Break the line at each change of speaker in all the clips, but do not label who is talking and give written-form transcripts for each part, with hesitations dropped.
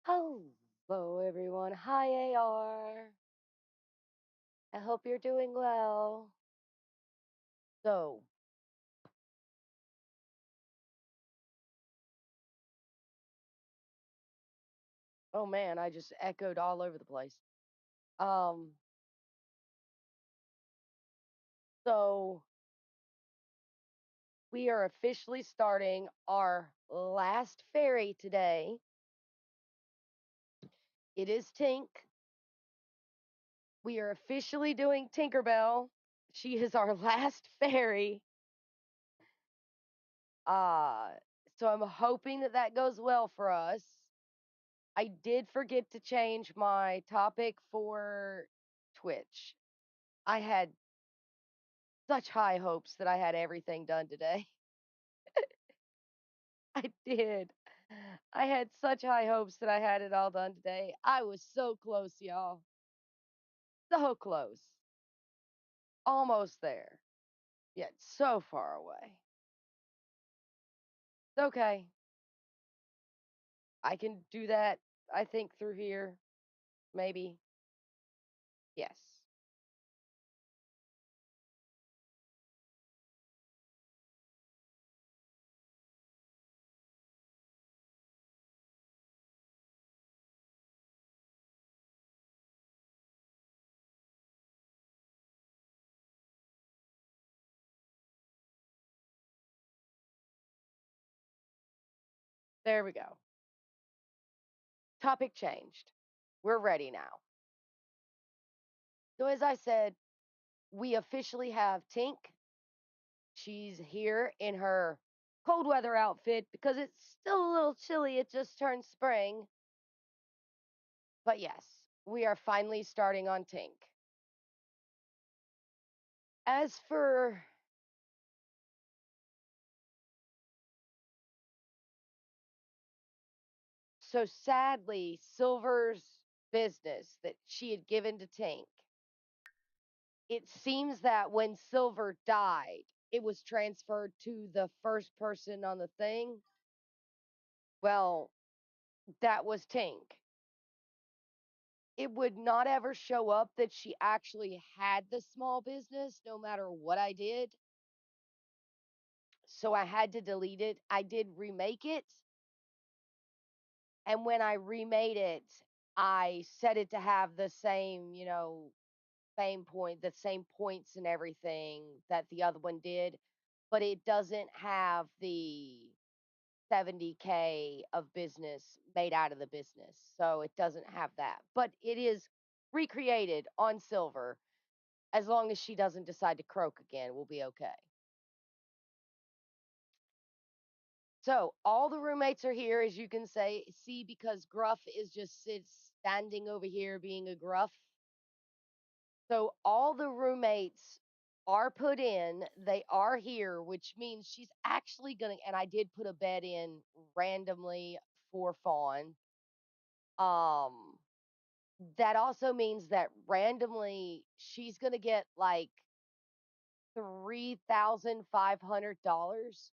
Hello, everyone. Hi, AR. I hope you're doing well. So, oh man, I just echoed all over the place. Um, so we are officially starting our last fairy today. It is Tink. We are officially doing Tinkerbell. She is our last fairy. Uh, so I'm hoping that that goes well for us. I did forget to change my topic for Twitch. I had such high hopes that I had everything done today. I did. I had such high hopes that I had it all done today. I was so close, y'all. So close. Almost there. Yet so far away. It's okay. I can do that, I think, through here. Maybe. Yes. There we go. Topic changed. We're ready now. So, as I said, we officially have Tink. She's here in her cold weather outfit because it's still a little chilly. It just turned spring. But yes, we are finally starting on Tink. As for so sadly, Silver's business that she had given to Tink, it seems that when Silver died, it was transferred to the first person on the thing. Well, that was Tink. It would not ever show up that she actually had the small business, no matter what I did. So I had to delete it. I did remake it. And when I remade it, I set it to have the same, the same points and everything that the other one did, but it doesn't have the 70K of business made out of the business. So it doesn't have that. But it is recreated on Silver. As long as she doesn't decide to croak again, we'll be okay. So all the roommates are here, as you can see, because Gruff is just standing over here being a Gruff. So all the roommates are put in. They are here, which means she's actually gonna. And I did put a bed in randomly for Fawn. Um, that also means that randomly she's gonna get like $3,500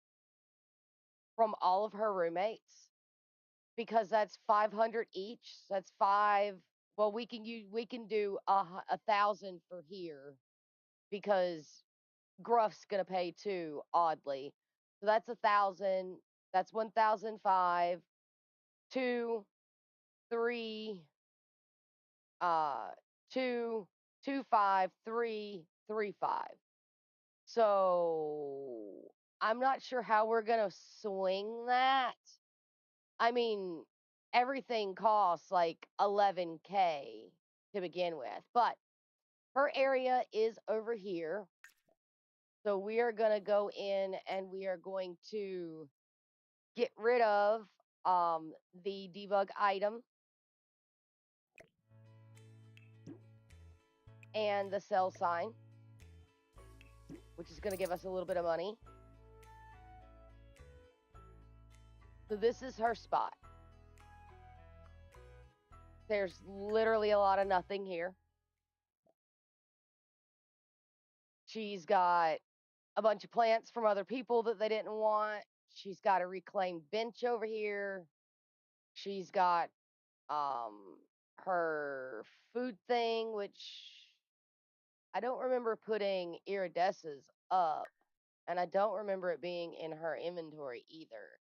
from all of her roommates because that's 500 each. So that's five. Well, we can do 1,000 for here because Gruff's gonna pay too. Oddly, so that's 1,000. That's 1,005. Two, three, uh, two, 2, 5, 3, 3, 5. So I'm not sure how we're gonna swing that. I mean, everything costs like 11K to begin with, but her area is over here. So we are going to go in and we are going to get rid of the debug item and the sell sign, which is going to give us a little bit of money. So this is her spot. There's literally a lot of nothing here. She's got a bunch of plants from other people that they didn't want. She's got a reclaimed bench over here. She's got her food thing, which I don't remember putting iridescence up, and I don't remember it being in her inventory either.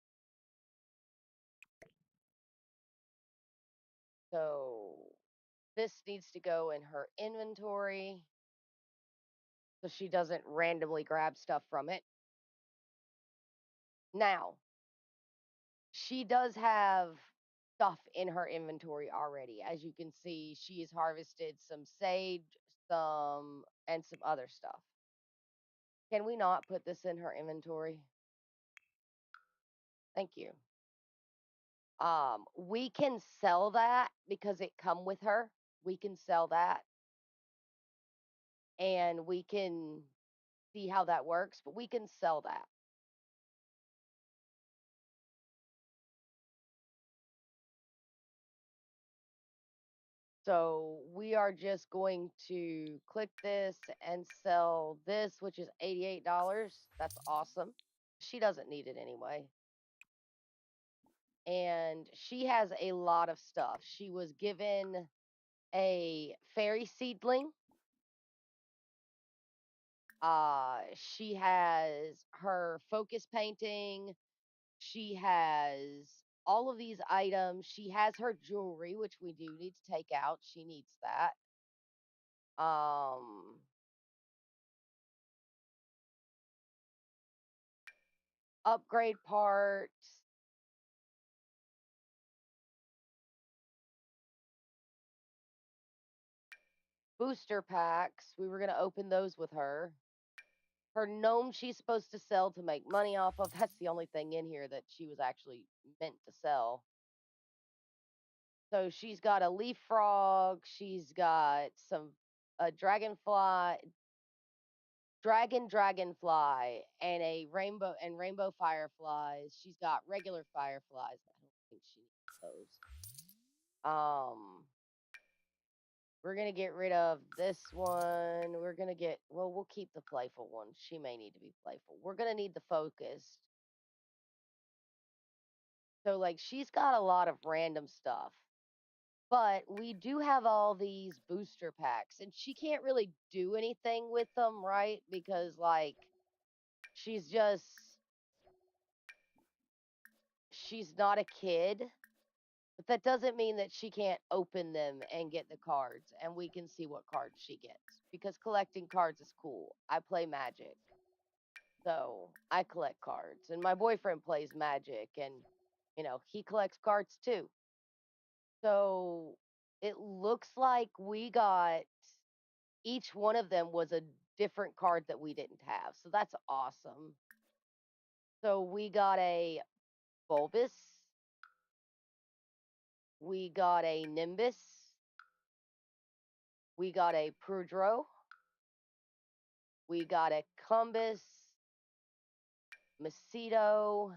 So this needs to go in her inventory so she doesn't randomly grab stuff from it. Now, she does have stuff in her inventory already. As you can see, she has harvested some sage, some other stuff. Can we not put this in her inventory? Thank you. We can sell that because it come with her. We can sell that and we can see how that works, but we can sell that. So we are just going to click this and sell this, which is $88. That's awesome. She doesn't need it anyway. And she has a lot of stuff. She was given a fairy seedling. She has her focus painting. She has all of these items. She has her jewelry, which we do need to take out. She needs that. Upgrade parts. Booster packs. We were going to open those with her. Her gnome she's supposed to sell to make money off of. That's the only thing in here that she was actually meant to sell. So she's got a leaf frog. She's got some dragonfly, and a rainbow fireflies. She's got regular fireflies. I don't think she needs those. We're gonna get rid of this one. We'll keep the playful one. She may need to be playful. We're gonna need the focused. So like she's got a lot of random stuff. But we do have all these booster packs, and she can't really do anything with them, right? Because like she's not a kid. But that doesn't mean that she can't open them and get the cards, and we can see what cards she gets. Because collecting cards is cool. I play Magic. So I collect cards. And my boyfriend plays Magic, and, he collects cards too. So it looks like we got each one of them was a different card that we didn't have. So that's awesome. So we got a Bulbous. We got a Nimbus. We got a Prudro. We got a Cumbus, Macedo,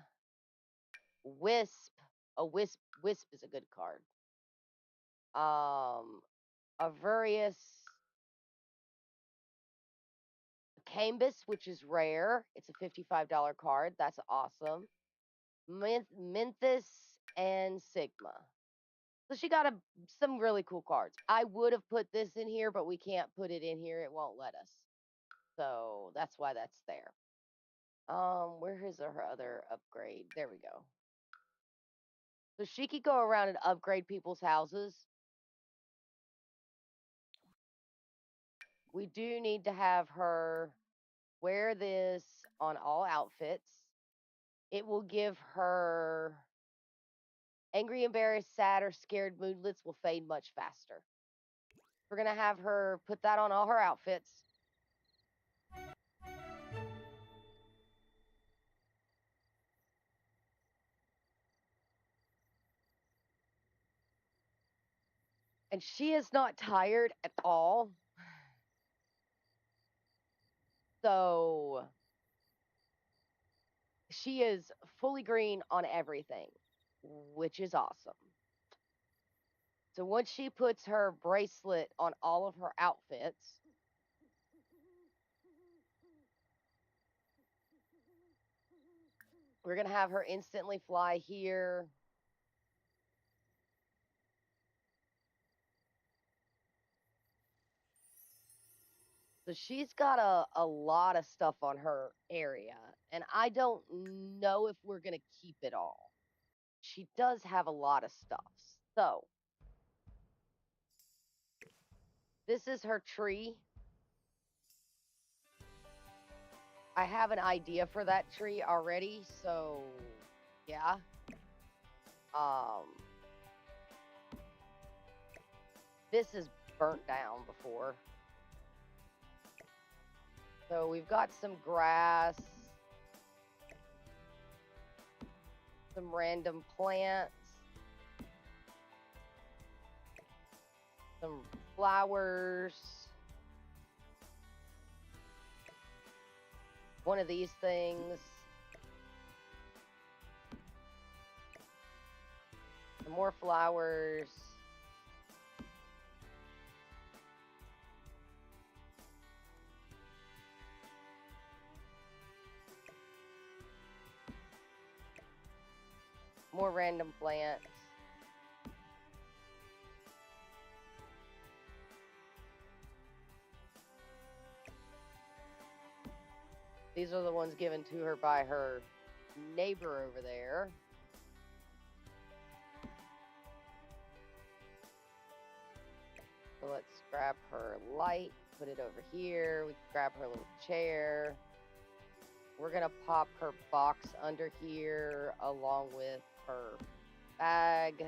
Wisp. A Wisp is a good card. Avarius, Cambus, which is rare. It's a $55 card. That's awesome. Minthus and Sigma. So she got some really cool cards. I would have put this in here, but we can't put it in here. It won't let us. So that's why that's there. Where is her other upgrade? There we go. So she could go around and upgrade people's houses. We do need to have her wear this on all outfits. It will give her angry, embarrassed, sad, or scared moodlets will fade much faster. We're going to have her put that on all her outfits. And she is not tired at all. So she is fully green on everything, which is awesome. So once she puts her bracelet on all of her outfits, we're going to have her instantly fly here. So she's got a lot of stuff on her area, and I don't know if we're going to keep it all. She does have a lot of stuff. So this is her tree. I have an idea for that tree already, so yeah. This is burnt down before. So we've got some grass, some random plants, some flowers, one of these things, some more flowers. More random plants. These are the ones given to her by her neighbor over there. So let's grab her light, put it over here. We can grab her little chair. We're going to pop her box under here along with her bag. I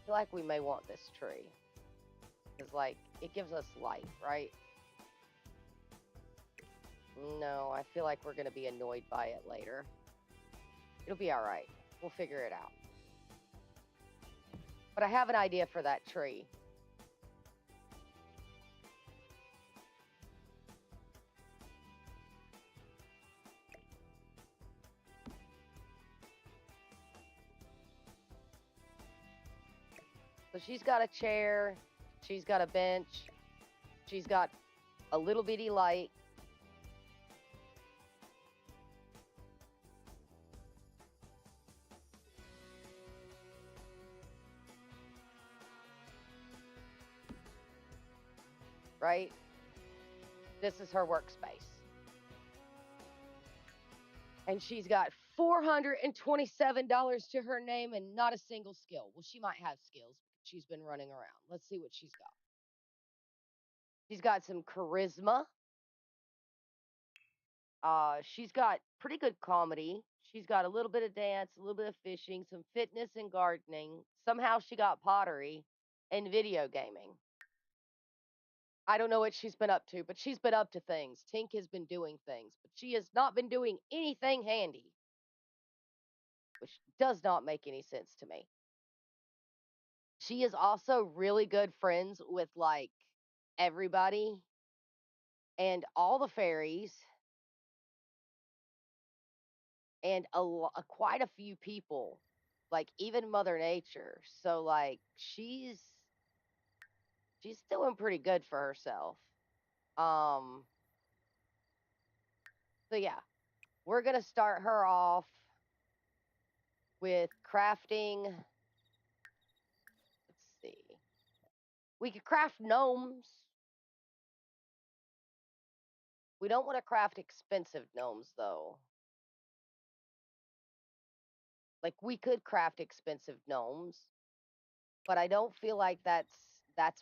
feel like we may want this tree. Because, like, it gives us light, right? No, I feel like we're going to be annoyed by it later. It'll be all right. We'll figure it out. But I have an idea for that tree. So she's got a chair. She's got a bench. She's got a little bitty light. Right? This is her workspace. And she's got $427 to her name and not a single skill. Well, she might have skills. She's been running around. Let's see what she's got. She's got some charisma. She's got pretty good comedy. She's got a little bit of dance, a little bit of fishing, some fitness and gardening. Somehow she got pottery and video gaming. I don't know what she's been up to, but she's been up to things. Tink has been doing things, but she has not been doing anything handy, which does not make any sense to me. She is also really good friends with like everybody and all the fairies and quite a few people, like even Mother Nature. So like she's doing pretty good for herself. So yeah, we're gonna start her off with crafting. Let's see. We could craft gnomes. We don't want to craft expensive gnomes though. Like we could craft expensive gnomes, but I don't feel like that's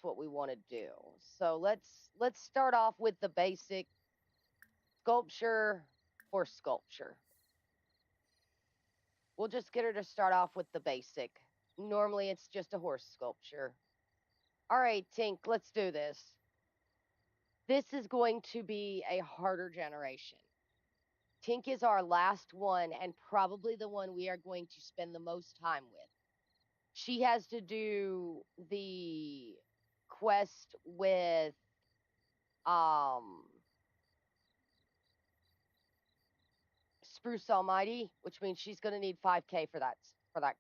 what we want to do. So let's start off with the basic sculpture or sculpture. We'll just get her to start off with the basic. Normally it's just a horse sculpture. All right, Tink, let's do this. This is going to be a harder generation. Tink is our last one and probably the one we are going to spend the most time with. She has to do the quest with Spruce Almighty, which means she's going to need 5K for that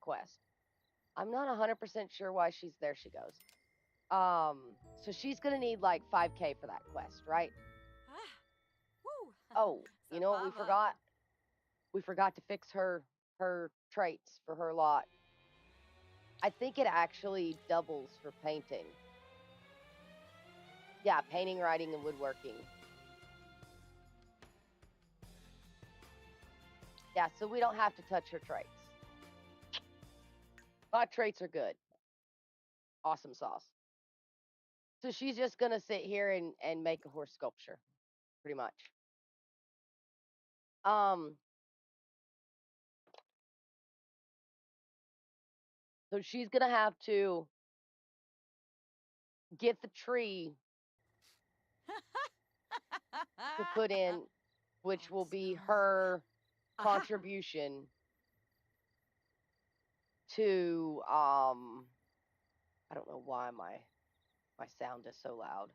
quest. I'm not 100% sure why she's there. She goes. So she's going to need like 5K for that quest, right? Oh, you know what we forgot? We forgot to fix her her traits for her lot. I think it actually doubles for painting. Yeah, painting, writing, and woodworking. Yeah, so we don't have to touch her traits. My traits are good. Awesome sauce. So she's just gonna sit here and make a horse sculpture, pretty much. Um, so she's gonna have to get the tree to put in, which will be her contribution to I don't know why my sound is so loud.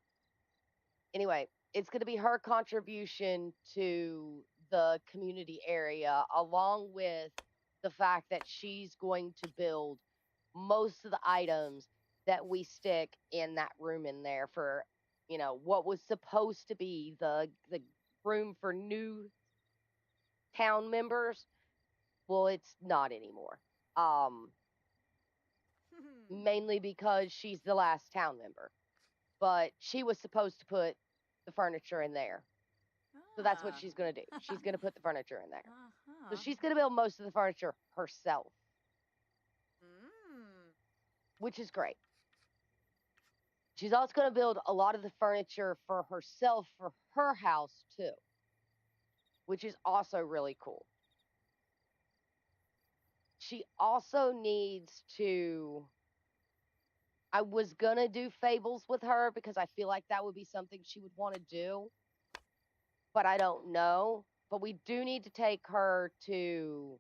Anyway, it's going to be her contribution to the community area, along with the fact that she's going to build most of the items that we stick in that room in there for, what was supposed to be the room for new town members. Well, it's not anymore. Mainly because she's the last town member, but she was supposed to put the furniture in there. So that's what she's going to do. She's going to put the furniture in there. So she's going to build most of the furniture herself, which is great. She's also going to build a lot of the furniture for herself for her house too, which is also really cool. She also needs to. I was going to do fables with her because I feel like that would be something she would want to do, but I don't know. But we do need to take her to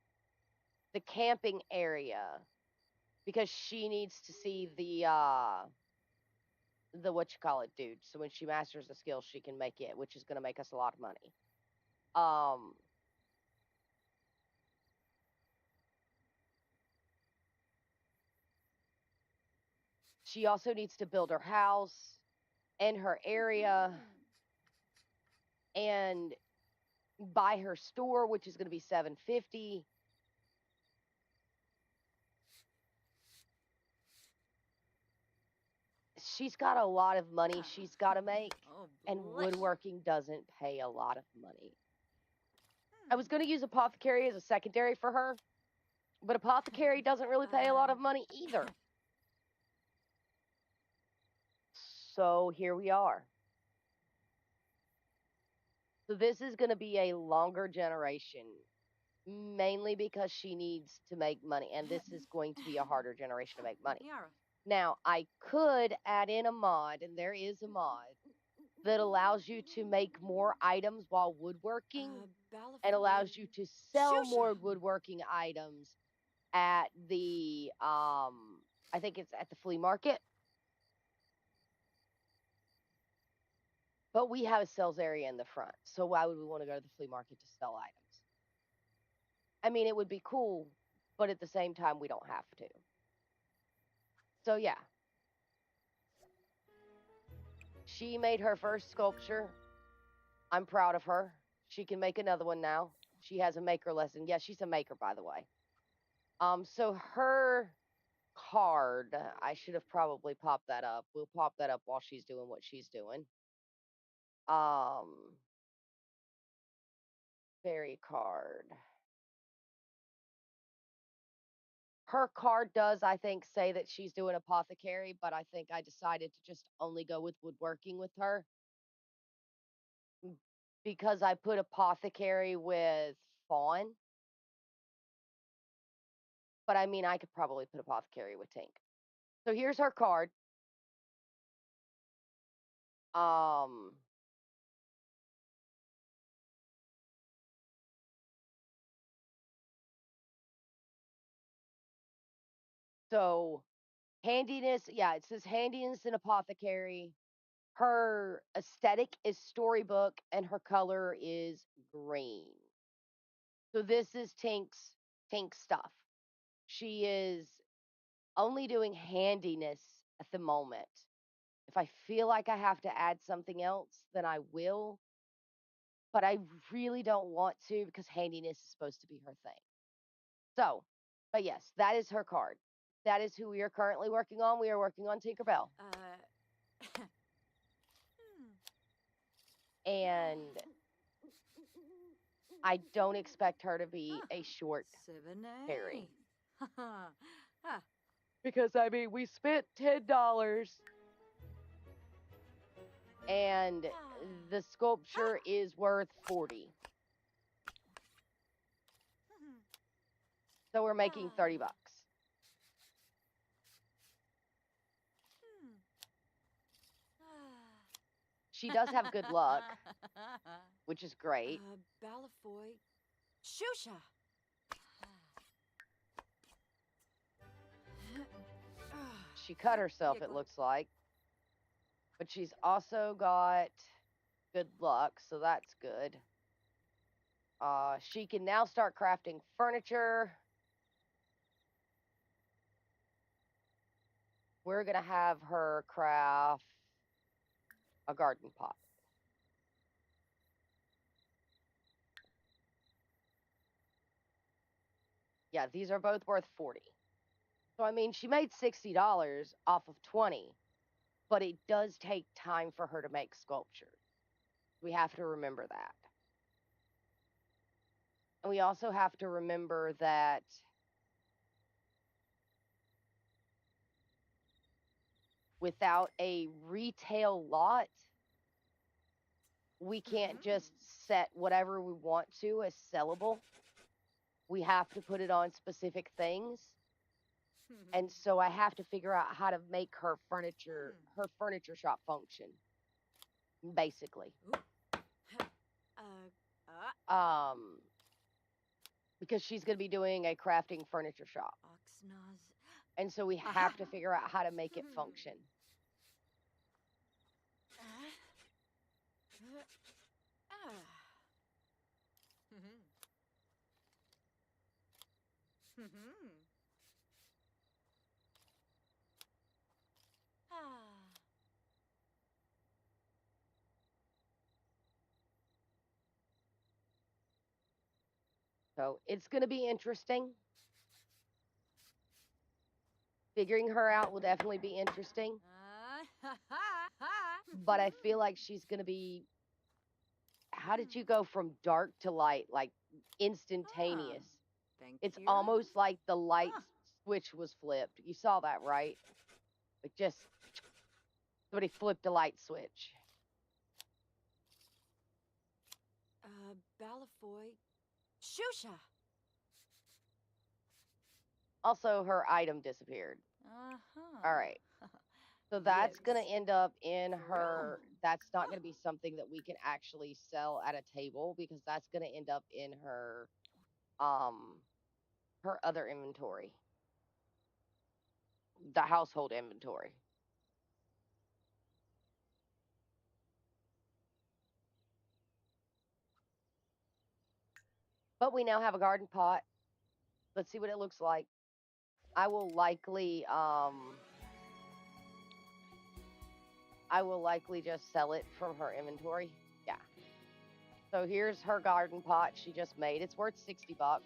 the camping area because she needs to see the what you call it dude. So when she masters the skill, she can make it, which is going to make us a lot of money. Um, she also needs to build her house and her area and buy her store, which is going to be $750. She's got a lot of money she's got to make, and woodworking doesn't pay a lot of money. I was going to use apothecary as a secondary for her, but apothecary doesn't really pay a lot of money either. So here we are. So this is going to be a longer generation, mainly because she needs to make money, and this is going to be a harder generation to make money. Now, I could add in a mod, and there is a mod that allows you to make more items while woodworking and allows you to sell more woodworking items at the I think it's at the flea market. But we have a sales area in the front. So why would we want to go to the flea market to sell items? I mean, it would be cool, but at the same time we don't have to. So yeah. She made her first sculpture. I'm proud of her. She can make another one now. She has a maker lesson. Yeah, she's a maker, by the way. So her card, I should have probably popped that up. We'll pop that up while she's doing what she's doing. Fairy card. Her card does, I think, say that she's doing apothecary, but I think I decided to just only go with woodworking with her because I put apothecary with fawn. But I mean, I could probably put apothecary with Tink. So here's her card. Um, so handiness, yeah, it says handiness and apothecary. Her aesthetic is storybook and her color is green. So this is Tink's stuff. She is only doing handiness at the moment. If I feel like I have to add something else, then I will. But I really don't want to because handiness is supposed to be her thing. So, but yes, that is her card. That is who we are currently working on. We are working on Tinkerbell. And I don't expect her to be a short fairy. Because, I mean, we spent $10 and the sculpture is worth $40. So we're making $30. She does have good luck, which is great.
Balafoy. Shusha.
She cut herself, it looks like. But she's also got good luck, so that's good. She can now start crafting furniture. We're going to have her craft a garden pot. Yeah, these are both worth $40. So, I mean, she made $60 off of 20, but it does take time for her to make sculptures. We have to remember that. And we also have to remember that without a retail lot, we can't just set whatever we want to as sellable. We have to put it on specific things. And so I have to figure out how to make her furniture shop function, basically. Because she's going to be doing a crafting furniture shop. And so we have to figure out how to make it function. So it's going to be interesting. Figuring her out will definitely be interesting. But I feel like she's going to be... How did you go from dark to light, like instantaneous? It's almost like the light switch was flipped. You saw that, right? Like just somebody flipped a light switch.
Balafoy. Shusha.
Also, her item disappeared. All right. So that's going to end up in her... That's not going to be something that we can actually sell at a table because that's going to end up in her other inventory. The household inventory. But we now have a garden pot. Let's see what it looks like. I will likely just sell it from her inventory. Yeah. So here's her garden pot she just made. It's worth $60.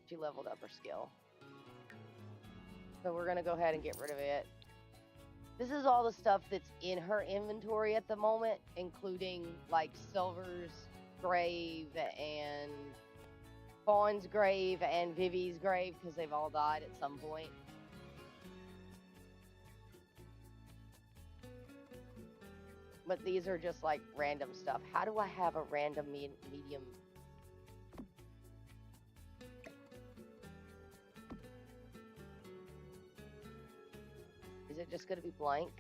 She leveled up her skill. So we're going to go ahead and get rid of it. This is all the stuff that's in her inventory at the moment, including like Silver's grave and Fawn's grave and Vivi's grave because they've all died at some point. But these are just like random stuff. How do I have a random medium? Is it just going to be blank?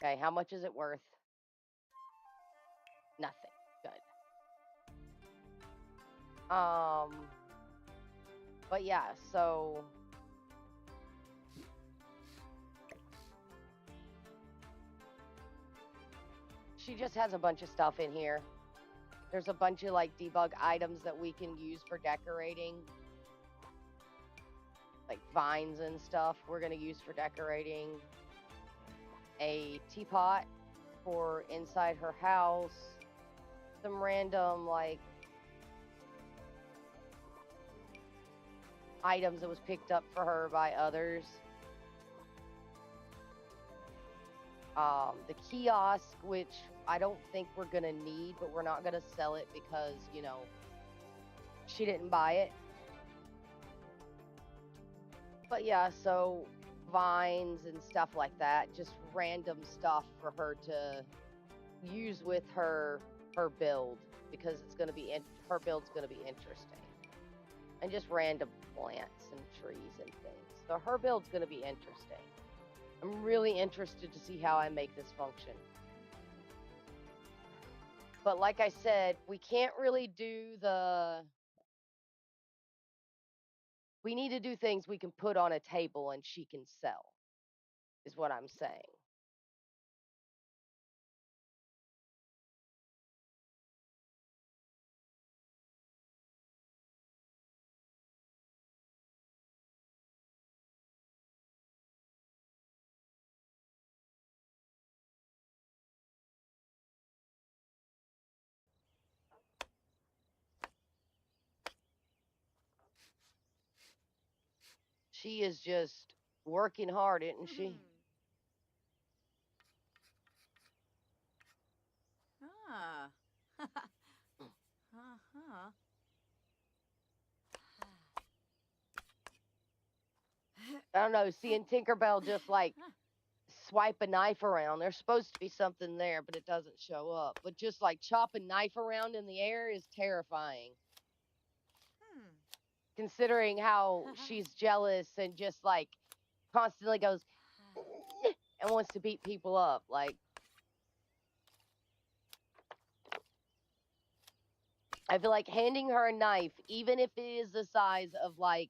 Okay, how much is it worth? Nothing. Good. But yeah, so she just has a bunch of stuff in here. There's a bunch of like debug items that we can use for decorating. like vines and stuff we're going to use for decorating. A teapot for inside her house. Some random like items that was picked up for her by others. The kiosk, which I don't think we're going to need, but we're not going to sell it because, you know, she didn't buy it. But yeah, so vines and stuff like that, just random stuff for her to use with her build, because it's going to be her build's going to be interesting. And just random plants and trees and things. So her build's going to be interesting. I'm really interested to see how I make this function. But like I said, we can't really do we need to do things we can put on a table and she can sell, is what I'm saying. She is just working hard, isn't she?
Ah. Uh-huh.
I don't know, seeing Tinkerbell just like swipe a knife around. There's supposed to be something there, but it doesn't show up. But just like chop a knife around in the air is terrifying. Considering how she's jealous and just like constantly goes and wants to beat people up. Like, I feel like handing her a knife, even if it is the size of like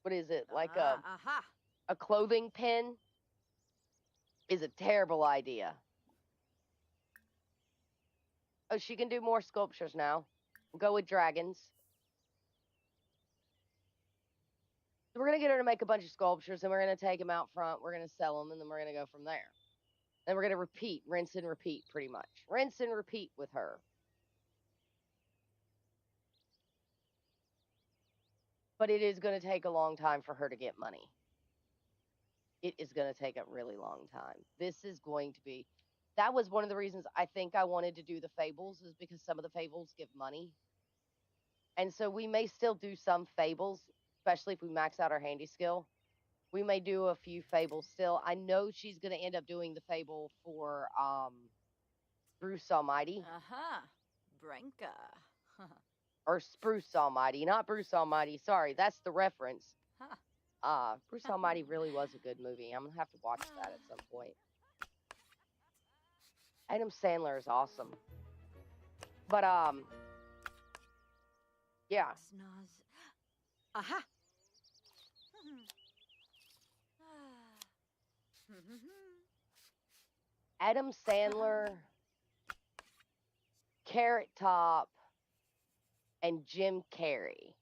what is it? Like a clothing pin, is a terrible idea. Oh, she can do more sculptures now. Go with dragons. So we're going to get her to make a bunch of sculptures, and we're going to take them out front. We're going to sell them, and then we're going to go from there. Then we're going to repeat, rinse and repeat, pretty much. Rinse and repeat with her. But it is going to take a long time for her to get money. It is going to take a really long time. This is going to be... That was one of the reasons I think I wanted to do the fables, is because some of the fables give money. And so we may still do some fables, especially if we max out our handy skill. We may do a few fables still. I know she's going to end up doing the fable for Bruce Almighty.
Branka.
Or Spruce Almighty, not Bruce Almighty. Sorry, that's the reference. Bruce Almighty really was a good movie. I'm going to have to watch that at some point. Adam Sandler is awesome. But, yeah.
Aha.
Adam Sandler, Carrot Top, and Jim Carrey.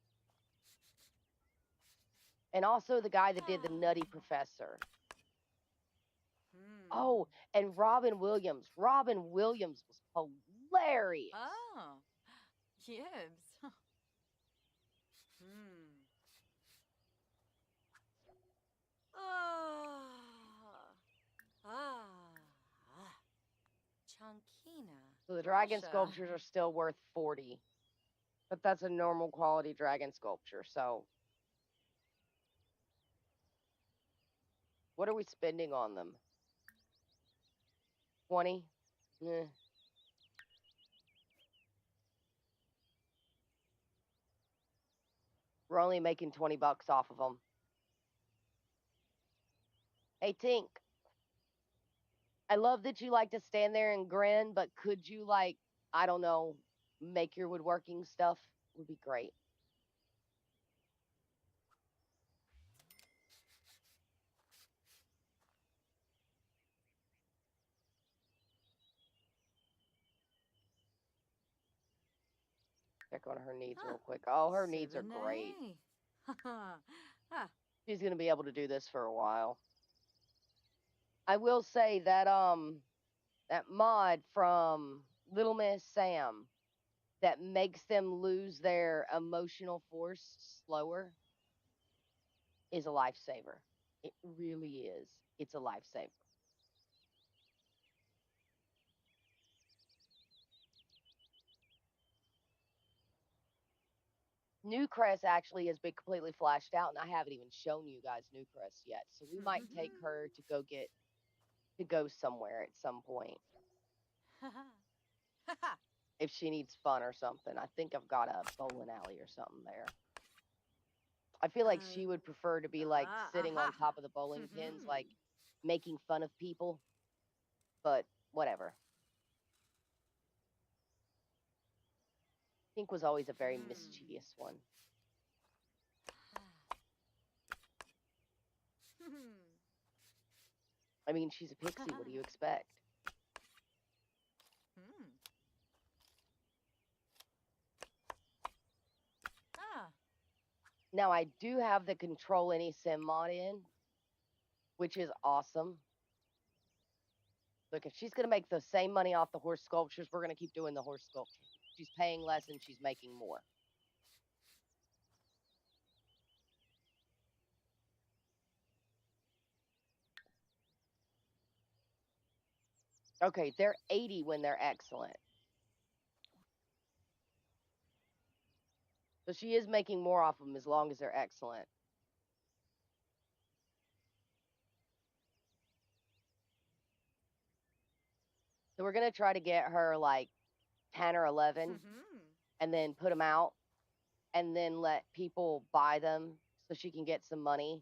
And also the guy that did The Nutty Professor. Oh, and Robin Williams. Robin Williams was hilarious.
Oh, yes. Chankina.
So the dragon sculptures are still worth 40. But that's a normal quality dragon sculpture, so. What are we spending on them? 20? Eh. We're only making 20 bucks off of them. Hey, Tink. I love that you like to stand there and grin, but could you, like, I don't know, make your woodworking stuff? Would be great. Check on her needs real quick. Oh, her needs are great.
Ah.
She's gonna be able to do this for a while. I will say that that mod from Little Miss Sam that makes them lose their emotional force slower is a lifesaver. It really is. It's a lifesaver. Newcrest actually has been completely flashed out, and I haven't even shown you guys Newcrest yet. So we might take her to go somewhere at some point if she needs fun or something. I think I've got a bowling alley or something there. I feel like she would prefer to be like sitting on top of the bowling pins, like making fun of people, but whatever. Pink was always a very mischievous one. I mean, she's a pixie. What do you expect?
Ah.
Now, I do have the Control Any Sim mod in, which is awesome. Look, if she's going to make the same money off the horse sculptures, we're going to keep doing the horse sculptures. She's paying less and she's making more. Okay, they're 80 when they're excellent. So she is making more off of them as long as they're excellent. So we're going to try to get her like 10 or 11 and then put them out and then let people buy them so she can get some money.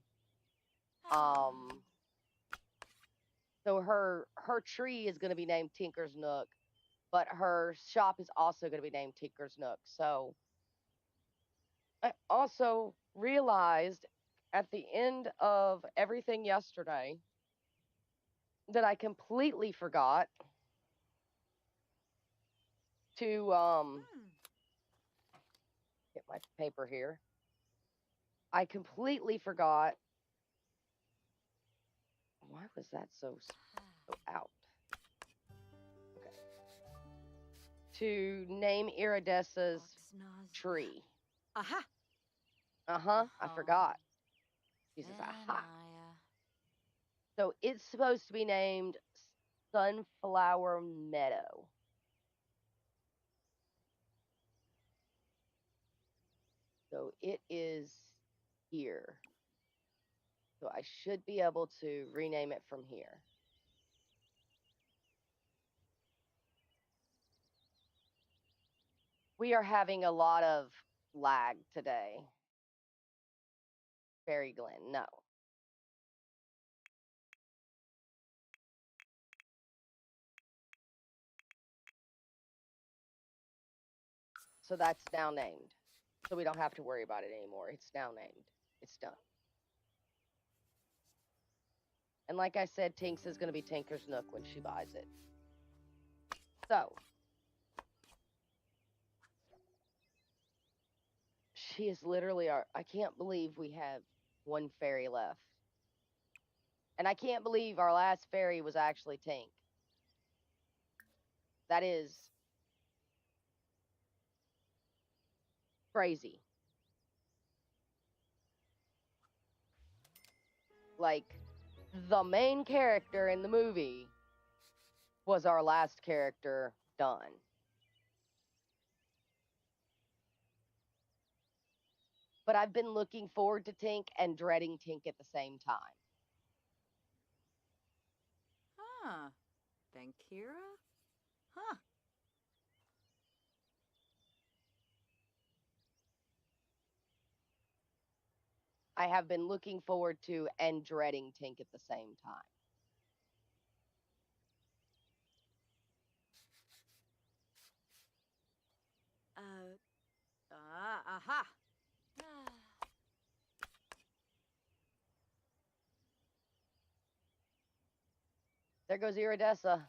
So her tree is going to be named Tinker's Nook, but her shop is also going to be named Tinker's Nook. So I also realized at the end of everything yesterday that I completely forgot to get my paper here. I completely forgot. Why was that so out? Okay. To name Iridessa's tree.
Aha.
I forgot. She says, aha. So it's supposed to be named Sunflower Meadow. So it is here. So I should be able to rename it from here. We are having a lot of lag today. Fairy Glen, no. So that's now named. So we don't have to worry about it anymore. It's now named. It's done. And like I said, Tinks is going to be Tinker's Nook when she buys it. So she is literally I can't believe we have one fairy left. And I can't believe our last fairy was actually Tink. That is crazy. Like, the main character in the movie was our last character done. But I've been looking forward to Tink and dreading Tink at the same time.
Bankira? Huh.
I have been looking forward to and dreading Tink at the same time.
Aha.
There goes Iridessa.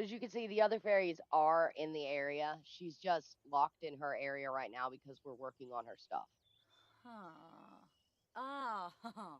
So as you can see, the other fairies are in the area. She's just locked in her area right now because we're working on her stuff.
Huh. Ah. Ah.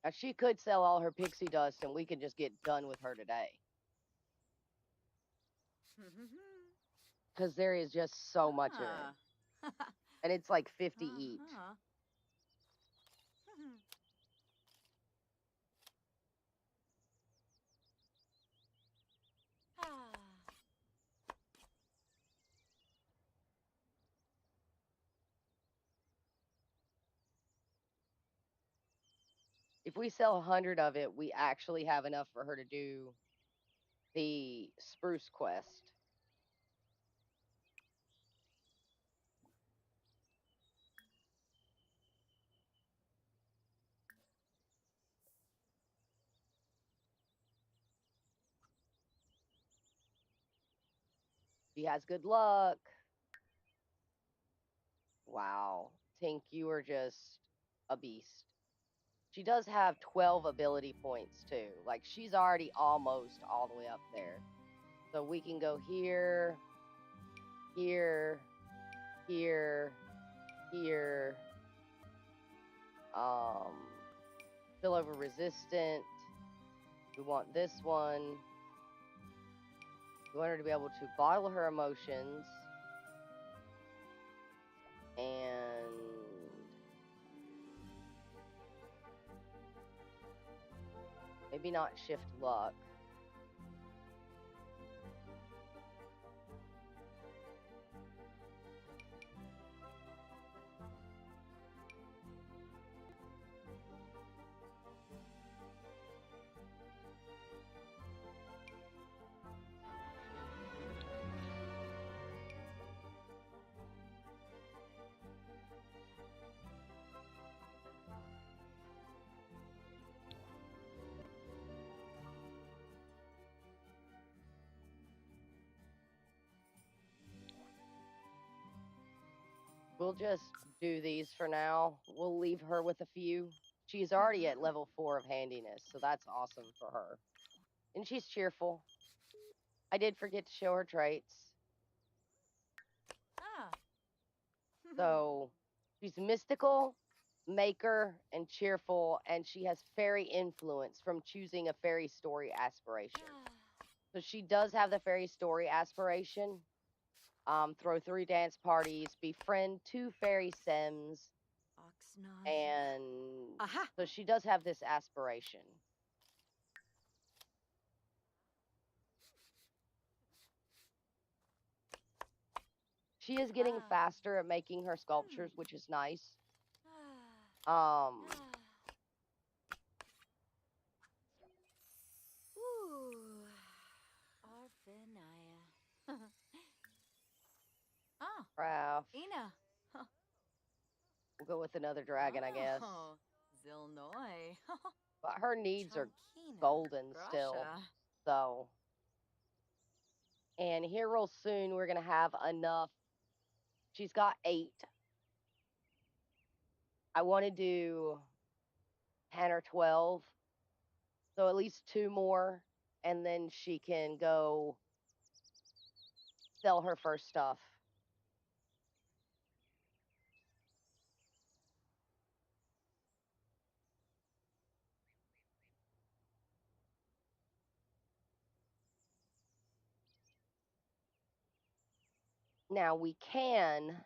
Now, she could sell all her pixie dust and we could just get done with her today. Because there is just so much of it. And it's like 50 each.
Uh-huh. Ah.
If we sell 100 of it, we actually have enough for her to do the spruce quest. She has good luck. Wow. Tink, you are just a beast. She does have 12 ability points too. Like she's already almost all the way up there. So we can go here, here, here, here. Fill over resistant. We want this one. We want her to be able to bottle her emotions. And maybe not shift luck. We'll just do these for now. We'll leave her with a few. She's already at level 4 of handiness, so that's awesome for her. And she's cheerful. I did forget to show her traits.
Ah.
So she's mystical, maker, and cheerful, and she has fairy influence from choosing a fairy story aspiration. So she does have the fairy story aspiration. Throw 3 dance parties, befriend 2 fairy sims,
Oxnard.
and
Aha.
so she does have this aspiration. She is getting
Ah.
faster at making her sculptures, which is nice.
Ah. Ooh. Arfinaya. Ah.
Craft.
Ina.
We'll go with another dragon, I guess.
Oh. Zilnoi.
But her needs are
Charkina.
golden still.
Grasha.
So, and here real soon, we're going to have enough. She's got 8. I want to do 10 or 12. So at least 2 more. And then she can go sell her first stuff. Now we can,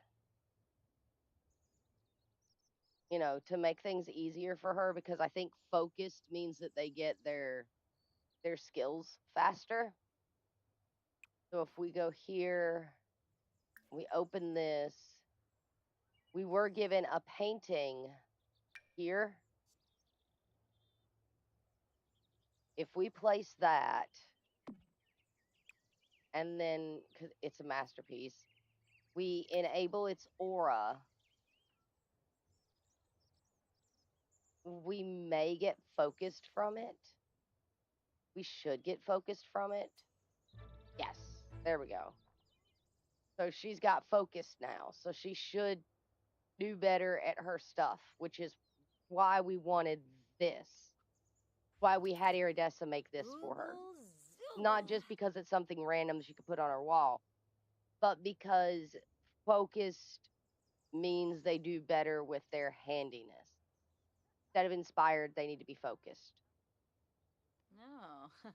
to make things easier for her, because I think focused means that they get their skills faster. So if we go here, we open this, We were given a painting here. If we place that, and then, because it's a masterpiece, we enable its aura, we may get focused from it. We should get focused from it. Yes, there we go. So she's got focused now. So she should do better at her stuff, which is why we wanted this. Why we had Iridessa make this for her. Not just because it's something random she could put on her wall, but because focused means they do better with their handiness. Instead of inspired, they need to be focused.
No.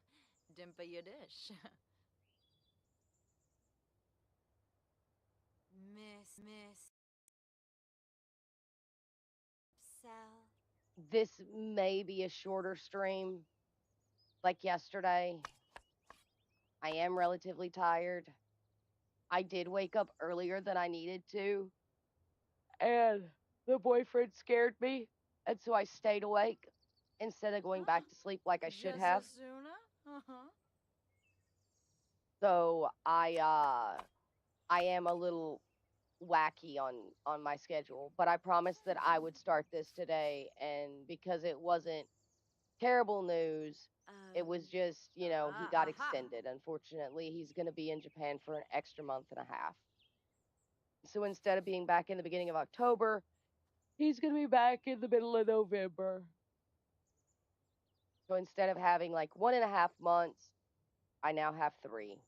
Dimpa Yiddish. Miss Sal.
This may be a shorter stream like yesterday. I am relatively tired. I did wake up earlier than I needed to, and the boyfriend scared me, and so I stayed awake instead of going back to sleep like I should have.
Jasasuna? Uh-huh.
So I am a little wacky on my schedule, but I promised that I would start this today, and because it wasn't terrible news, it was just, he got extended. Unfortunately, he's going to be in Japan for an extra month and a half. So instead of being back in the beginning of October, he's going to be back in the middle of November. So instead of having like 1.5 months, I now have 3.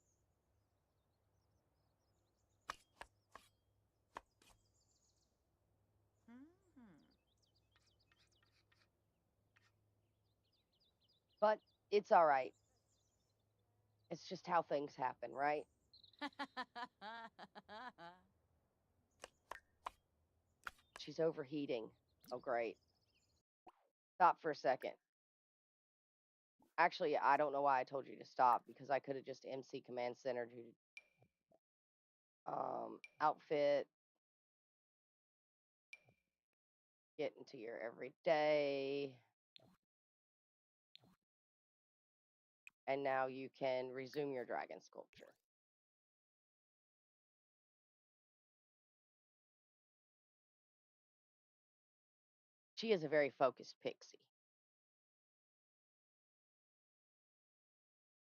But it's all right. It's just how things happen, right? She's overheating. Oh, great. Stop for a second. Actually, I don't know why I told you to stop, because I could have just MC Command Center to outfit, get into your everyday, and now you can resume your dragon sculpture. She is a very focused pixie.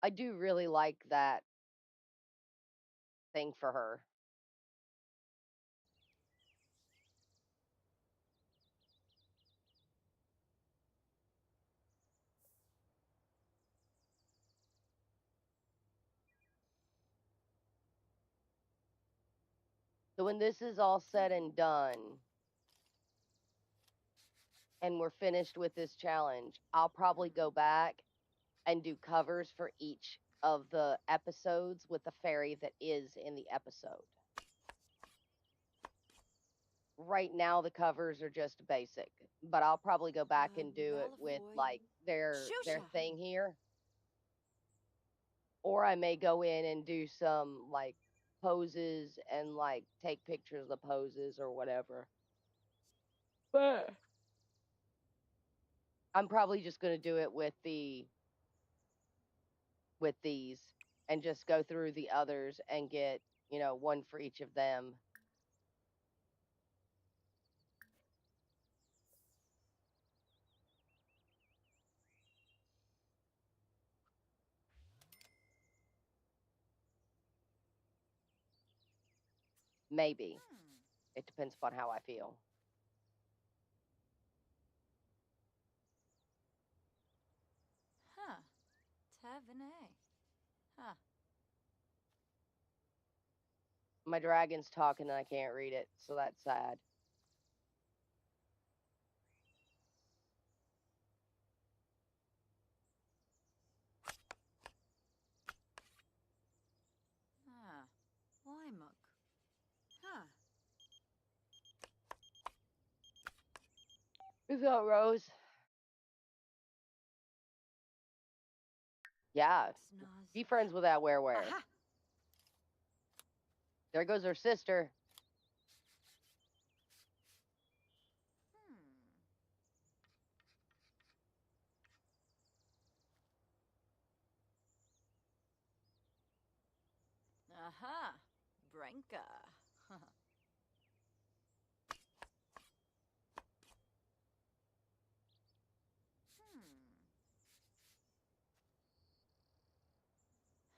I do really like that thing for her. So when this is all said and done, and we're finished with this challenge, I'll probably go back and do covers for each of the episodes with the fairy that is in the episode. Right now the covers are just basic, but I'll probably go back and do it with like their thing here. Or I may go in and do some like poses and like take pictures of the poses or whatever. But I'm probably just going to do it with these and just go through the others and get, one for each of them. Maybe. It depends upon how I feel.
Huh. Tavine. Huh.
My dragon's talking and I can't read it, so that's sad.
Ah. Wymook. Huh.
Is that Rose? Yeah. Be friends with that where.
Aha.
There goes her sister.
Franca.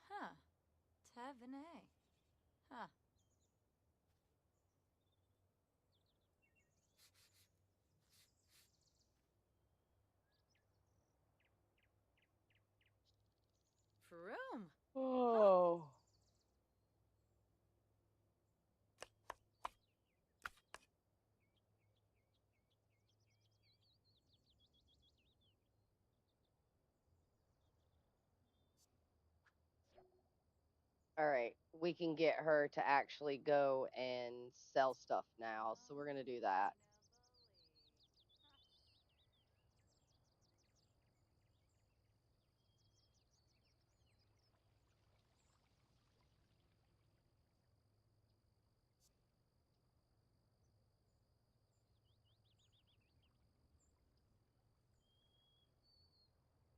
Huh. Tavine. Huh. Vroom. Huh.
Oh. All right, we can get her to actually go and sell stuff now. So we're going to do that.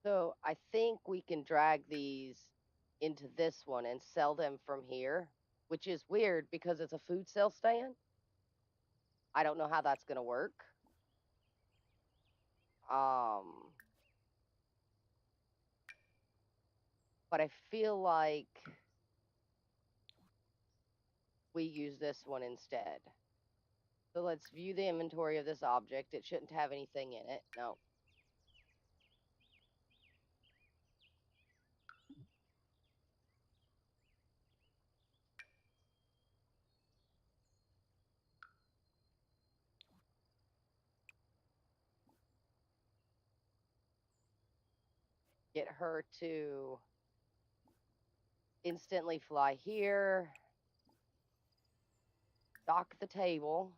So I think we can drag these into this one and sell them from here, which is weird because it's a food sale stand. I don't know how that's going to work. Um, but I feel like we use this one instead. So let's view the inventory of this object. It shouldn't have anything in it. No. Get her to instantly fly here. Dock the table.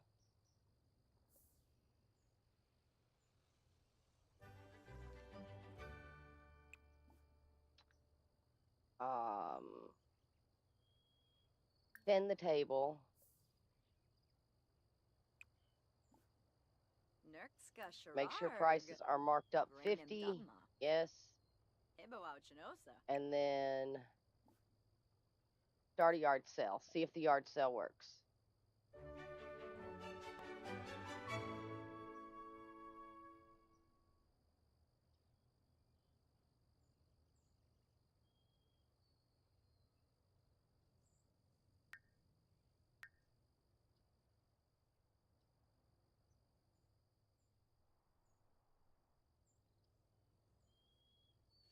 Um, Tend the table.
Nerkska
Make sure
Shararg.
prices are marked up
Rainim
50.
Dunma.
Yes.
Ibawauchinosa.
And then start a yard sale. See if the yard sale works.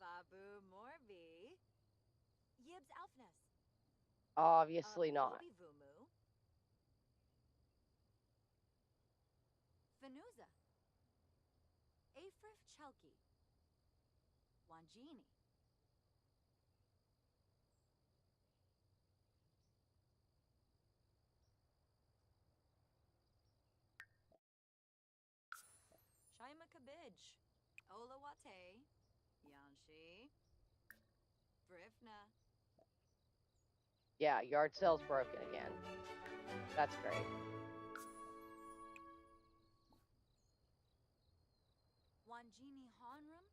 Fabu Morbi. Yibs Alfnes.
Obviously not.
Obi Vumu. Fenuza. Afrif Chelki. Wanjini. Shaima Kabij. Ola Wate. Yanshi. Brifna.
Yeah, yard sale's broken again. That's great.
Wanjini Hanrum.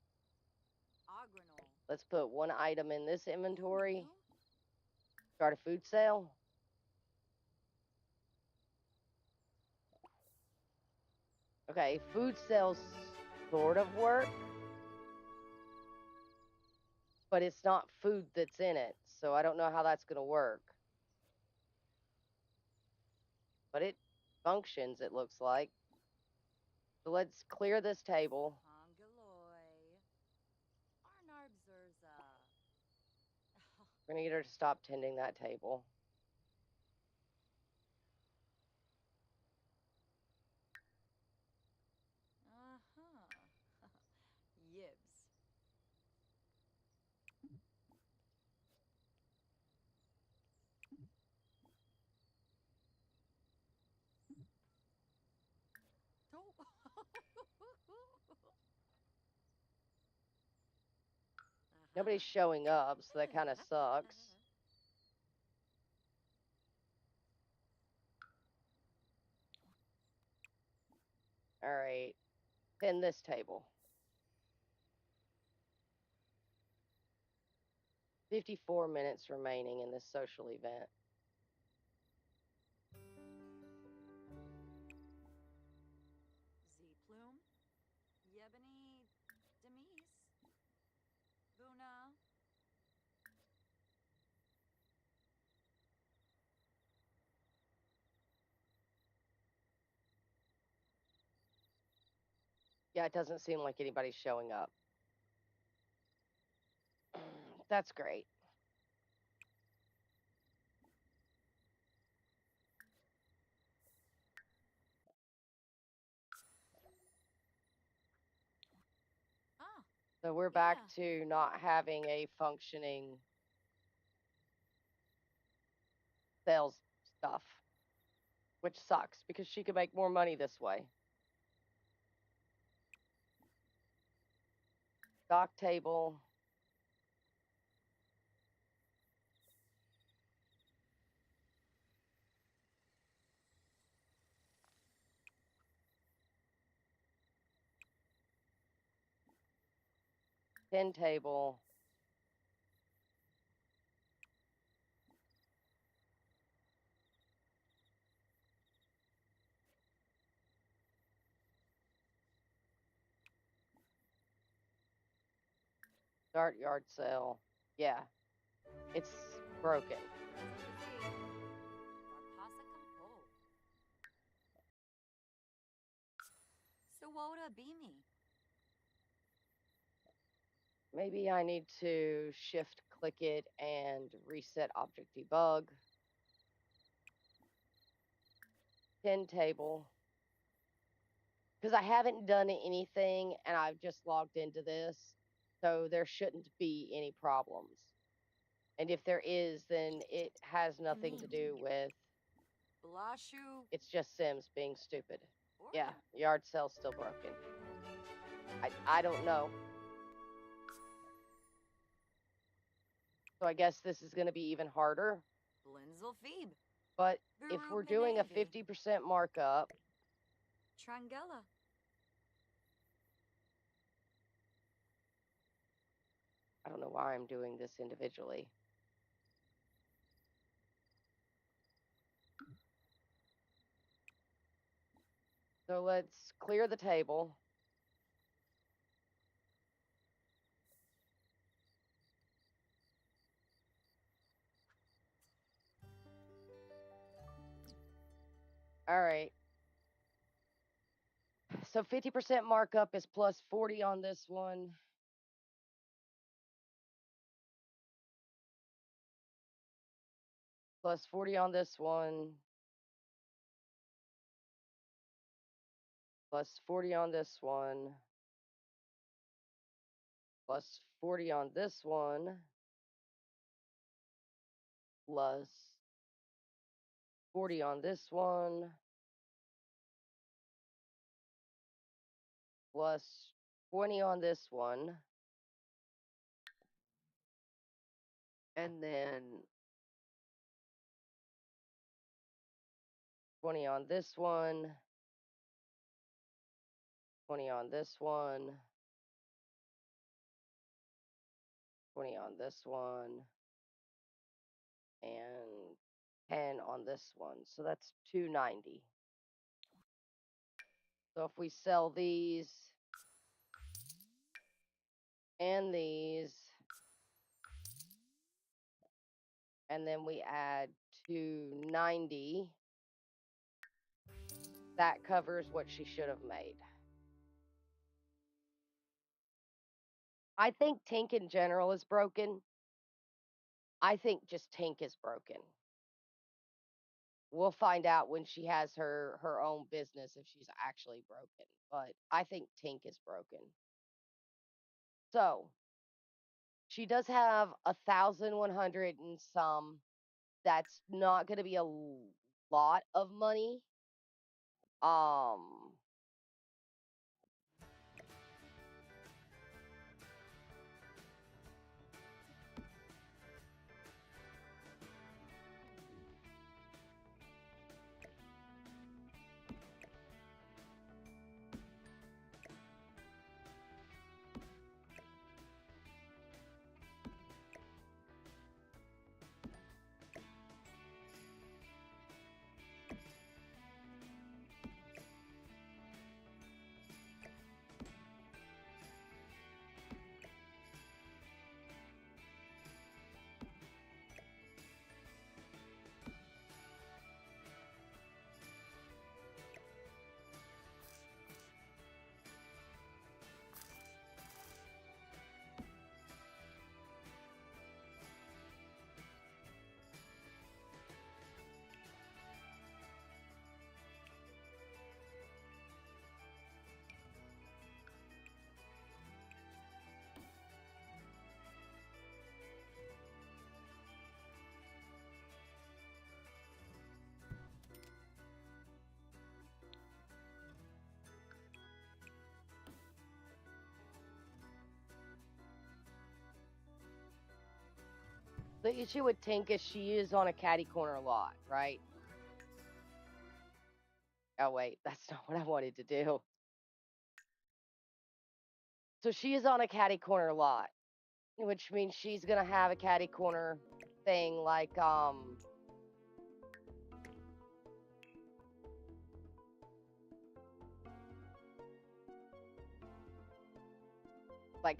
Agranol.
Let's put one item in this inventory.
Unalum.
Start a food sale. Okay, food sales sort of work, but it's not food that's in it. So I don't know how that's going to work. But it functions, it looks like. So let's clear this table.
Hongaloy. Arnarb Zurza.
We're going to get her to stop tending that table.
Yibs. Oh.
Nobody's showing up, so that kind of sucks. All right, tend this table. 54 minutes remaining in this social event. Yeah, it doesn't seem like anybody's showing up. That's great.
Ah,
So we're back
yeah.
to not having a functioning sales stuff, which sucks because she could make more money this way. Dock table. Pin table. Start yard sale. Yeah, it's broken.
So what would it be me?
Maybe I need to shift click it and reset object debug. Pin table. Because I haven't done anything and I've just logged into this. So there shouldn't be any problems. And if there is, then it has nothing to do with,
Blashu.
it's just Sims being stupid. Yeah,
Organ.
yard sale's still broken. I don't know. So I guess this is going to be even harder.
Blinzel Phoebe.
But if we're doing a
Garuganavig.
50% markup,
Trangella.
I don't know why I'm doing this individually. So let's clear the table. All right. So 50% markup is plus 40 on this one. Plus 40 on this one. Plus 40 on this one. Plus 40 on this one. Plus 40 on this one. Plus 20 on this one. And then 20 on this one. 20 on this one. 20 on this one. And 10 on this one. So that's 290. So if we sell these and these, and then we add 290, that covers what she should have made. I think Tink in general is broken. I think just Tink is broken. We'll find out when she has her own business if she's actually broken. But I think Tink is broken. So she does have 1,100 and some. That's not going to be a lot of money. Um, The issue with Tink is she is on a catty corner lot, right? Oh, wait, that's not what I wanted to do. So she is on a catty corner lot, which means she's gonna have a catty corner thing like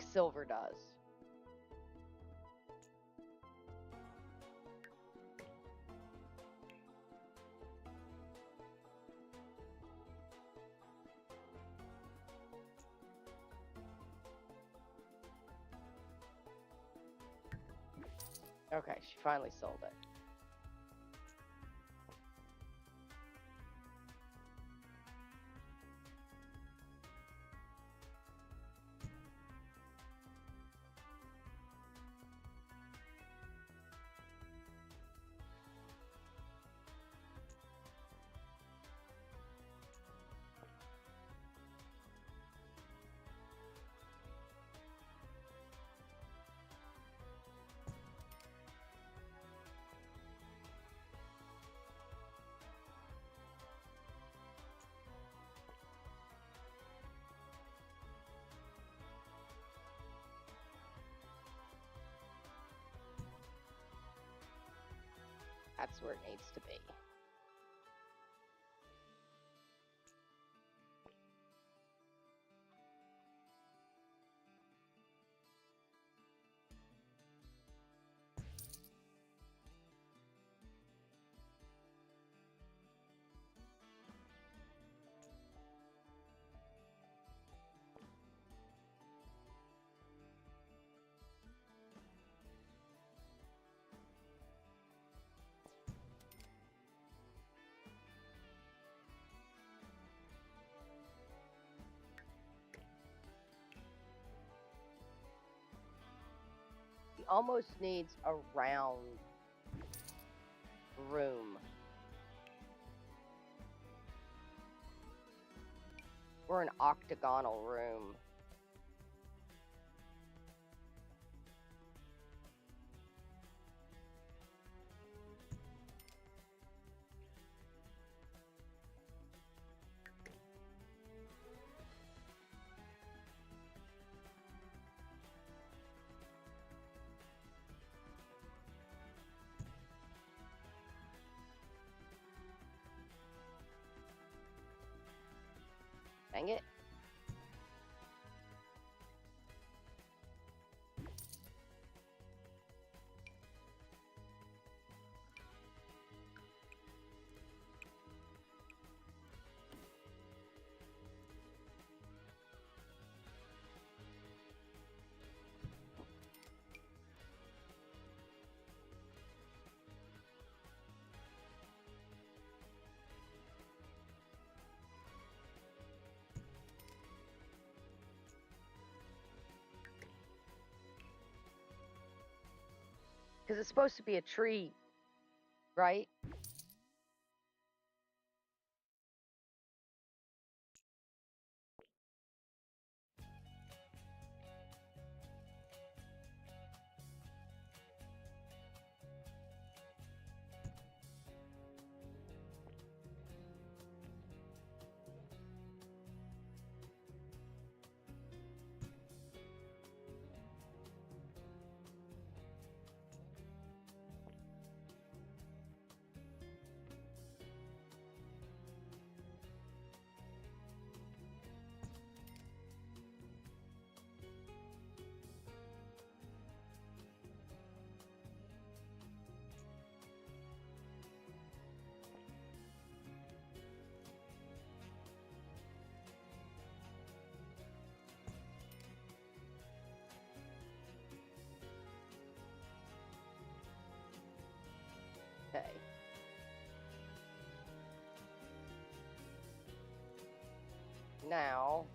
Silver does. Okay, she finally sold it. That's where it needs to be. He almost needs a round room. Or an octagonal room. Dang it. Because it's supposed to be a tree, right? Okay. Now,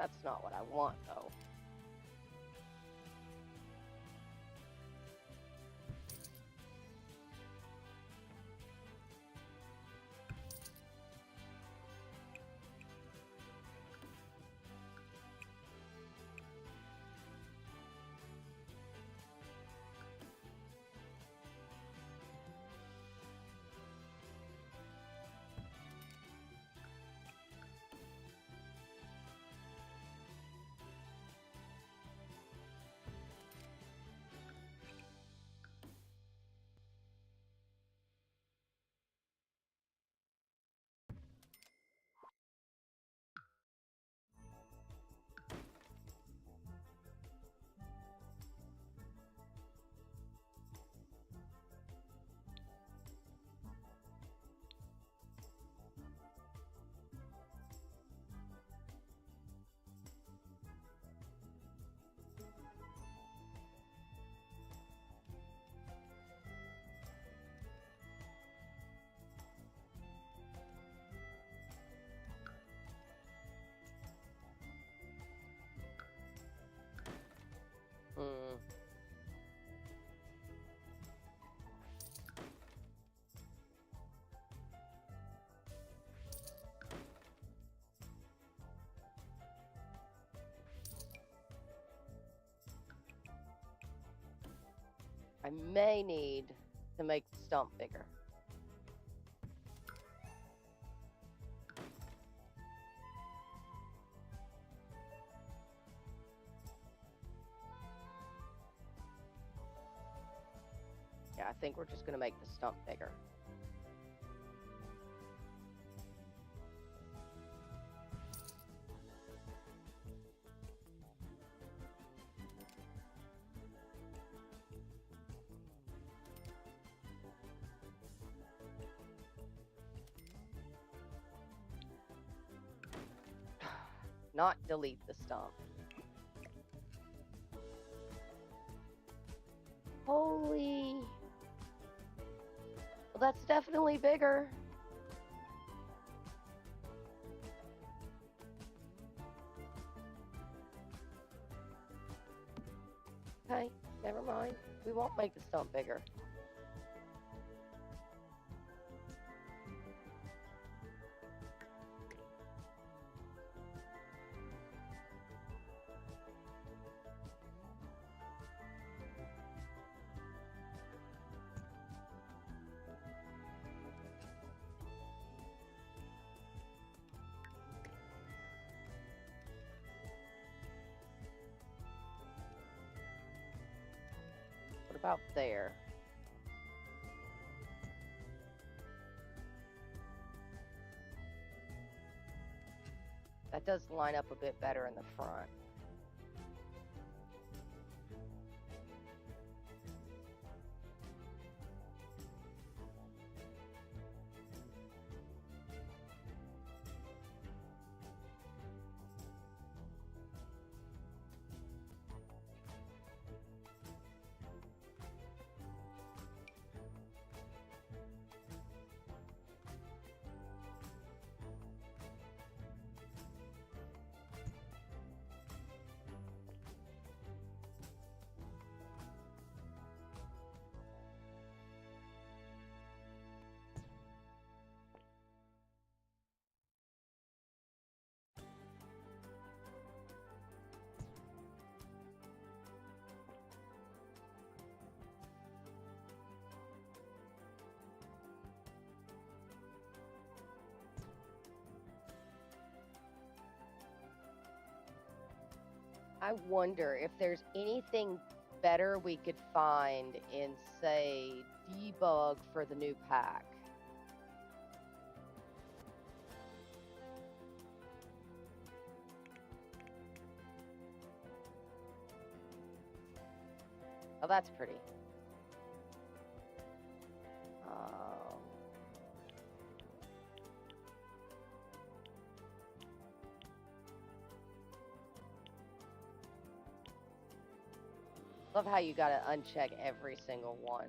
That's not what I want, though. Hmm. I may need to make the stump bigger. Yeah, I think we're just going to make the stump bigger. Not delete the stump. Holy. Well, that's definitely bigger. Okay, never mind. We won't make the stump bigger. What about there? That does line up a bit better in the front. I wonder if there's anything better we could find in, say, debug for the new pack. Oh, that's pretty. Love how you gotta uncheck every single one.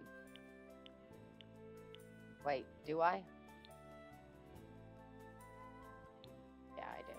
Wait, do I? Yeah, I do.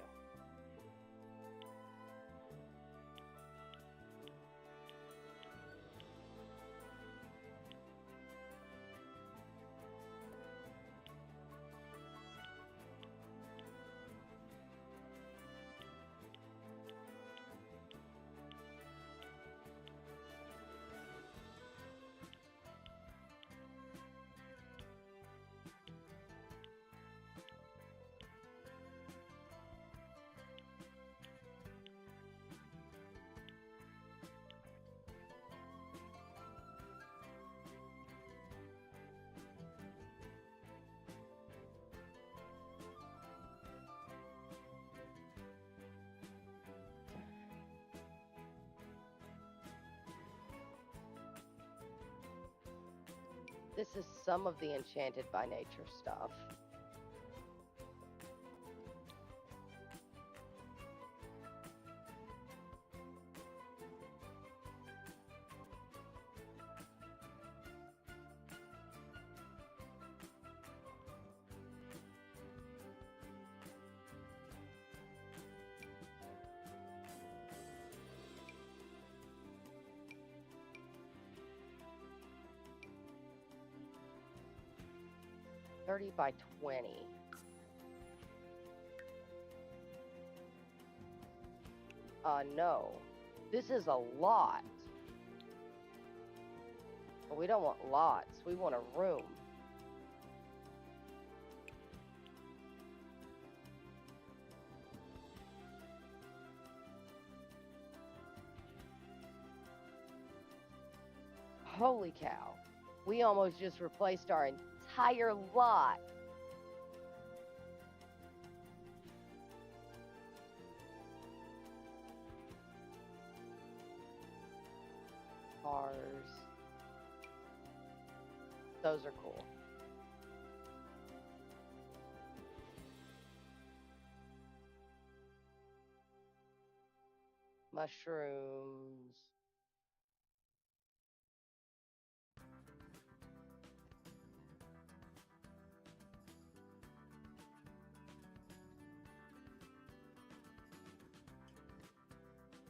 This is some of the Enchanted by Nature stuff. $30 by $20. No. This is a lot. We don't want lots. We want a room. Holy cow. We almost just replaced our entire lot. Cars. Those are cool. Mushrooms.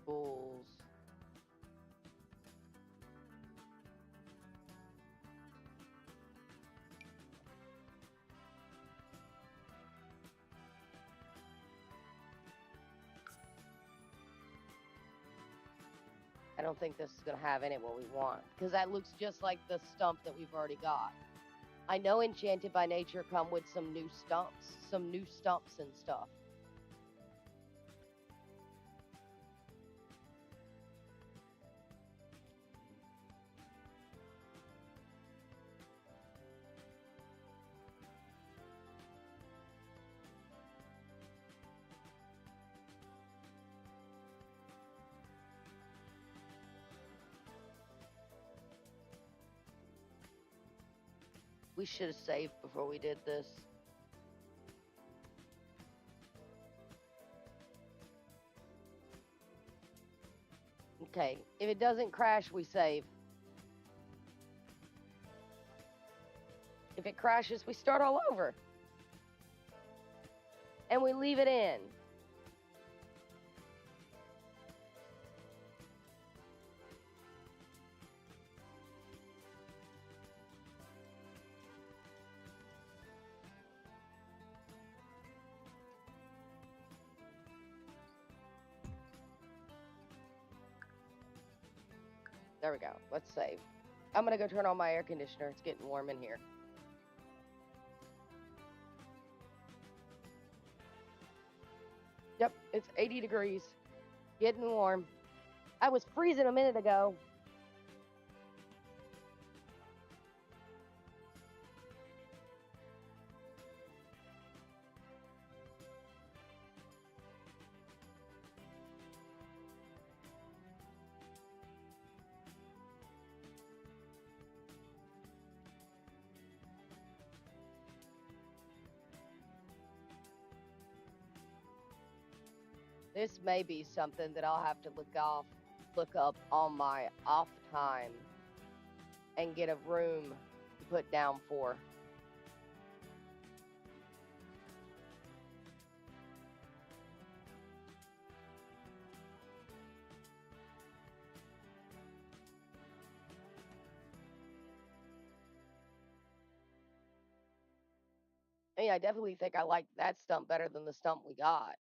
Bulls. I don't think this is going to have in it what we want, because that looks just like the stump that we've already got. I know Enchanted by Nature come with some new stumps and stuff. We should have saved before we did this. Okay, if it doesn't crash, we save. If it crashes, we start all over. And we leave it in. There we go. Let's save. I'm going to go turn on my air conditioner. It's getting warm in here. Yep, it's 80 degrees. Getting warm. I was freezing a minute ago. This may be something that I'll have to look up on my off time and get a room to put down for. Yeah, I definitely think I like that stump better than the stump we got.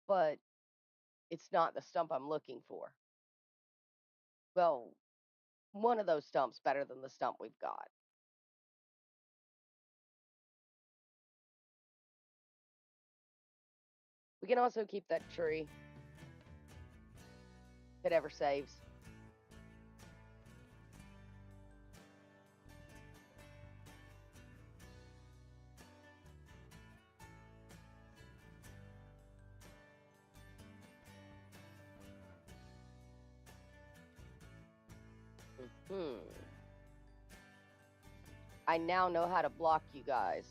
But it's not the stump I'm looking for. Well, one of those stumps better than the stump we've got. We can also keep that tree if it ever saves. I now know how to block you guys.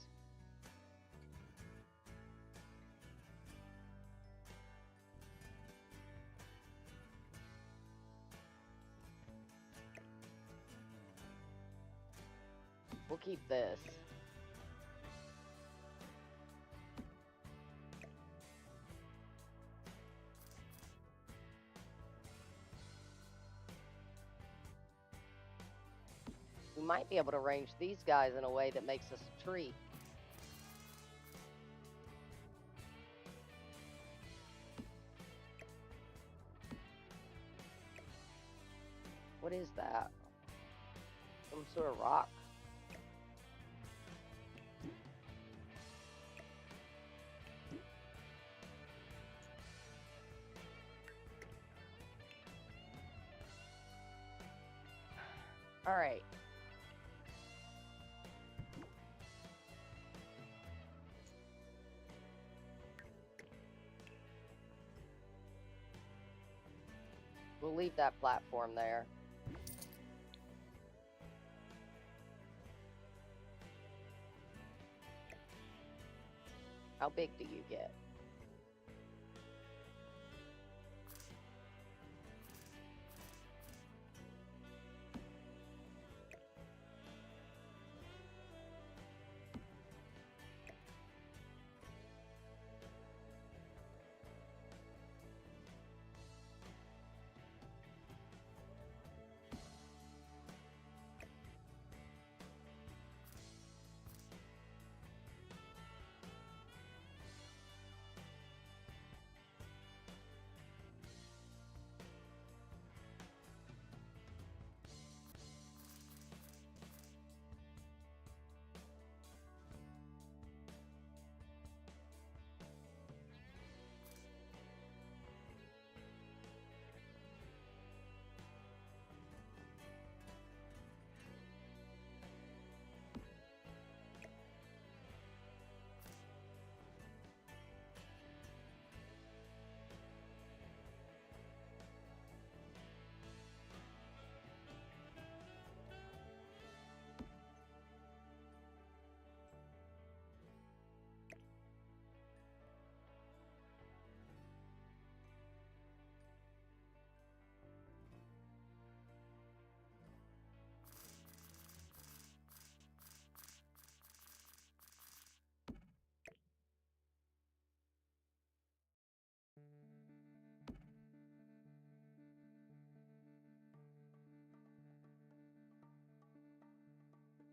We'll keep this. We might be able to arrange these guys in a way that makes us a tree. What is that? Some sort of rock? All right. We'll leave that platform there. How big do you get?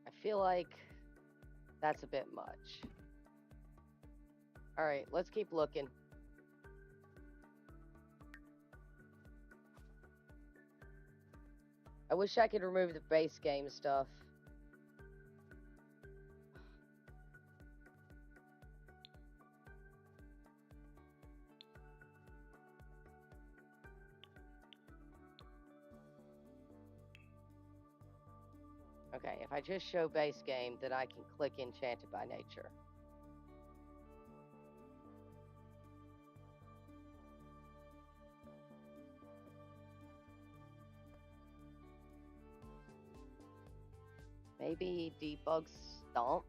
I feel like that's a bit much. All right, let's keep looking. I wish I could remove the base game stuff. Okay, if I just show base game, then I can click Enchanted by Nature. Maybe debug stomp.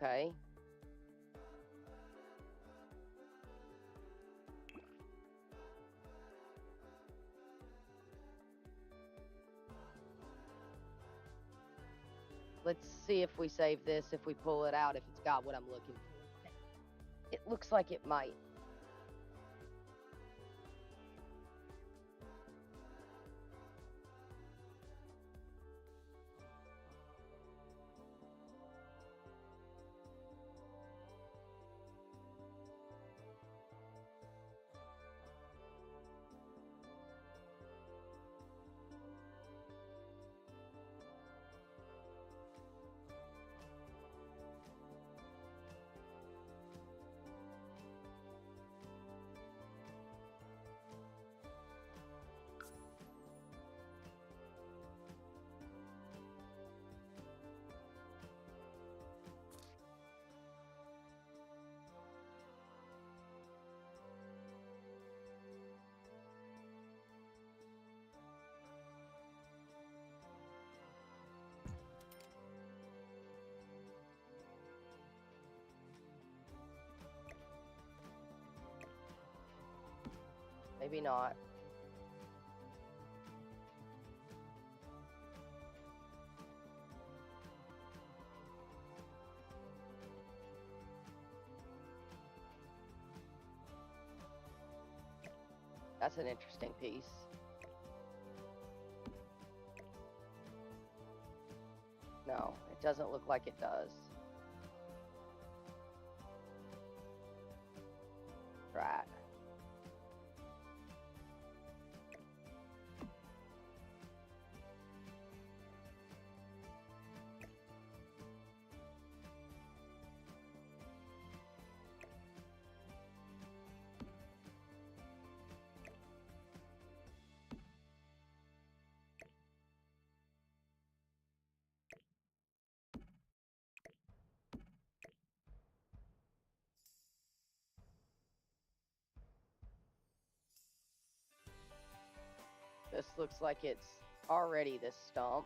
Okay. Let's see if we save this, if we pull it out, if it's got what I'm looking for. It looks like it might. Maybe not. That's an interesting piece. No, it doesn't look like it does. Right. This looks like it's already this stump.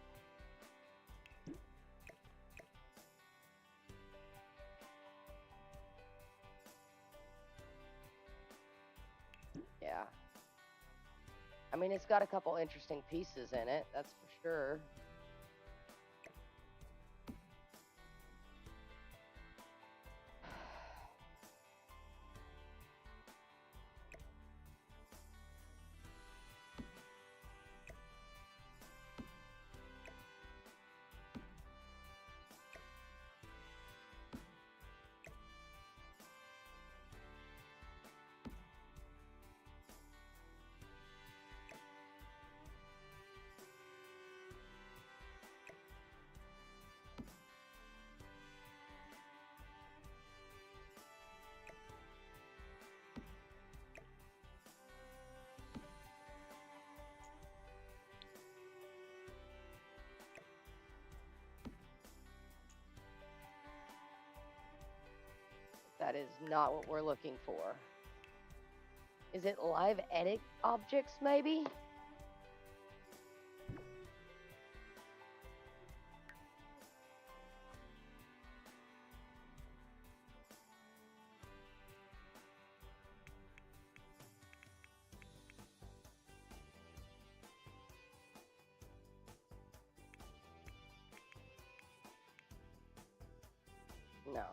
Yeah. I mean, it's got a couple interesting pieces in it, that's for sure. That is not what we're looking for. Is it live edit objects, maybe? No.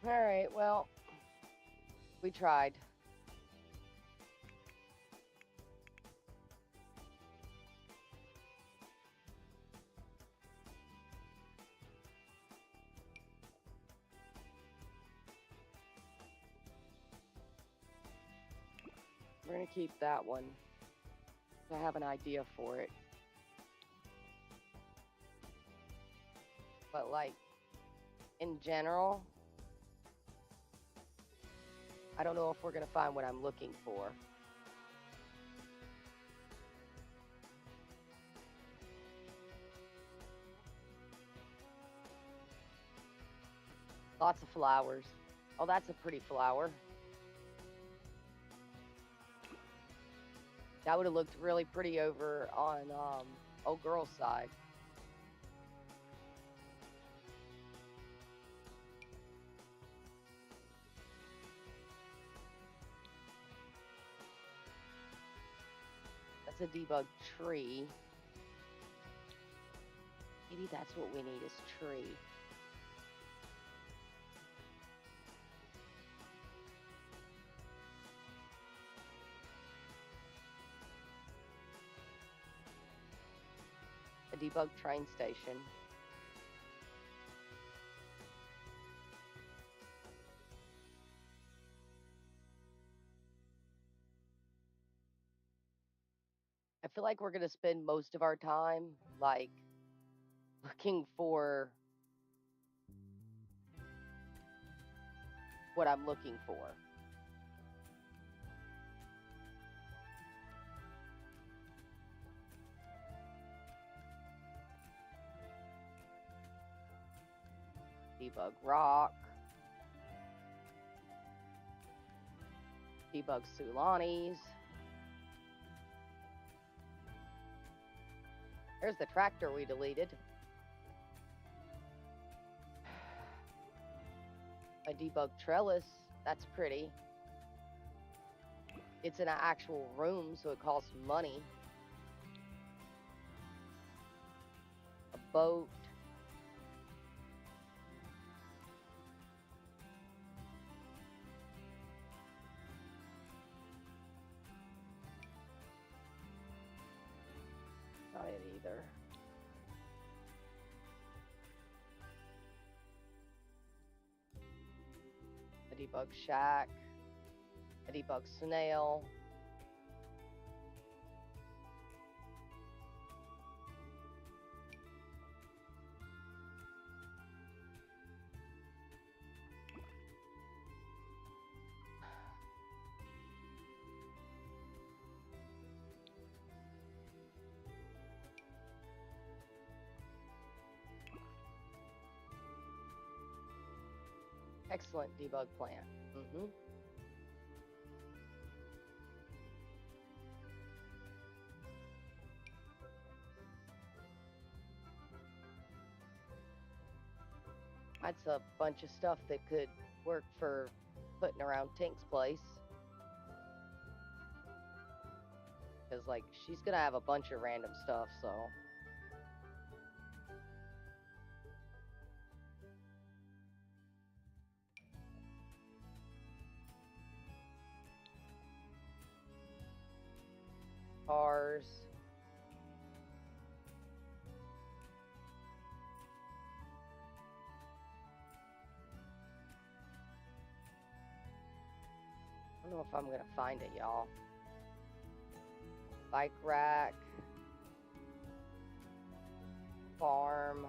All right, well, we tried. We're going to keep that one to have an idea for it. But, like, in general, I don't know if we're going to find what I'm looking for. Lots of flowers. Oh, that's a pretty flower. That would have looked really pretty over on old girl's side. That's a debug tree. Maybe that's what we need is tree. A debug train station. I feel like we're going to spend most of our time, like, looking for what I'm looking for. Debug rock. Debug Sulanis. There's the tractor we deleted. A debug trellis. That's pretty. It's in an actual room, so it costs money. A boat. Not it either. A debug shack. A debug snail. Excellent debug plan. That's a bunch of stuff that could work for putting around Tink's place. Because, like, she's gonna have a bunch of random stuff, so. Cars. I don't know if I'm gonna find it, y'all. Bike rack. Farm.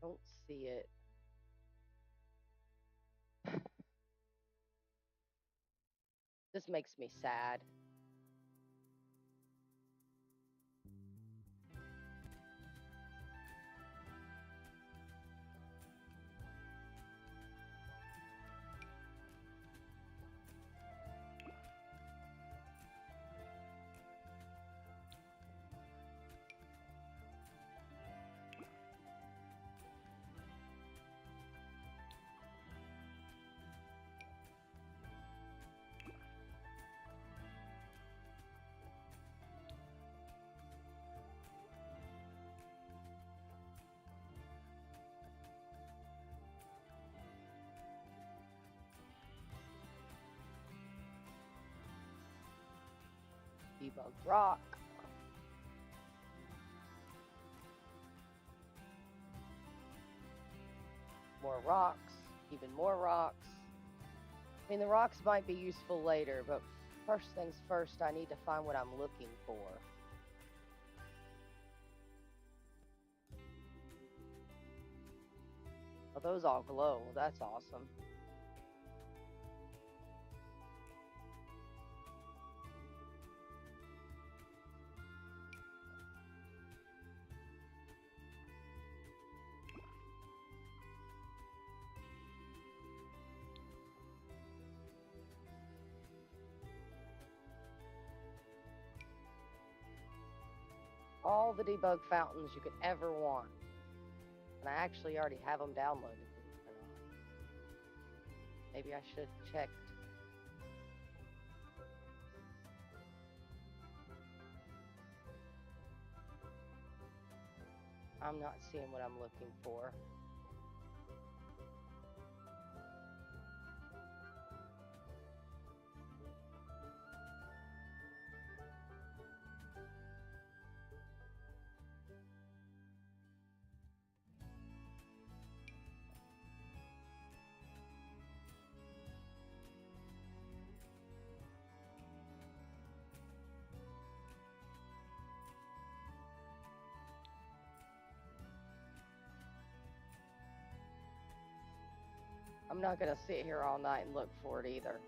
Don't see it. This makes me sad. Debug rock. More rocks. Even more rocks. I mean, the rocks might be useful later, but first things first, I need to find what I'm looking for. Oh, those all glow. That's awesome. All the debug fountains you could ever want. And I actually already have them downloaded. Maybe I should have checked. I'm not seeing what I'm looking for. I'm not going to sit here all night and look for it either.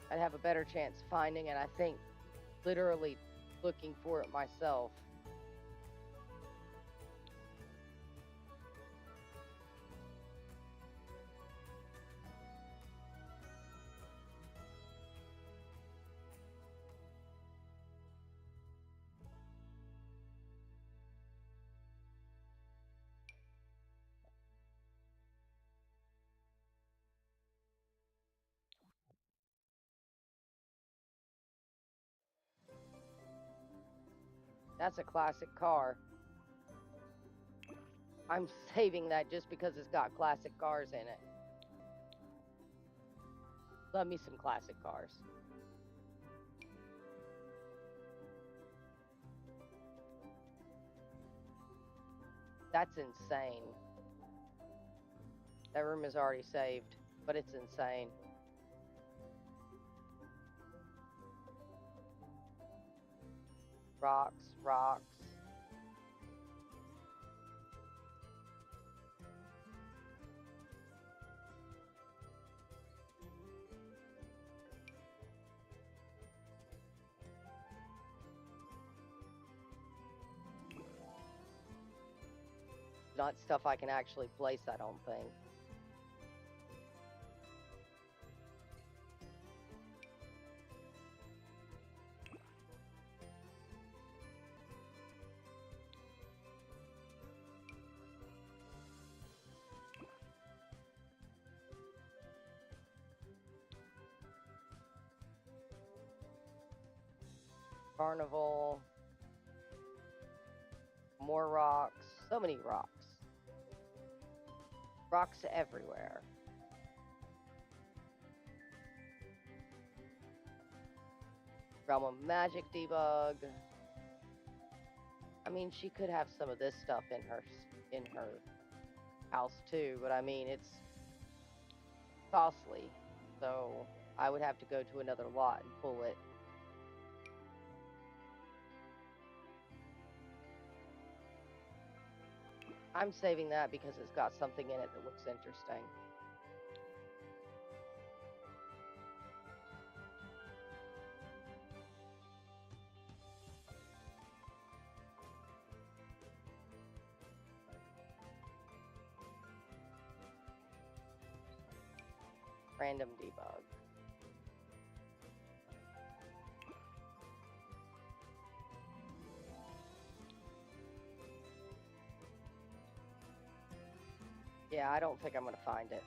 I'd have a better chance finding it, I think, literally looking for it myself. That's a classic car. I'm saving that just because it's got classic cars in it. Love me some classic cars. That's insane. That room is already saved, but it's insane. Rocks, rocks. Not stuff I can actually place, I don't think. Carnival. More rocks. So many rocks. Rocks everywhere. Realm of Magic debug. I mean, she could have some of this stuff in her house too, but I mean, it's costly, so I would have to go to another lot and pull it. I'm saving that because it's got something in it that looks interesting. Random debug. Yeah, I don't think I'm going to find it.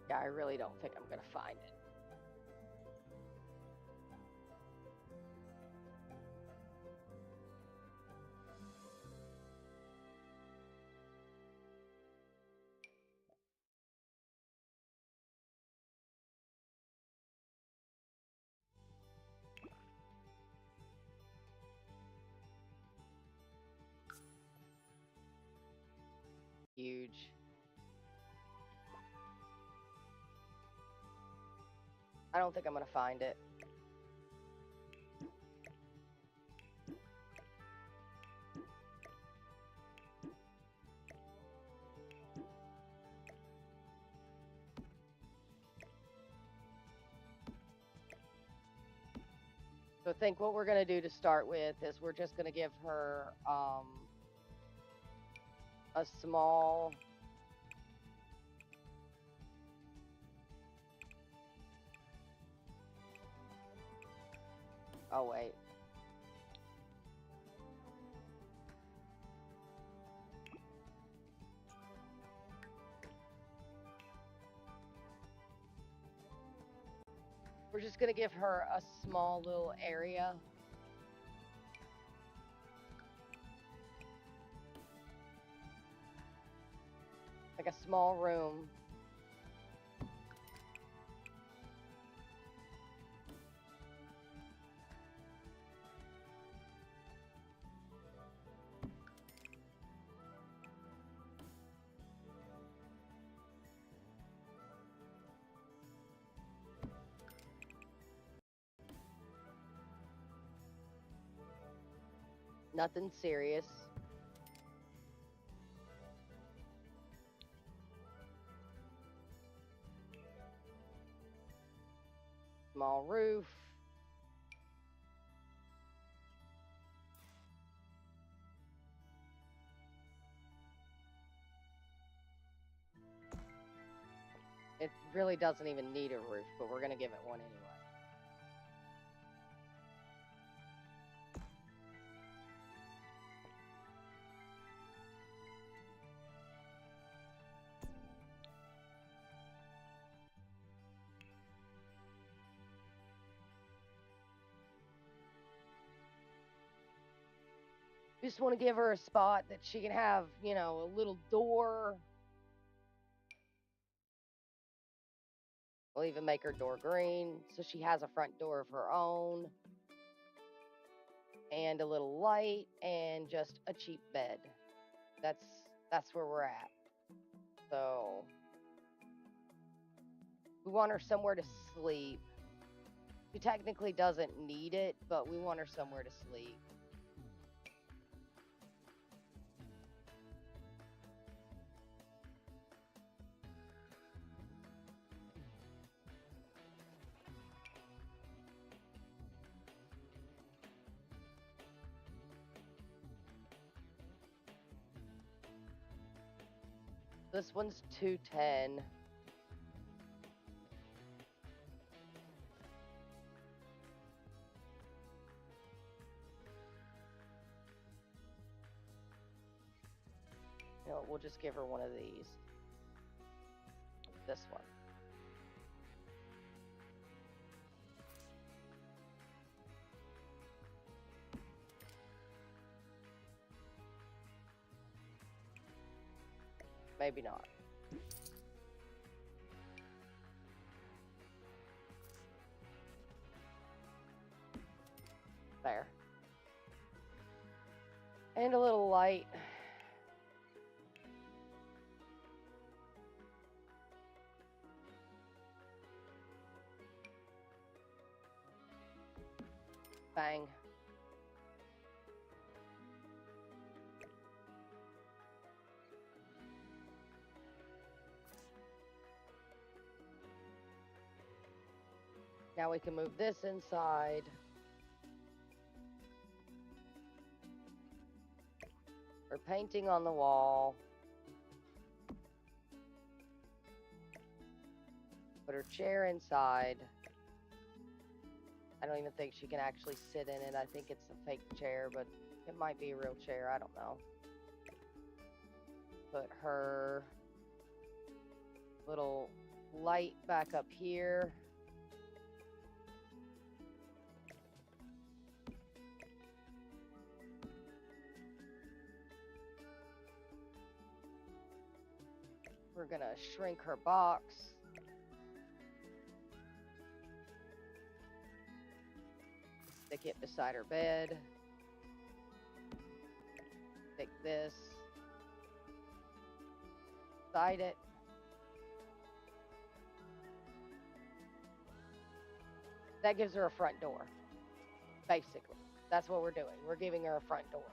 Yeah, I really don't think I'm going to find it. Huge. I don't think I'm going to find it. So I think what we're going to do to start with is we're just going to give her a small oh wait. We're just going to give her a small little area. Like a small room. Nothing serious. Small roof. It really doesn't even need a roof, but we're going to give it one anyway. Just want to give her a spot that she can have, you know, a little door. We'll even make her door green so she has a front door of her own. And a little light and just a cheap bed. That's where we're at. So we want her somewhere to sleep. She technically doesn't need it, but we want her somewhere to sleep. This one's 210. You know, we'll just give her one of these. This one. Maybe not. There. And a little light. Bang. Now we can move this inside. We're painting on the wall. Put her chair inside. I don't even think she can actually sit in it. I think it's a fake chair, but it might be a real chair. I don't know. Put her little light back up here. We're gonna shrink her box. Stick it beside her bed. Stick this beside it. That gives her a front door, basically. That's what we're doing. We're giving her a front door.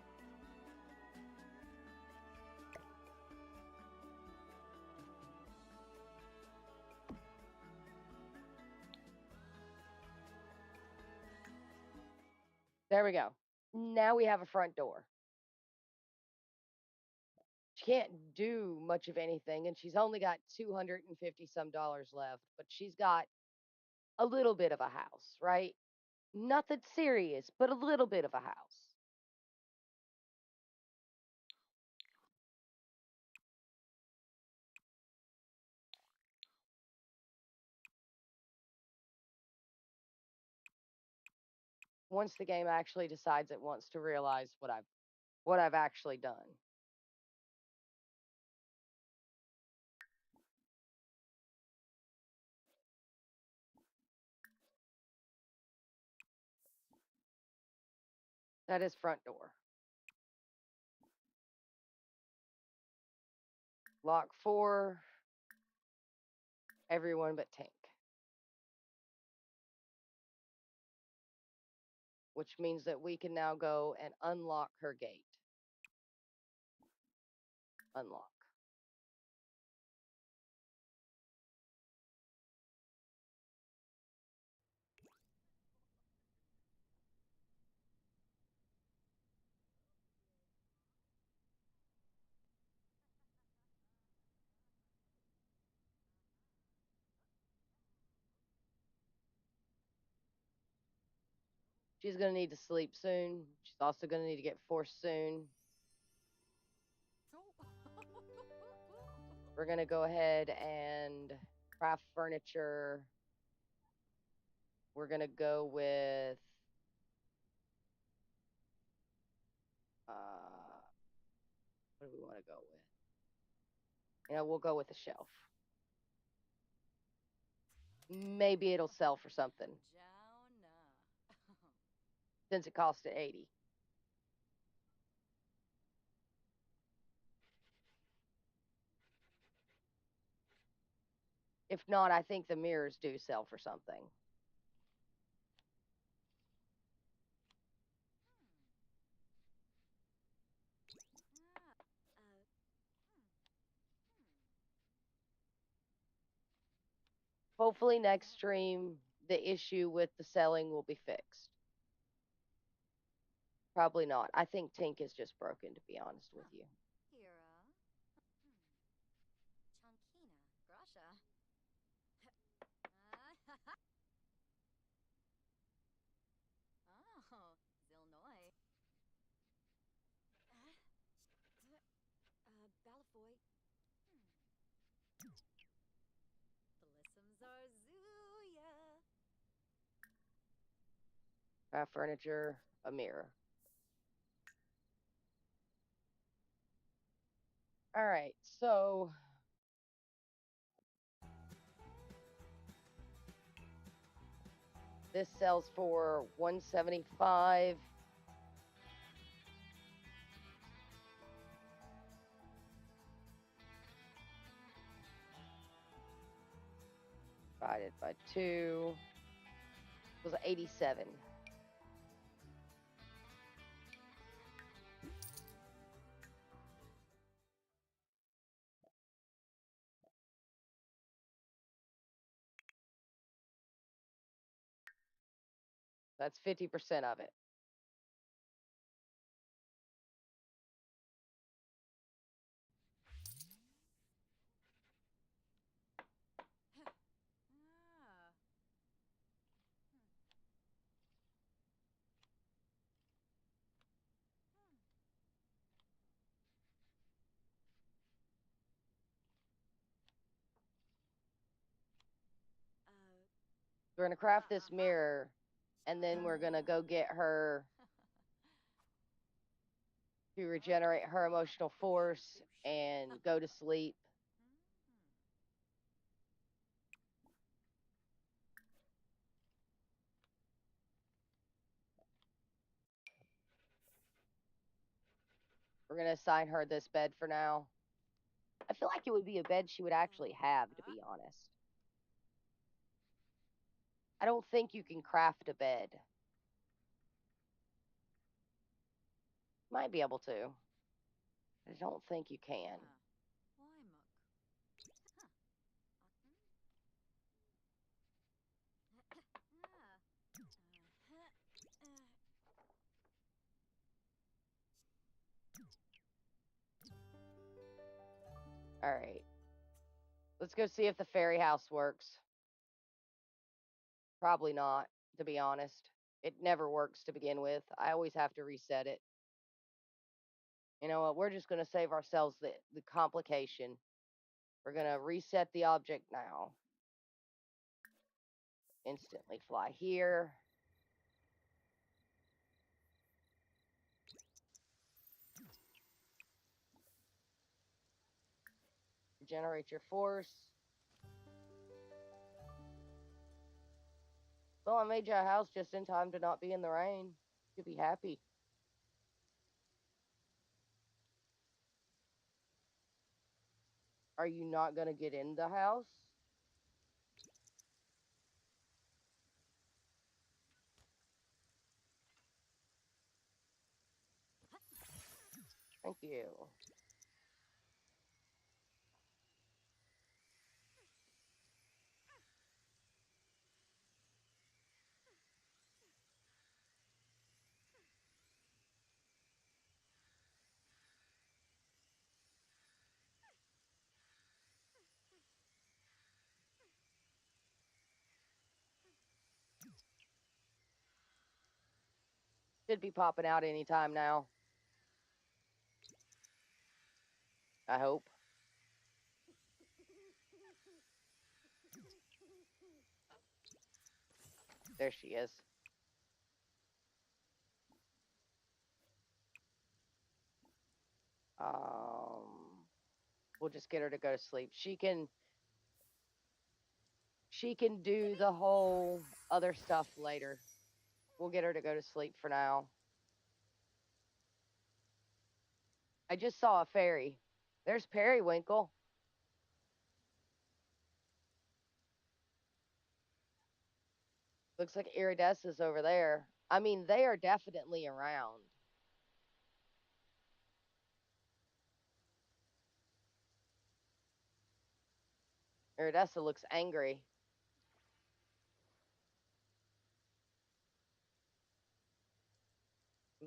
There we go. Now we have a front door. She can't do much of anything, and she's only got 250 some dollars left, but she's got a little bit of a house, right? Nothing serious, but a little bit of a house. once the game actually decides it wants to realize what I've actually done. That is front door. Lock 4, everyone but Tink. Which means that we can now go and unlock her gate. Unlock. She's going to need to sleep soon. She's also going to need to get forced soon. We're going to go ahead and craft furniture. We're going to go with what do we want to go with? We'll go with a shelf. Maybe it'll sell for something since it cost 80. If not, I think the mirrors do sell for something. Hopefully next stream the issue with the selling will be fixed. Probably not. I think Tink is just broken, to be honest with you. Furniture, a mirror. All right, so this sells for 175. Divided by 2 was 87. That's 50% of it. We're going to craft this mirror, and then we're going to go get her to regenerate her emotional force and go to sleep. We're going to assign her this bed for now. I feel like it would be a bed she would actually have, to be honest. I don't think you can craft a bed. Might be able to. I don't think you can. All right. Let's go see if the fairy house works. Probably not, to be honest. It never works to begin with. I always have to reset it. You know what? We're just going to save ourselves the complication. We're going to reset the object now. Instantly fly here. regenerate your force. Well, I made you a house just in time to not be in the rain. You'll be happy. Are you not going to get in the house? Thank you. Should be popping out anytime now. I hope. There she is. We'll just get her to go to sleep. She can do the whole other stuff later. We'll get her to go to sleep for now. I just saw a fairy. There's Periwinkle. Looks like Iridescent's over there. I mean, they are definitely around. Iridescent looks angry.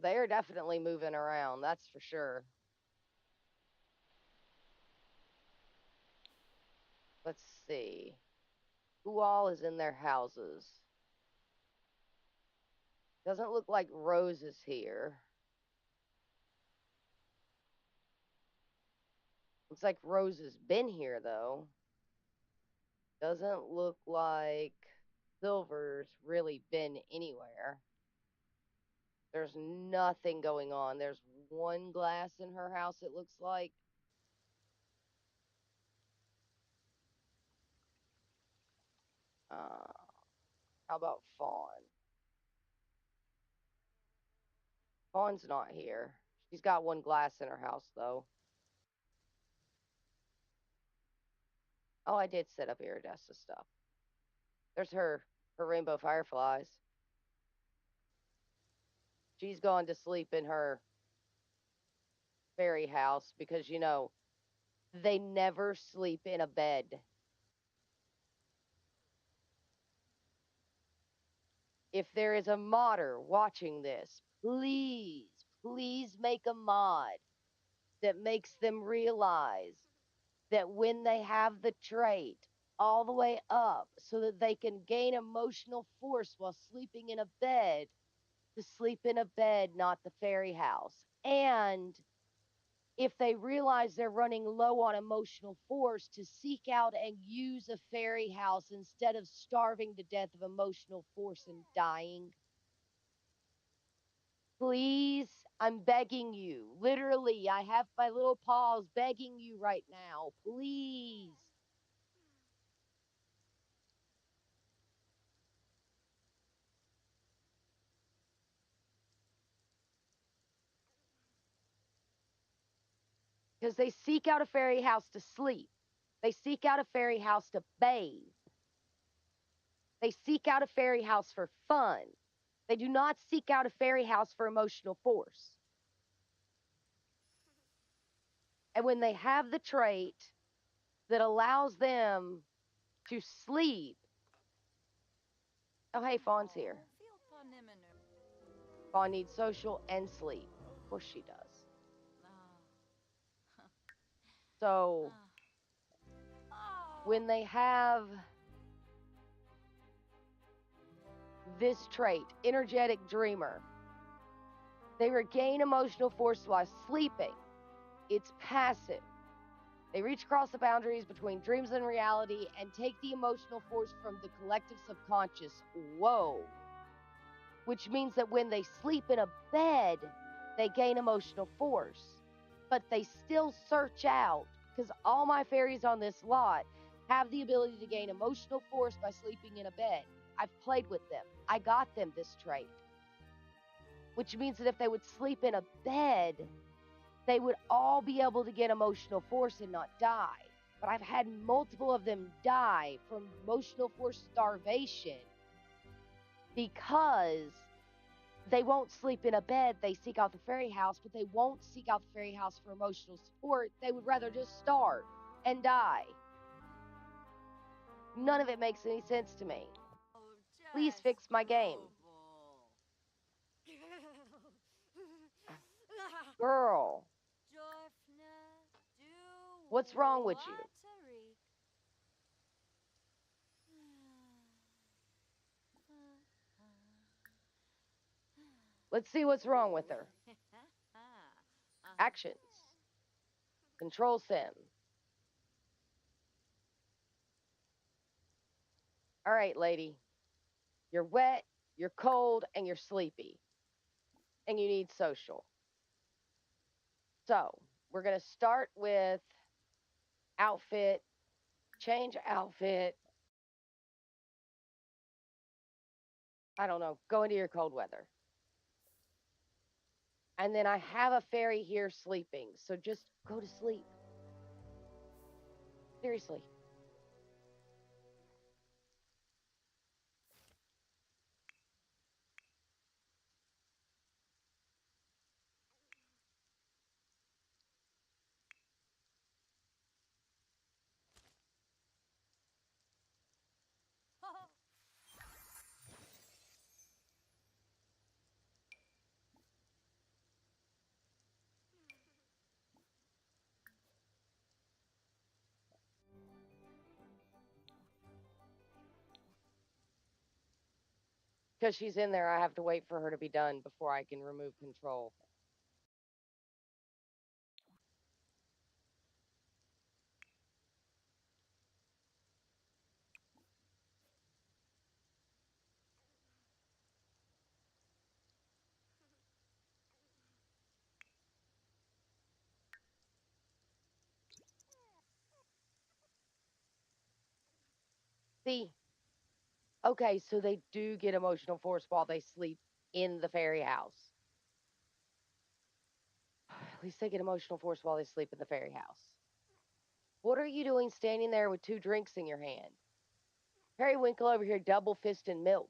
They are definitely moving around, that's for sure. Let's see. Who all is in their houses? Doesn't look like Rose is here. Looks like Rose has been here, though. Doesn't look like Silver's really been anywhere. There's nothing going on. There's one glass in her house, it looks like. How about Fawn? Fawn's not here. She's got one glass in her house, though. Oh, I did set up iridescent stuff. There's her rainbow fireflies. She's gone to sleep in her fairy house because, they never sleep in a bed. If there is a modder watching this, please, please make a mod that makes them realize that when they have the trait all the way up so that they can gain emotional force while sleeping in a bed, to sleep in a bed, not the fairy house. And if they realize they're running low on emotional force, to seek out and use a fairy house instead of starving to death of emotional force and dying. Please, I'm begging you. Literally, I have my little paws begging you right now. Please. Because they seek out a fairy house to sleep. They seek out a fairy house to bathe. They seek out a fairy house for fun. They do not seek out a fairy house for emotional force. And when they have the trait that allows them to sleep. Oh, hey, Fawn's here. Fawn needs social and sleep. Of course she does. So, when they have this trait, energetic dreamer, they regain emotional force while sleeping. It's passive. They reach across the boundaries between dreams and reality and take the emotional force from the collective subconscious. Whoa. Which means that when they sleep in a bed, they gain emotional force. But they still search out because all my fairies on this lot have the ability to gain emotional force by sleeping in a bed. I've played with them. I got them this trait, which means that if they would sleep in a bed, they would all be able to get emotional force and not die. But I've had multiple of them die from emotional force starvation because they won't sleep in a bed. They seek out the fairy house, but they won't seek out the fairy house for emotional support. They would rather just starve and die. None of it makes any sense to me.
Oh,
Please
just
fix my game. Girl,
Dorfna do
what's wrong with you?
watery.
Let's see what's wrong with her. Actions. Control sim. All right, lady. You're wet, you're cold, and you're sleepy. And you need social. So, we're going to start with outfit, change outfit. I don't know, go into your cold weather. And then I have a fairy here sleeping. So just go to sleep. Seriously. Because she's in there, I have to wait for her to be done before I can remove control. See? Okay, so they do get emotional force while they sleep in the fairy house. At least they get emotional force while they sleep in the fairy house. What are you doing standing there with 2 drinks in your hand? Periwinkle over here double fisting milk.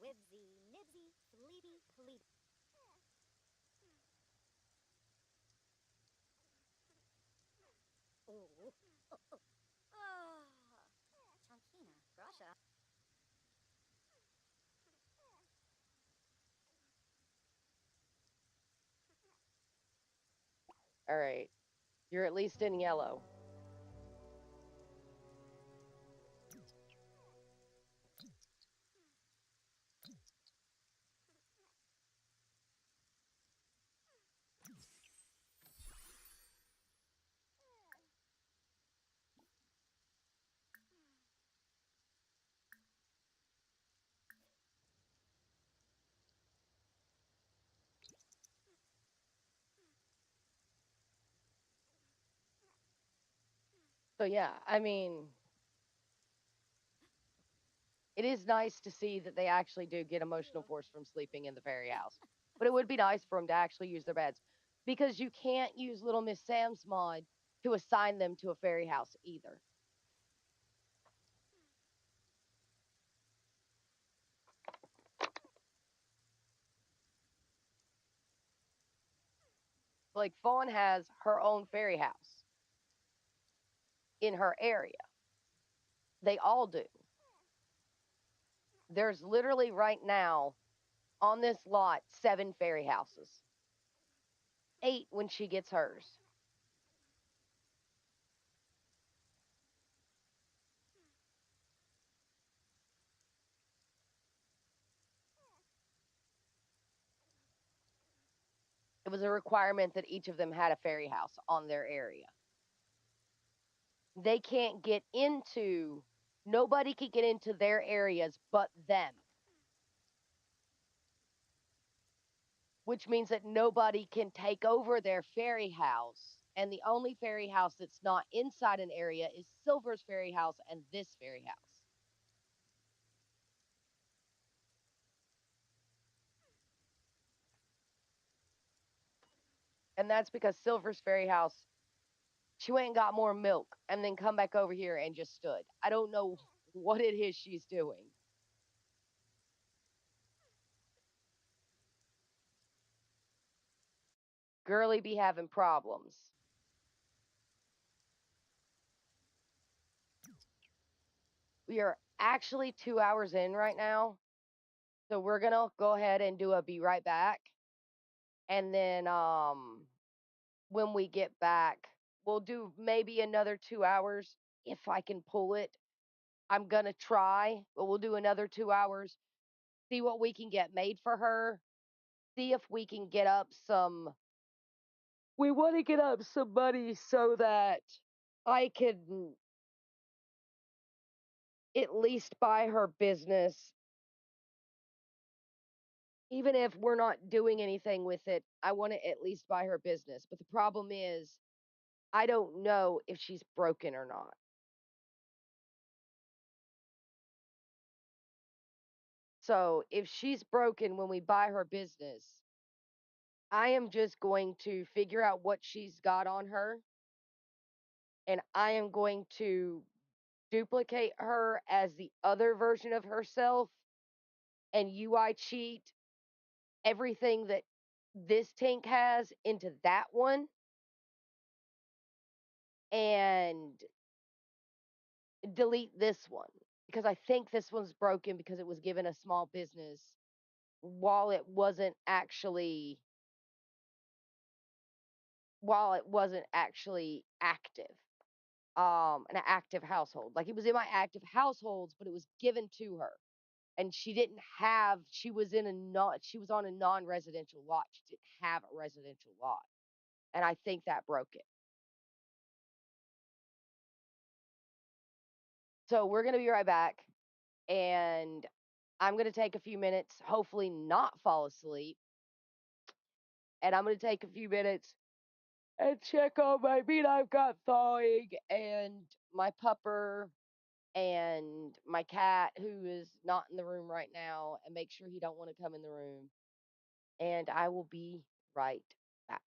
Flibsy, nibsy, fleety, fleety. Oh, ah, Chankina, Grasha.
All right. You're at least in yellow. So yeah, I mean, it is nice to see that they actually do get emotional force from sleeping in the fairy house. But it would be nice for them to actually use their beds because you can't use Little Miss Sam's mod to assign them to a fairy house either. Like Fawn has her own fairy house in her area. They all do. There's literally right now on this lot 7 fairy houses. 8 when she gets hers. It was a requirement that each of them had a fairy house on their area. They can't get into, nobody can get into their areas but them, which means that nobody can take over their fairy house. And the only fairy house that's not inside an area is Silver's fairy house and this fairy house. And that's because Silver's fairy house, she went and got more milk and then come back over here and just stood. I don't know what it is she's doing. Girly be having problems. We are actually 2 hours in right now. So we're gonna go ahead and do a be right back. And then when we get back, we'll do maybe another 2 hours if I can pull it. I'm gonna try, but we'll do another 2 hours, see what we can get made for her, see if we can get up some, we want to get up some money so that I can at least buy her business. Even if we're not doing anything with it, I want to at least buy her business. But the problem is, I don't know if she's broken or not. So if she's broken when we buy her business, I am just going to figure out what she's got on her, and I am going to duplicate her as the other version of herself and UI cheat everything that this tank has into that one and delete this one because I think this one's broken because it was given a small business while it wasn't actually active, an active household. Like it was in my active households, but it was given to her. And she didn't have, she was in a not, she was on a non-residential lot. She didn't have a residential lot. And I think that broke it. So we're going to be right back. And I'm going to take a few minutes, hopefully not fall asleep. And I'm going to take a few minutes and check on my meat I've got thawing and my pupper and my cat who is not in the room right now and make sure he don't want to come in the room. And I will be right back.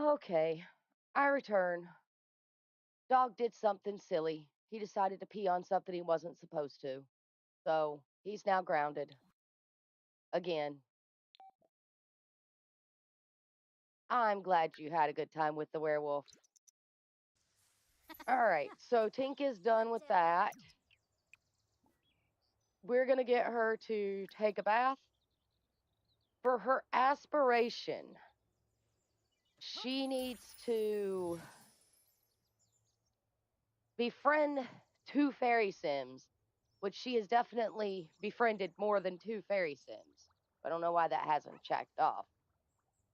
Okay, I return. Dog did something silly. He decided to pee on something he wasn't supposed to. So he's now grounded. Again. I'm glad you had a good time with the werewolf. All right, so Tink is done with that. We're going to get her to take a bath. For her aspiration, she needs to befriend 2 fairy sims, which she has definitely befriended more than 2 fairy sims. I don't know why that hasn't checked off.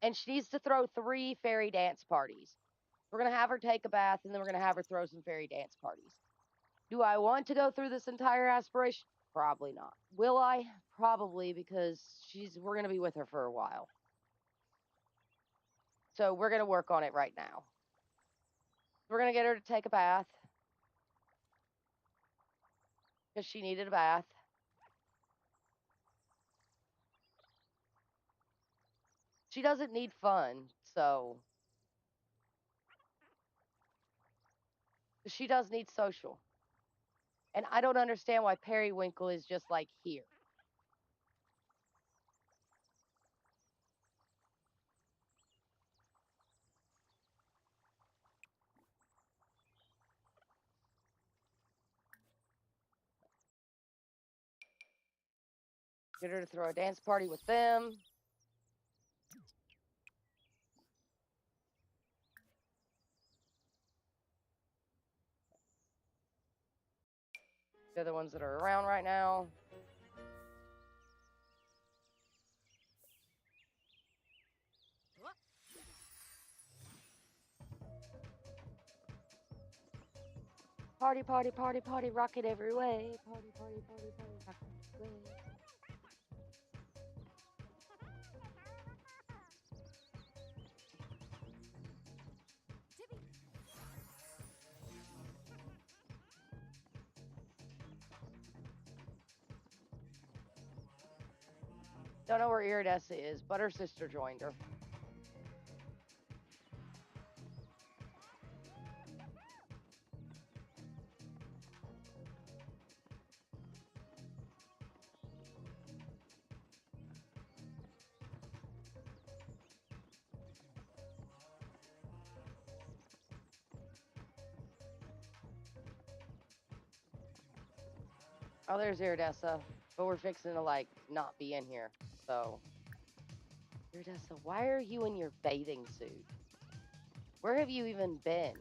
And she needs to throw 3 fairy dance parties. We're going to have her take a bath, and then we're going to have her throw some fairy dance parties. Do I want to go through this entire aspiration? Probably not. Will I? Probably, because we're going to be with her for a while. So we're going to work on it right now. We're going to get her to take a bath because she needed a bath. She doesn't need fun, so she does need social. And I don't understand why Periwinkle is just like here. Get her to throw a dance party with them. They're the ones that are around right now. Party, party, party, party, rock it every way. Party, party, party, party, rock it every way. Don't know where Iridessa is, but her sister joined her. Oh, there's Iridessa. But we're fixing to, like, not be in here. So, Iridessa, why are you in your bathing suit? Where have you even been?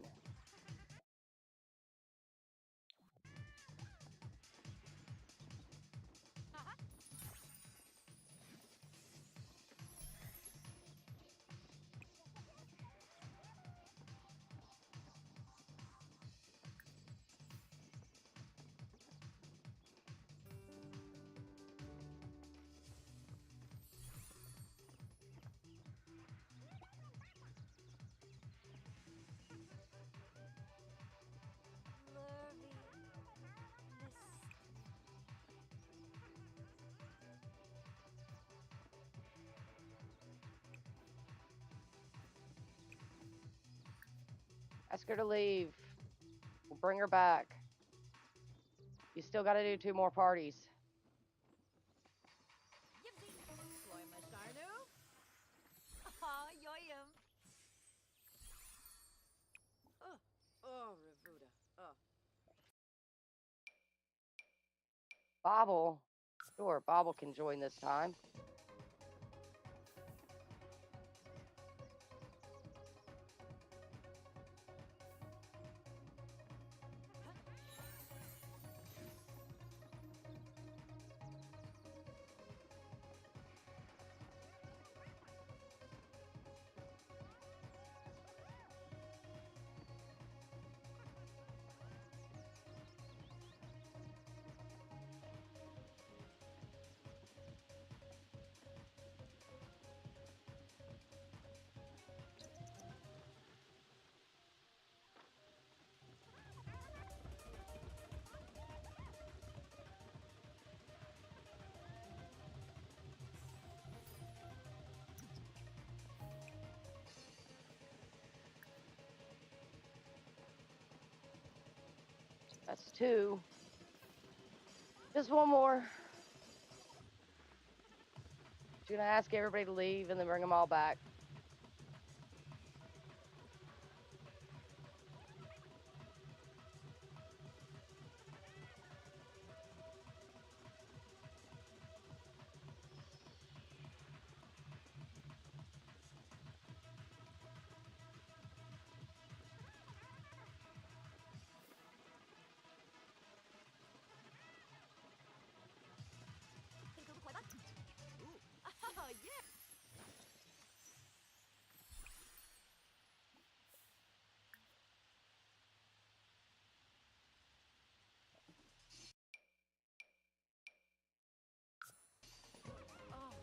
Ask her to leave. We'll bring her back. You still got to do 2 more parties. Bobble. Sure, Bobble can join this time. That's two. Just one more. She's gonna ask everybody to leave and then bring them all back.
Oh, yeah. Oh, what's all?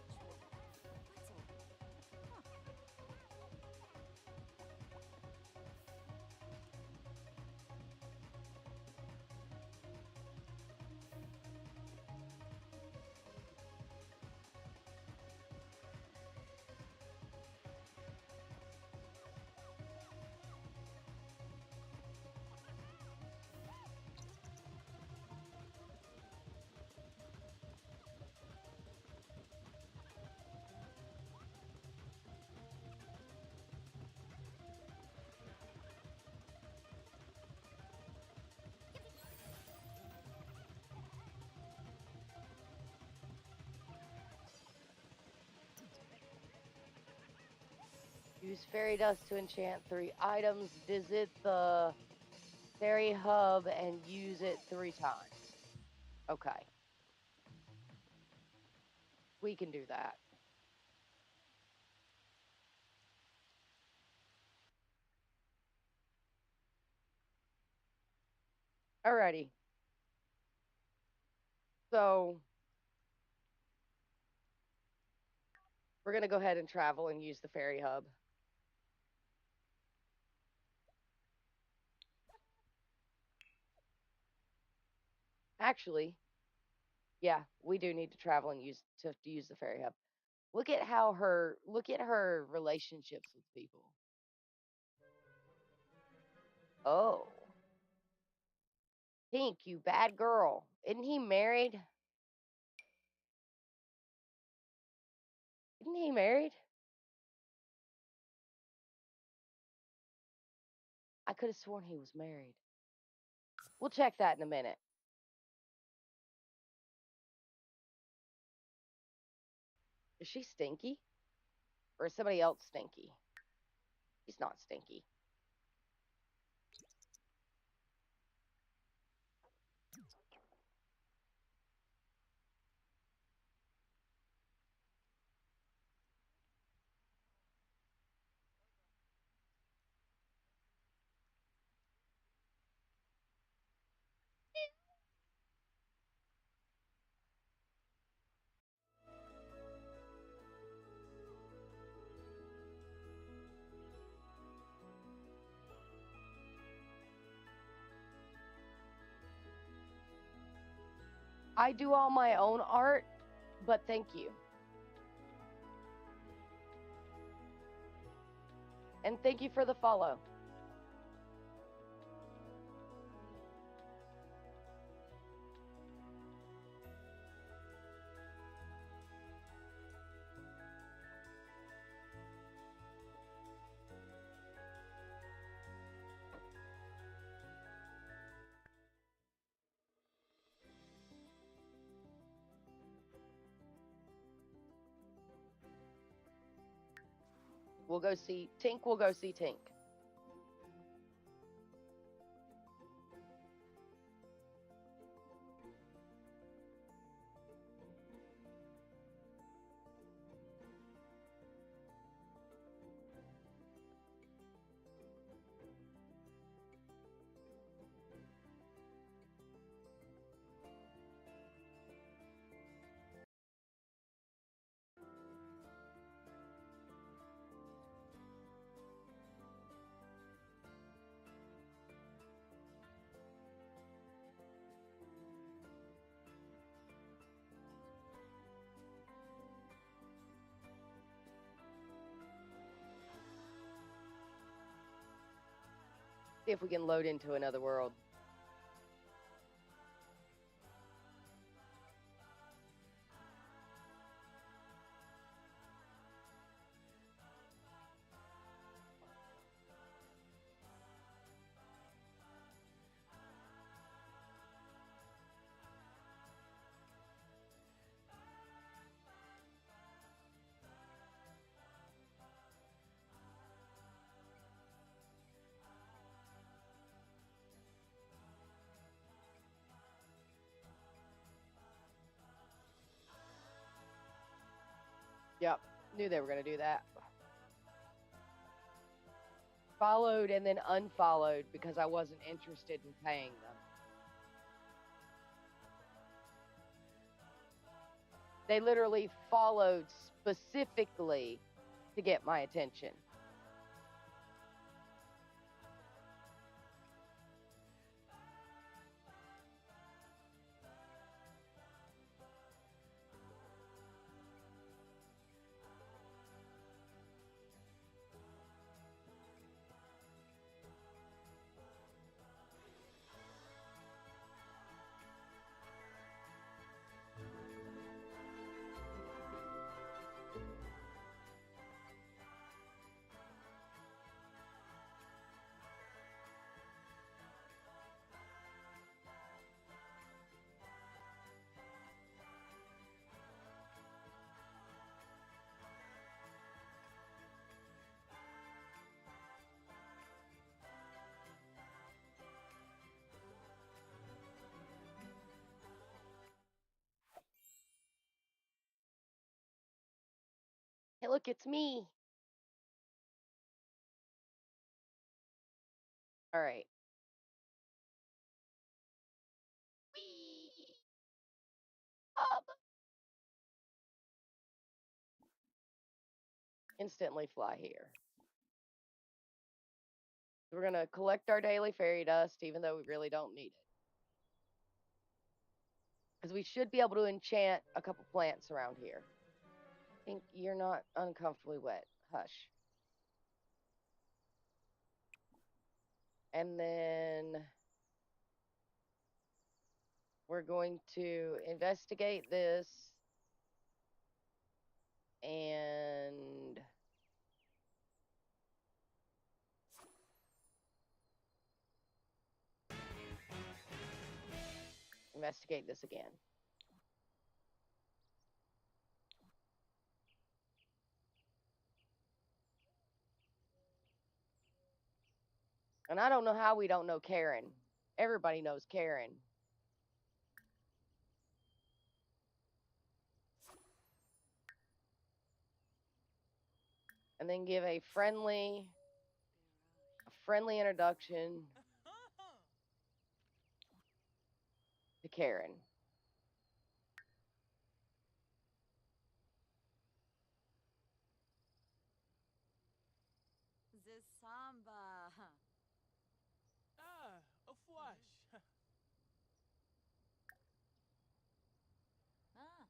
Use fairy dust to enchant 3 items. Visit the fairy hub and use it 3 times. Okay. We can do that. Alrighty. So we're gonna go ahead and travel and use the fairy hub. Actually, yeah, we do need to travel and use the fairy hub. Look at her relationships with people. Oh, Pink, you bad girl. Isn't he married? Isn't he married? I could have sworn he was married. We'll check that in a minute. Is she stinky? Or is somebody else stinky? He's not stinky. I do all my own art, but thank you. And thank you for the follow. We'll go see Tink. We'll go see Tink. See if we can load into another world. Yep. Knew they were going to do that. Followed and then unfollowed because I wasn't interested in paying them. They literally followed specifically to get my attention. Hey, look, it's me. All right. Whee! Up. Instantly fly here. We're going to collect our daily fairy dust, even though we really don't need it. Because we should be able to enchant a couple plants around here. I think you're not uncomfortably wet. Hush. And then we're going to investigate this and investigate this again. And I don't know how we don't know Karen. Everybody knows Karen. And then give a friendly introduction to Karen.
The samba.
Ah, a flush.
Ah.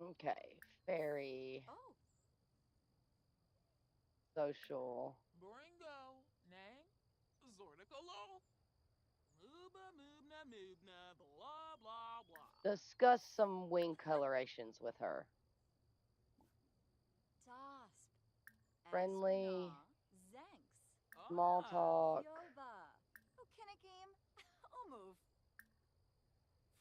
Okay, fairy,
Oh.
social.
Boringo, Nang, Zorticolo, Mooba Moobna Moobna, blah blah blah.
Discuss some wing colorations with her.
Tasp.
Friendly,
Espina. Zanks.
small
Ah,
talk.
Yoba. Oh, can a game? I'll move.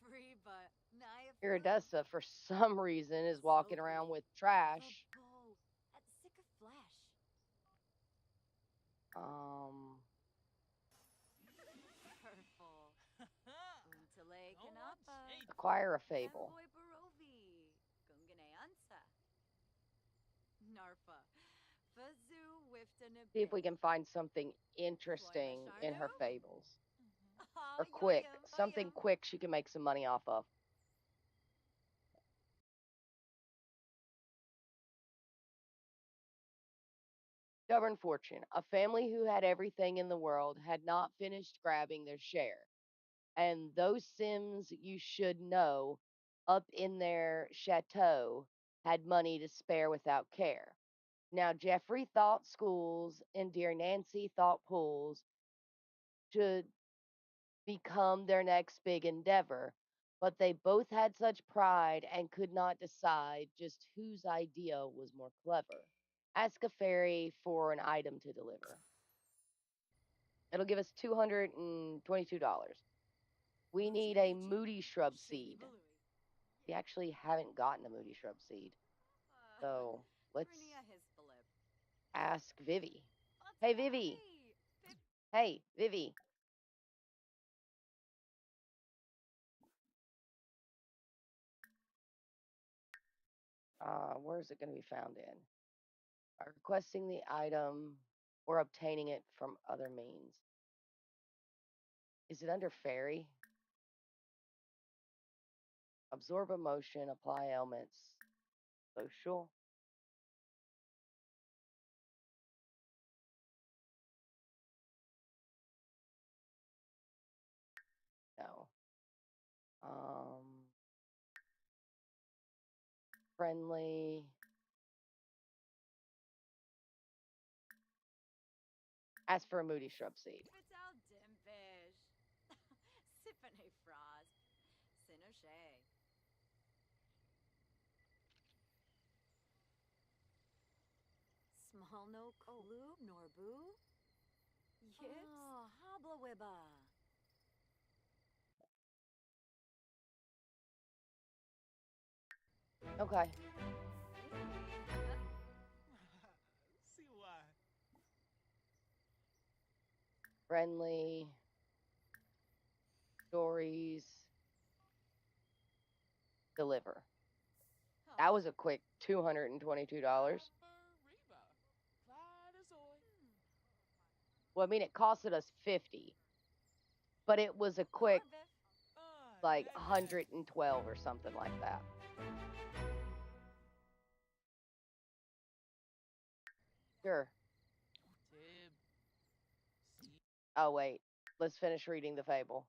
Free but Naya
Iridessa, for some reason, is walking around with trash.
Bow. At sick of flash.
Um,
Purple. Untale
no one
Kanapa.
changed.
acquire a fable.
Fanboy Barovi. Gunganeansa. Narfa. Fazoo Wifta
See if we can find something interesting in her
Sharnu?
fables.
Ah,
Or quick.
yoyum.
Something quick she can make some money off of. Stubborn fortune. A family who had everything in the world had not finished grabbing their share. And those Sims you should know up in their chateau had money to spare without care. Now, Jeffrey thought schools and dear Nancy thought pools should become their next big endeavor, but they both had such pride and could not decide just whose idea was more clever. Ask a fairy for an item to deliver. It'll give us $222. We need a moody shrub seed. We actually haven't gotten a moody shrub seed. So let's ask Vivi. Hey, Vivi. Hey, Vivi. Where is it going to be found in? By requesting the item or obtaining it from other means. Is it under fairy? Absorb emotion, apply ailments. Social? No. Friendly. Ask for a moody shrub seed.
Vital Dimpish. Siphony Frost. Sinoshay. Small no clue, Norbu. Yips. Oh, Hoblawibba.
Okay.
See why.
Friendly. Stories. Deliver. That was a quick $222.
Reba. Clydeazoid.
Well, I mean, it costed us 50, but it was a quick
Norbiff.
like
Dad.
112 or something like that. Sure.
Tib. See.
Oh, wait. Let's finish reading the fable.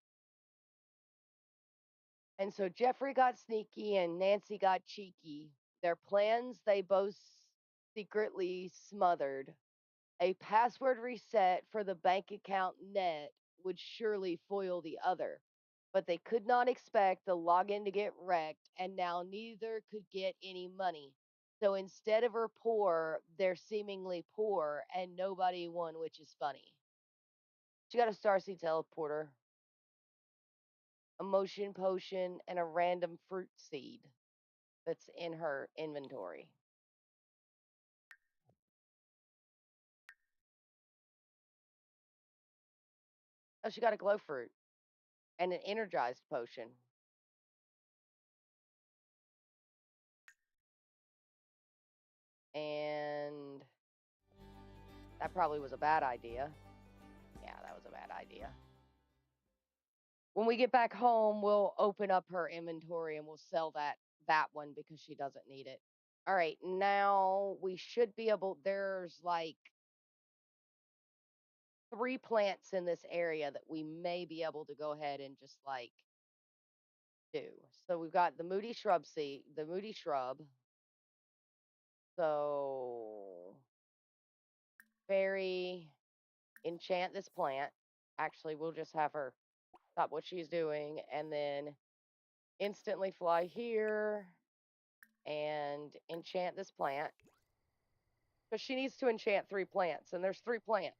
And so Jeffrey got sneaky and Nancy got cheeky. Their plans they both secretly smothered. A password reset for the bank account net would surely foil the other. But they could not expect the login to get wrecked, and now neither could get any money. So instead of her poor, they're seemingly poor, and nobody won, which is funny. She got a Starseed teleporter, a motion potion, and a random fruit seed that's in her inventory. Oh, she got a glow fruit and an energized potion. And that probably was a bad idea. Yeah, that was a bad idea. When we get back home, we'll open up her inventory and we'll sell that one because she doesn't need it. All right, now we should be able there's like 3 plants in this area that we may be able to go ahead and just like do. So we've got the moody shrub seed, the moody shrub. So fairy enchant this plant. Actually, we'll just have her stop what she's doing and then instantly fly here and enchant this plant. Because she needs to enchant 3 plants, and there's 3 plants.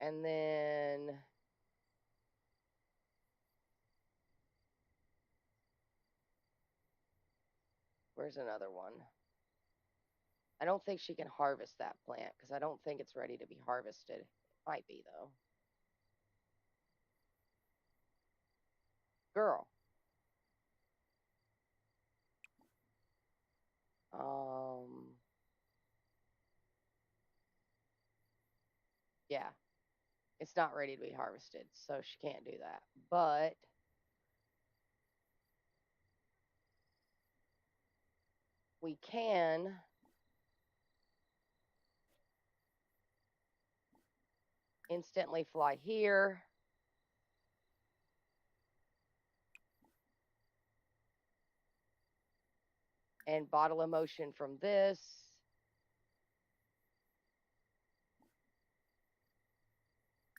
And then where's another one? I don't think she can harvest that plant because I don't think it's ready to be harvested. It might be though. Girl. Yeah. It's not ready to be harvested, so she can't do that. But we can instantly fly here. And bottle emotion from this.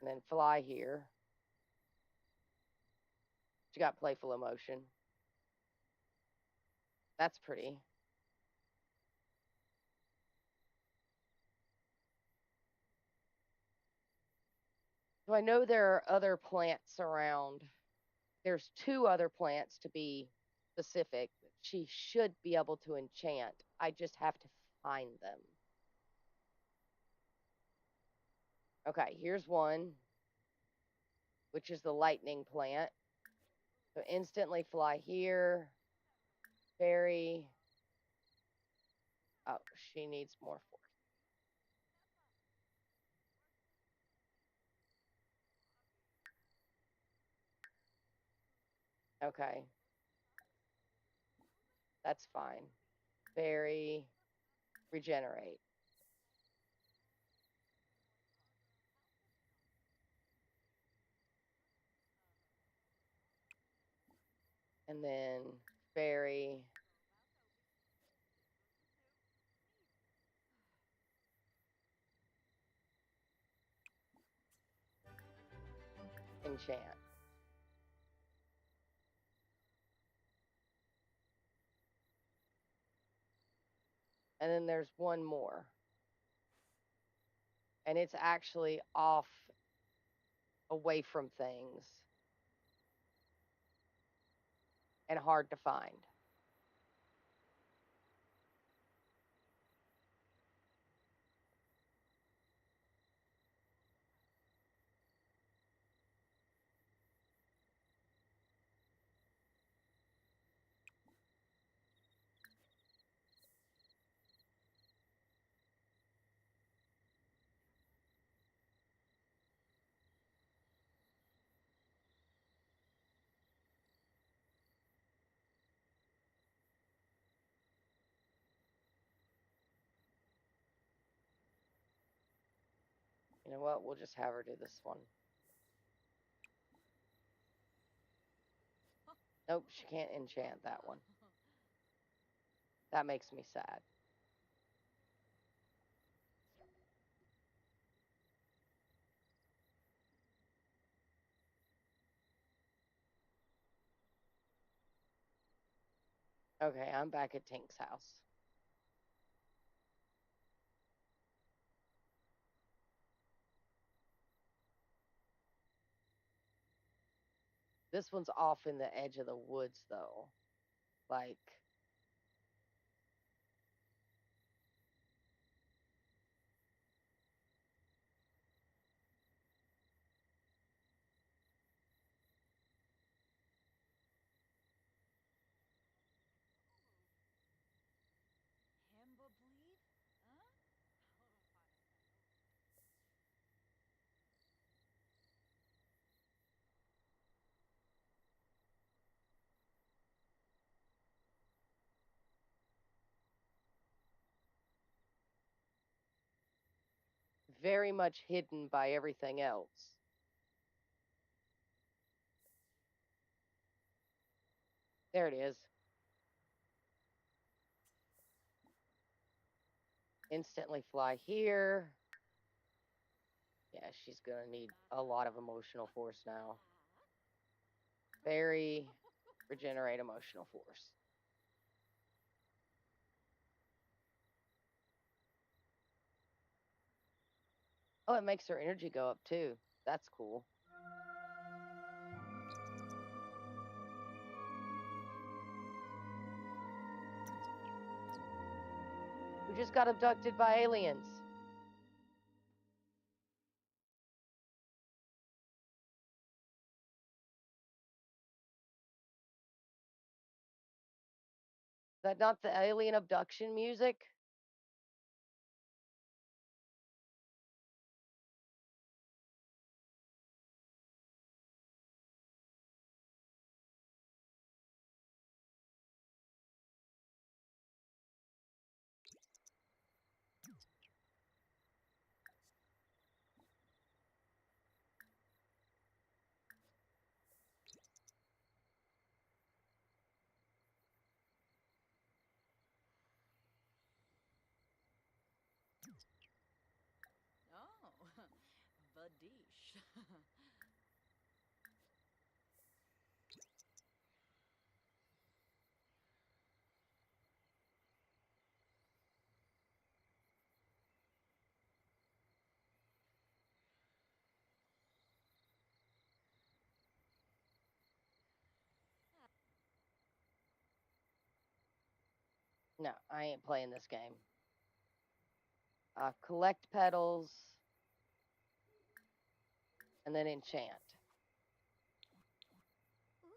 And then fly here. She got playful emotion. That's pretty. So I know there are other plants around. There's 2 other plants to be specific. She should be able to enchant. I just have to find them. Okay, here's one, which is the lightning plant. So instantly fly here. Fairy. Oh, she needs more force. Okay. That's fine. Fairy. Regenerate. And then fairy. Enchant. And then there's one more. And it's actually off away from things and hard to find. You know what? We'll just have her do this one. Nope, she can't enchant that one. That makes me sad. Okay, I'm back at Tink's house. This one's off in the edge of the woods, though. Like,
Himba bleed? Huh?
very much hidden by everything else. There it is. Instantly fly here. Yeah, she's gonna need a lot of emotional force now. Fairy, regenerate emotional force. Oh, it makes her energy go up too. That's cool. We just got abducted by aliens. Is that not the alien abduction music?
Oh, Vadish.
No, I ain't playing this game. Collect petals and then enchant.
Ooh.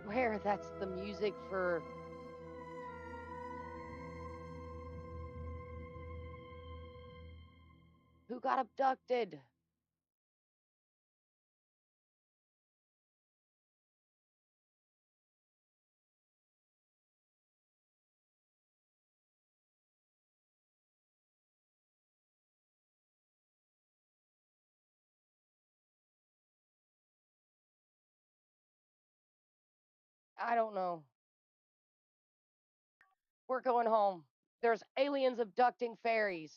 swear that's the music for. Who got abducted? I don't know. We're going home. There's aliens abducting fairies.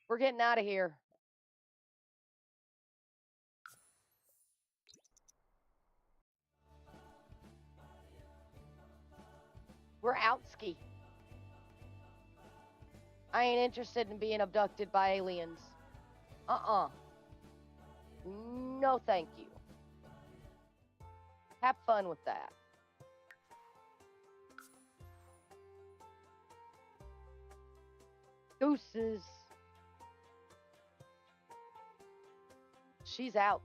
We're getting out of here. We're out ski. I ain't interested in being abducted by aliens. Uh-uh. No, thank you. Have fun with that. Deuces. She's out.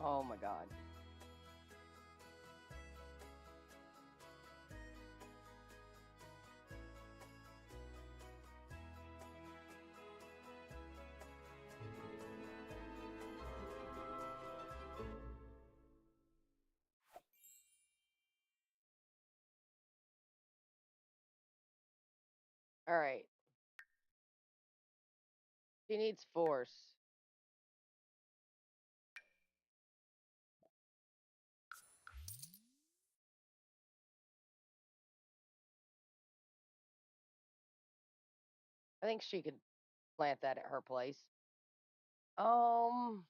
Oh my god. All right. She needs force. I think she could plant that at her place. Um,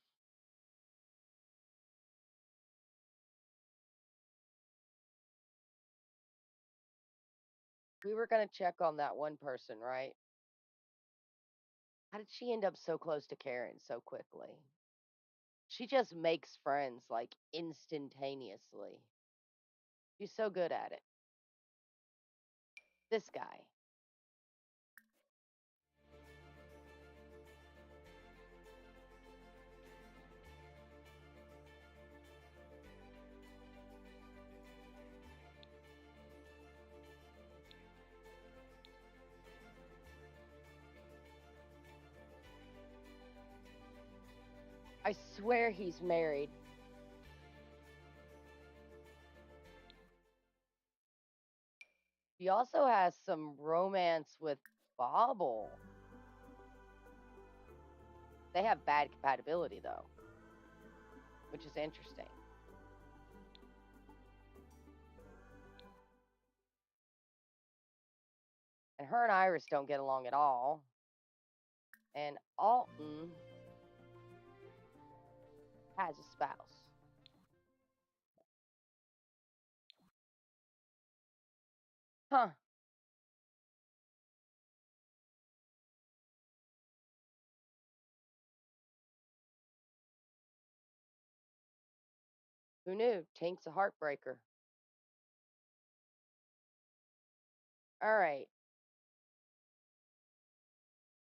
we were gonna check on that one person, right? How did she end up so close to Karen so quickly? She just makes friends like instantaneously. She's so good at it. This guy. I swear he's married. He also has some romance with Bobble. They have bad compatibility, though, which is interesting. And her and Iris don't get along at all. And Alton has a spouse. Huh. Who knew? Tink's a heartbreaker. All right.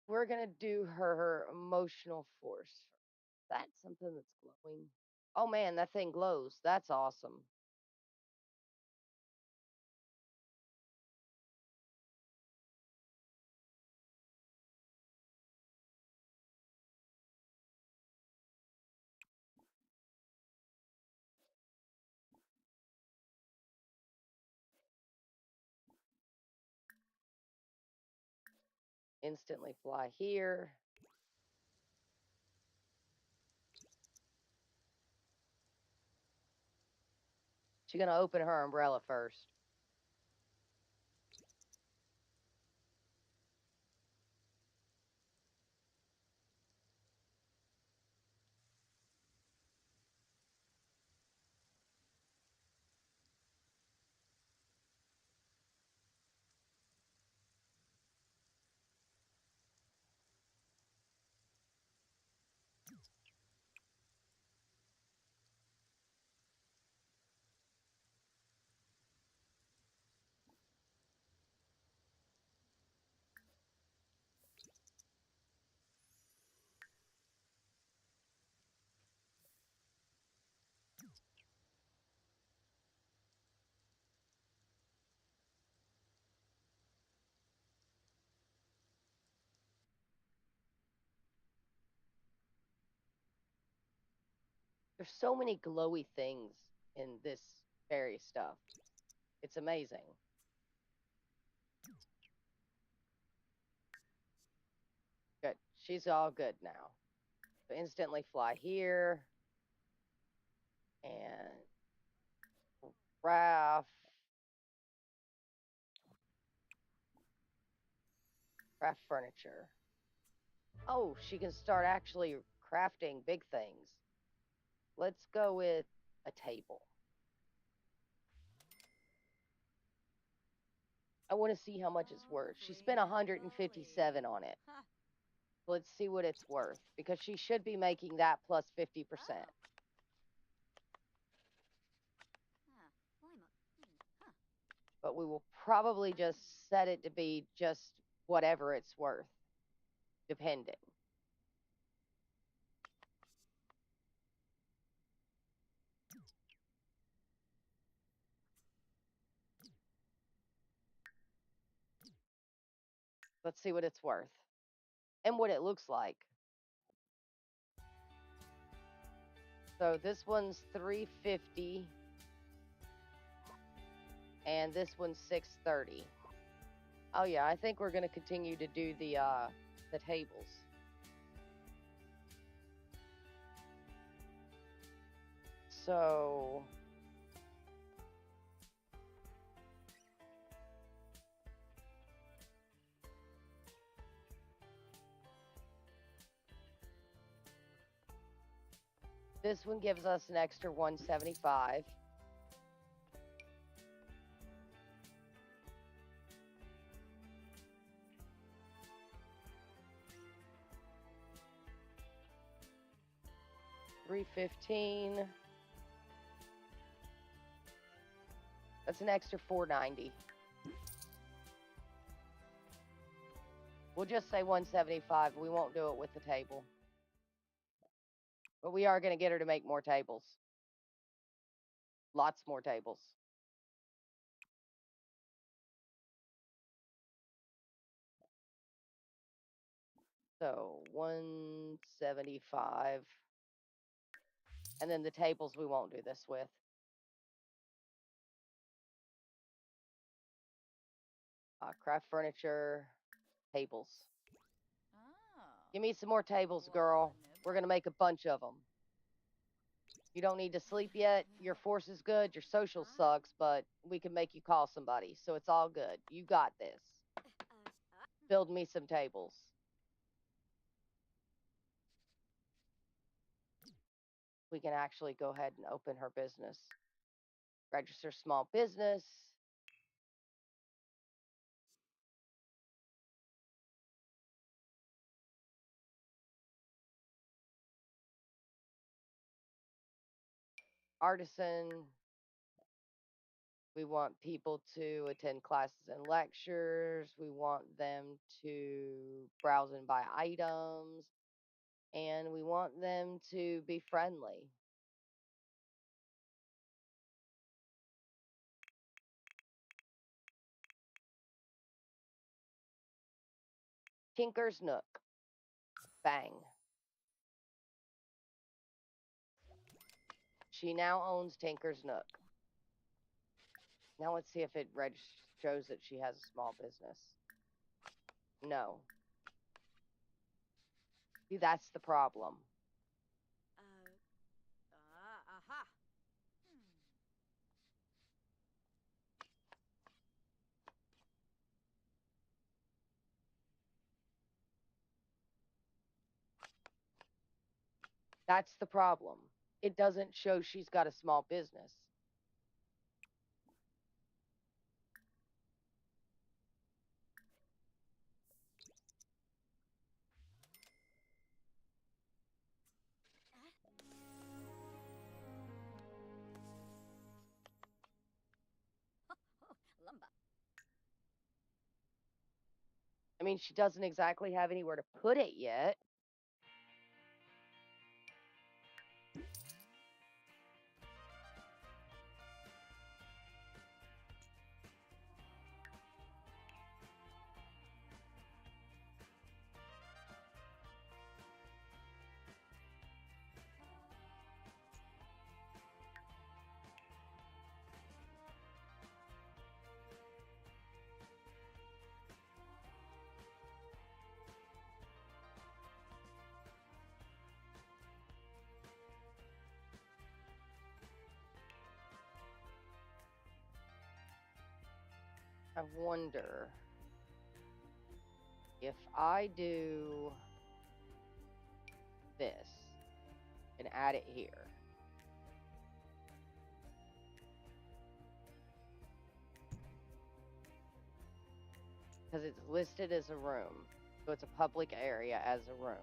We're going to do her emotional force. That's something that's glowing. Oh man, that thing glows. That's awesome. Instantly fly here. She's going to open her umbrella first. There's so many glowy things in this fairy stuff. It's amazing. Good. She's all good now. So instantly fly here. And craft. Craft furniture. Oh, she can start actually crafting big things. Let's go with a table. I want to see how much it's worth. She spent 157 on it.
Huh.
Let's see what it's worth because she should be making that plus 50%.
Oh. Huh. Huh.
But we will probably just set it to be just whatever it's worth, depending. Let's see what it's worth and what it looks like. So this one's 350 and this one's 630. Oh yeah, I think we're going to continue to do the tables. So this one gives us an extra 175. $315. That's an extra $490. We'll just say 175. We won't do it with the table. But we are going to get her to make more tables. Lots more tables. So 175. And then the tables we won't do this with. Craft furniture, tables.
Oh.
Give me some more tables, girl. We're going to make a bunch of them. You don't need to sleep yet. Your force is good. Your social sucks, but we can make you call somebody. So it's all good. You got this. Build me some tables. We can actually go ahead and open her business. Register small business. Artisan. We want people to attend classes and lectures. We want them to browse and buy items. And we want them to be friendly. Tinker's Nook. Bang. She now owns Tinker's Nook. Now let's see if it shows that she has a small business. No. See, that's the problem.
Aha.
That's the problem. It doesn't show she's got a small business.
Lumba.
I mean, she doesn't exactly have anywhere to put it yet. I wonder if I do this and add it here. Because it's listed as a room. So it's a public area as a room.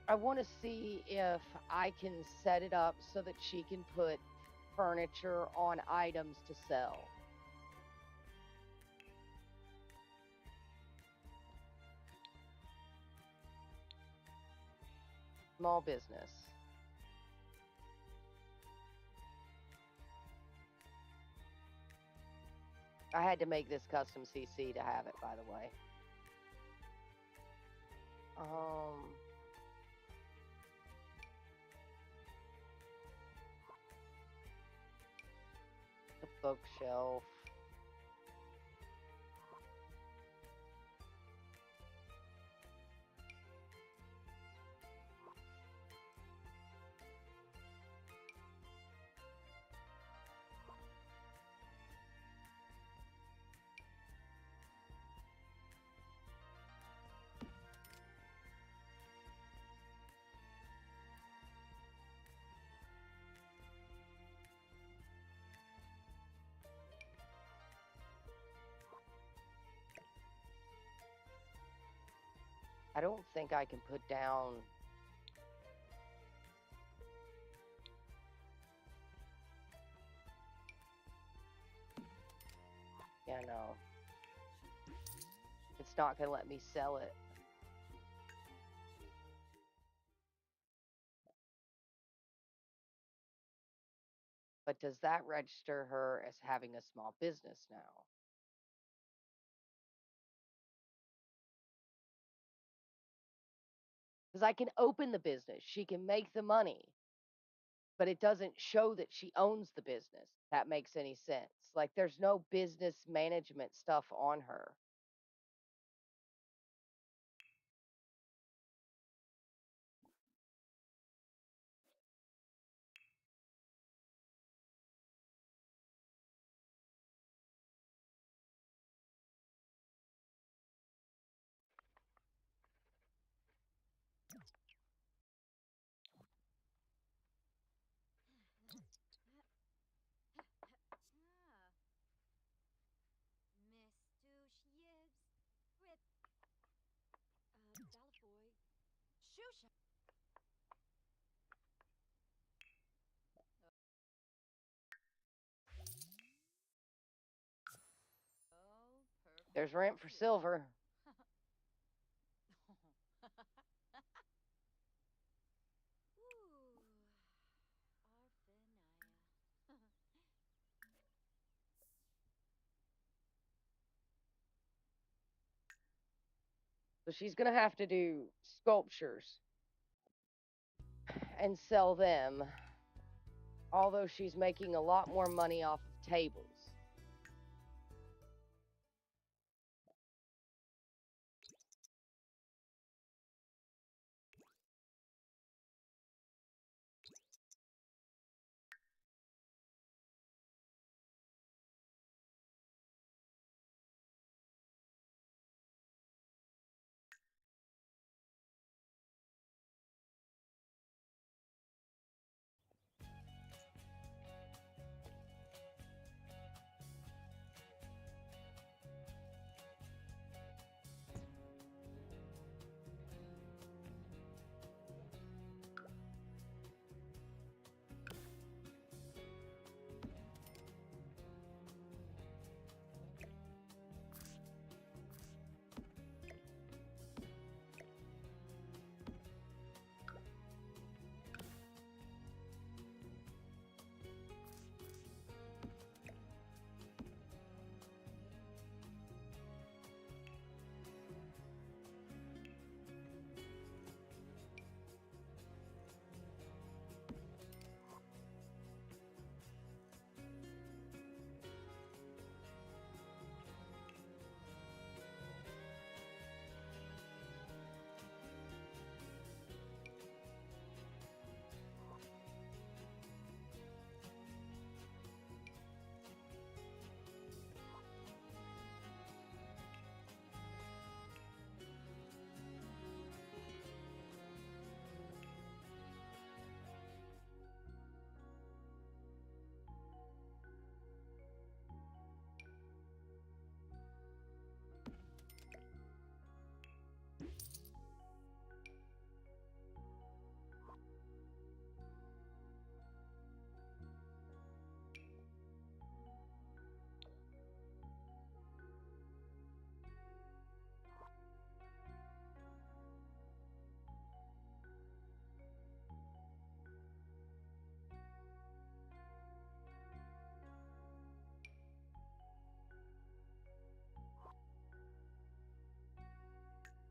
I want to see if I can set it up so that she can put furniture on items to sell. Small business. I had to make this custom CC to have it, by the way. The bookshelf. I don't think I can put down. Yeah, no. It's not going to let me sell it. But does that register her as having a small business now? Because I can open the business, she can make the money, but it doesn't show that she owns the business. If that makes any sense. Like there's no business management stuff on her.
Ah, Miss Douche Yibs. Rip. Balafoy. Shusha. Oh,
There's
perfect
rent for
too.
silver.
Ooh, Arfanaya.
So she's going to have to do sculptures and sell them, although she's making a lot more money off of tables.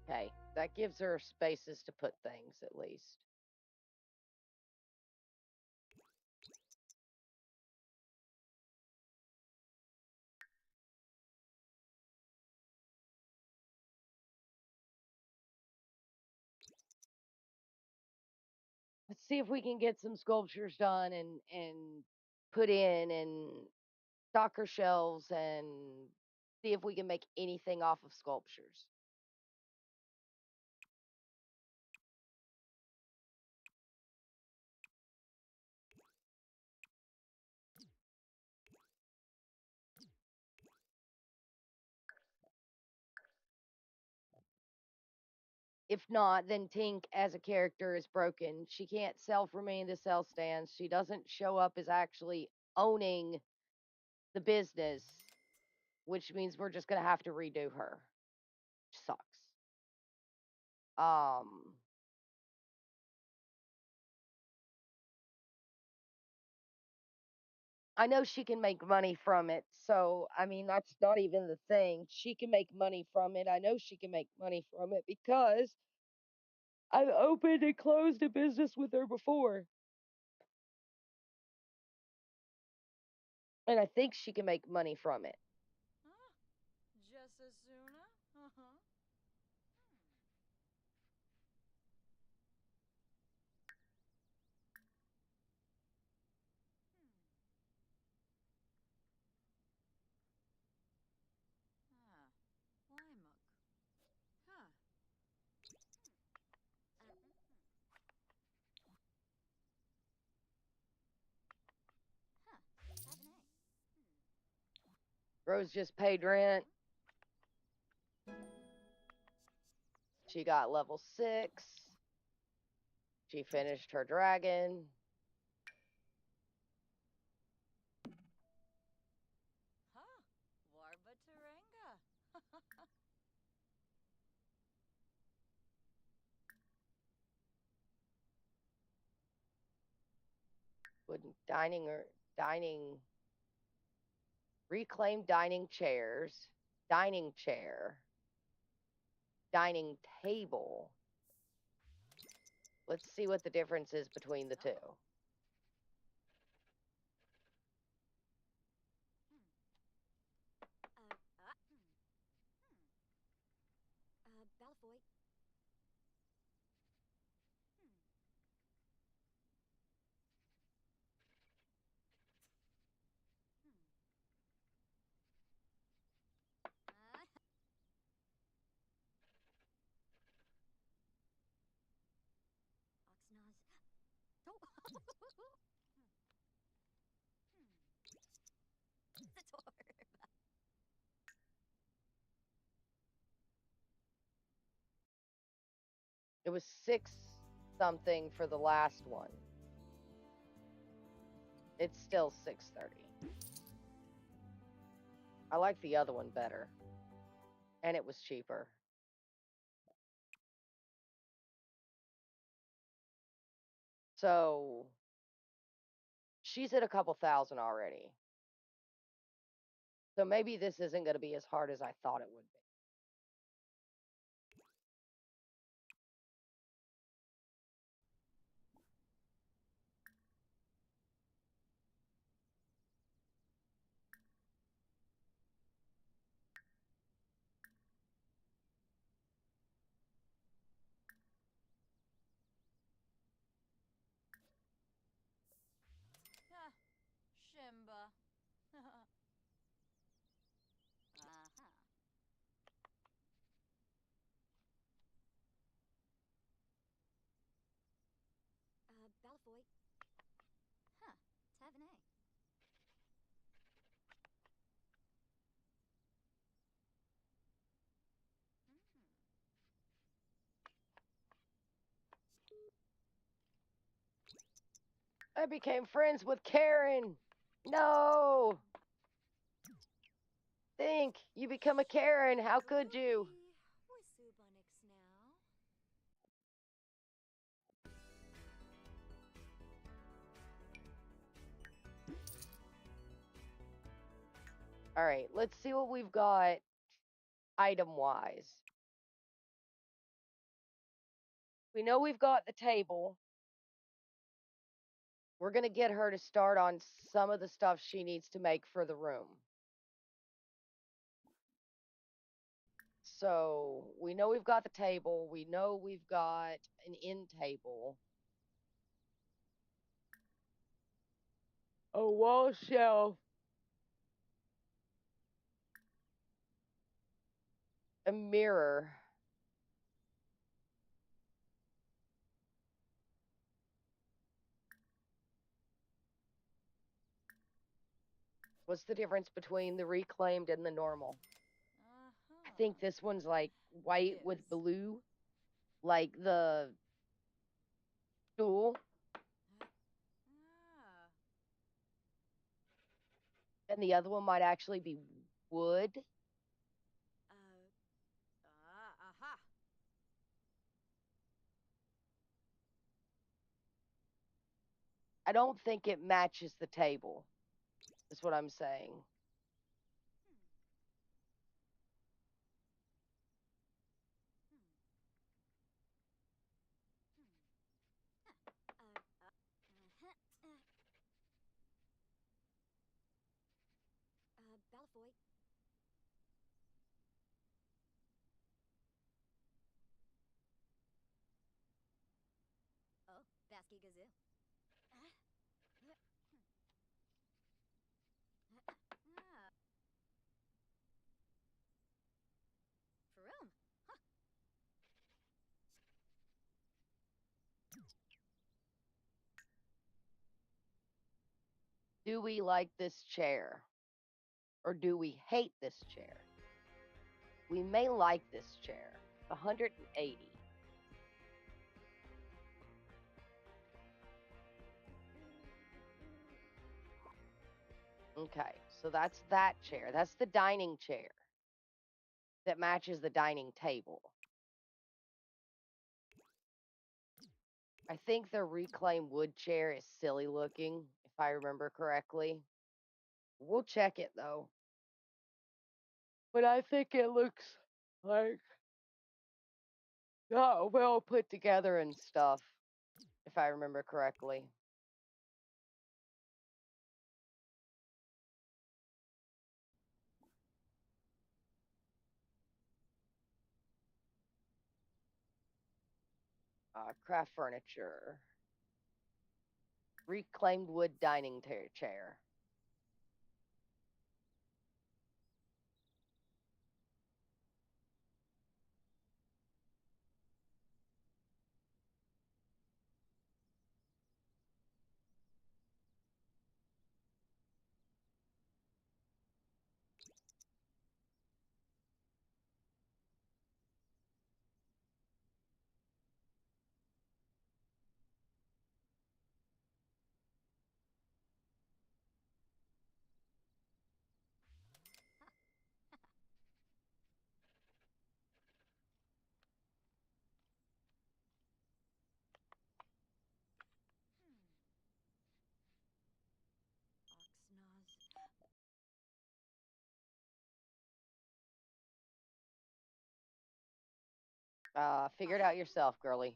Okay, that gives her spaces to put things at least. Let's see if we can get some sculptures done and put in and stock her shelves and see if we can make anything off of sculptures. If not, then Tink as a character is broken. She can't sell for me in the sell stands. She doesn't show up as actually owning the business, which means we're just gonna have to redo her. Sucks. Um, I know she can make money from it, so I mean that's not even the thing. She can make money from it. I know she can make money from it because I've opened and closed a business with her before. And I think she can make money from it.
Huh? Just as soon? Uh-huh. Ah, Wymook. Huh. Huh. Cabernet.
Rose just paid rent. She got level 6. She finished her dragon.
Huh. Warbataranga.
Wooden dining, reclaimed dining chairs, dining chair, dining table. Let's see what the difference is between the two.
Oh. Balafoy. Oxnaz. Oh. Zator.
It was 6 something for the last one. It's still 630. I like the other one better. And it was cheaper. So she's at a couple thousand already. So maybe this isn't going to be as hard as I thought it would be.
Ah, Shimba. Uh-huh. Balafoy. Huh. Tavernet.
I became friends with Karen. No. Think you become a Karen. How could you?
With Subonix now.
All right, let's see what we've got item wise. We know we've got the table. We're going to get her to start on some of the stuff she needs to make for the room. So we know we've got the table. We know we've got an end table. A wall shelf. A mirror. What's the difference between the reclaimed and the normal? I think this one's like white with
Yes.
blue, like the stool,
Ah.
and the other one might actually be wood.
Aha.
I don't think it matches the table, is what I'm saying.
Malfoy. Oh, Basky Gazoo. Ah, Faroom.
Do we like this chair? Or do we hate this chair? We may like this chair. 180. Okay, so that's that chair. That's the dining chair that matches the dining table. I think the reclaimed wood chair is silly looking, if I remember correctly. We'll check it though. But I think it looks like well put together and stuff, if I remember correctly. Craft furniture. Reclaimed wood dining chair.
Oxnaz.
Figure it out yourself, girly.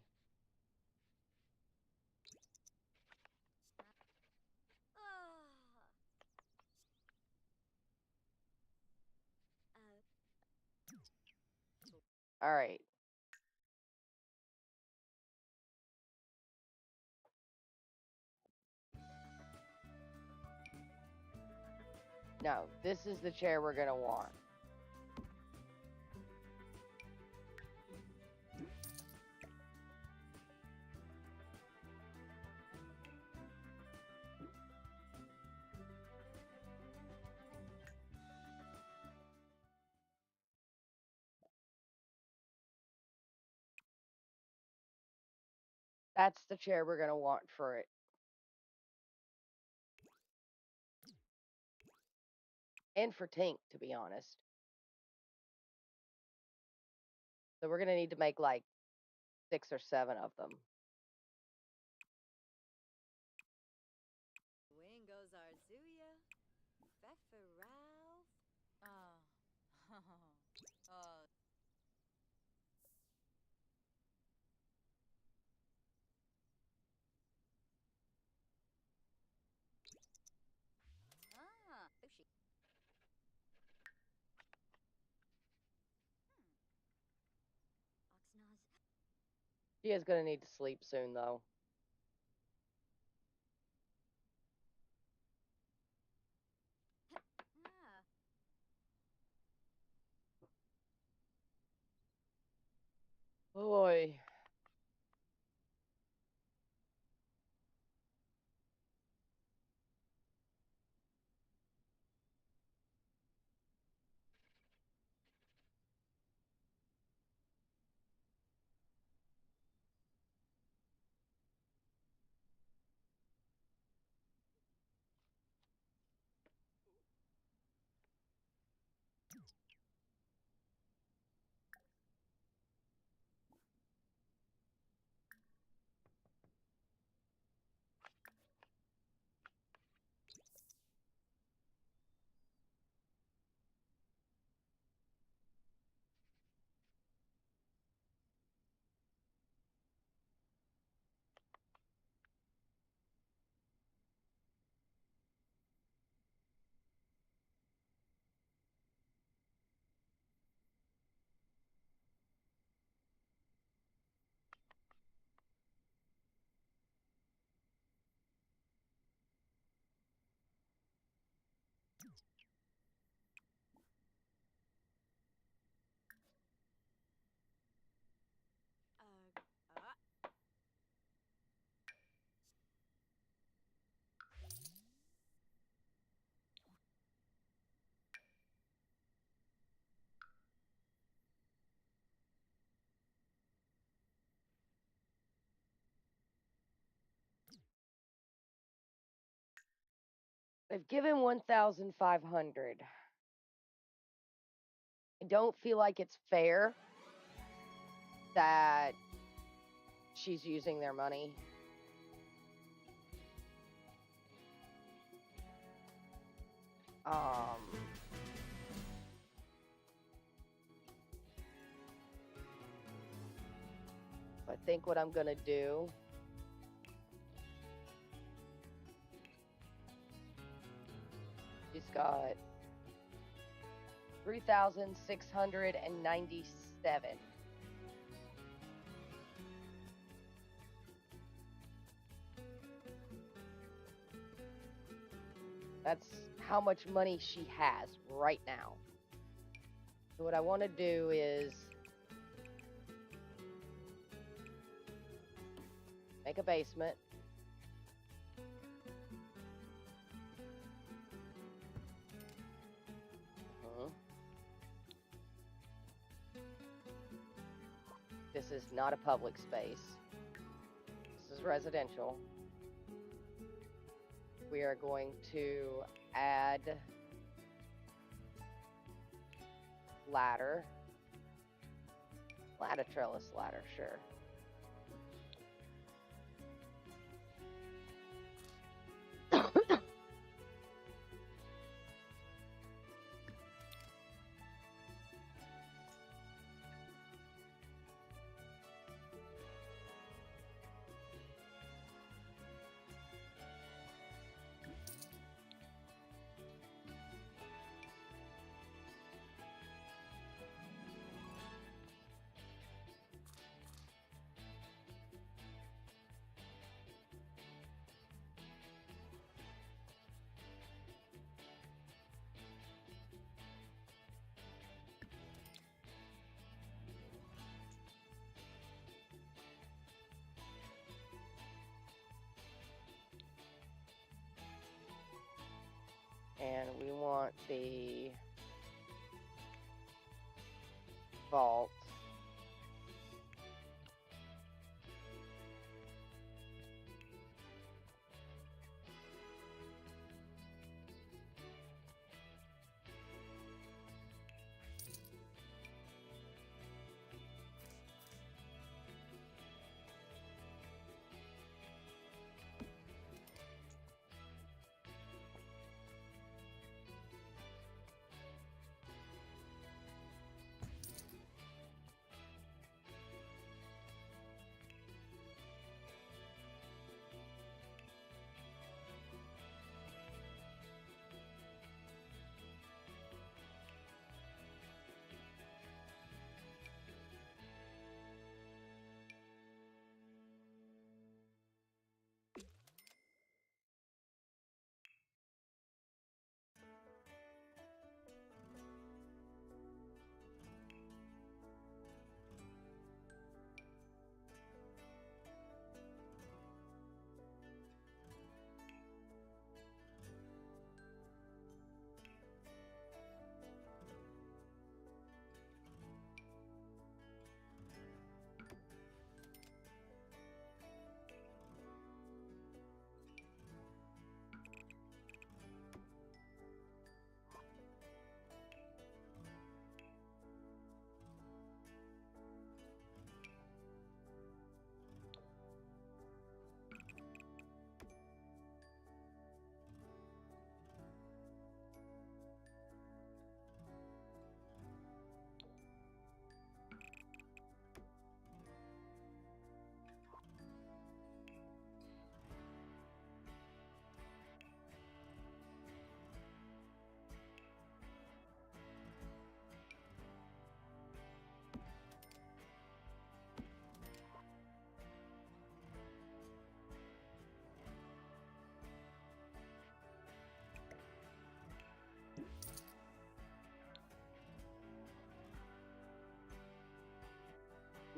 Ah.
All right. No, this is the chair we're going to want. That's the chair we're going to want for it. And for Tink, to be honest. So we're going to need to make like 6 or 7 of them.
Wingo Zarzuya. Pfefferalf.
Oh.
Ah, Fushi. Oxnaz.
She is going to need to sleep soon, though.
Ah.
Boy. They've given 1,500. I don't feel like it's fair that she's using their money. Um, I think what I'm gonna do she's got 3,697. That's how much money she has right now. So what I want to do is make a basement. Mhm. This is not a public space. This is residential. We are going to add ladder. Ladder trellis ladder, sure. And we want the vault.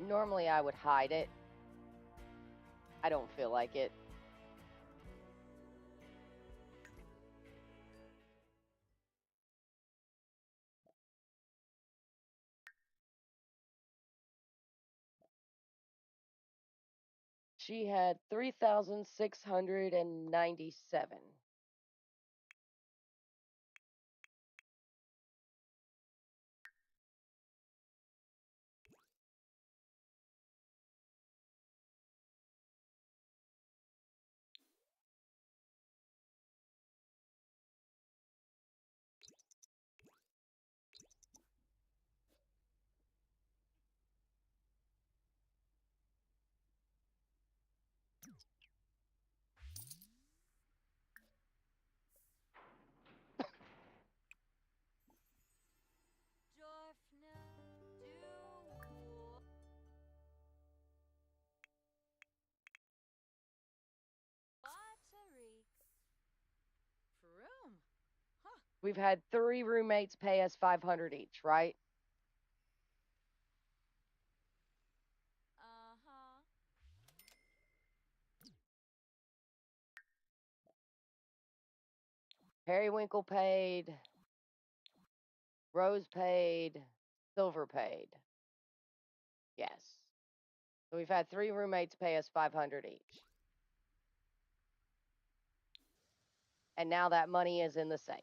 Normally I would hide it. I don't feel like it. She had 3,697. We've had 3 roommates pay us 500 each, right?
Uh-huh.
Periwinkle paid, Rose paid, Silver paid. Yes. So we've had 3 roommates pay us 500 each. And now that money is in the safe.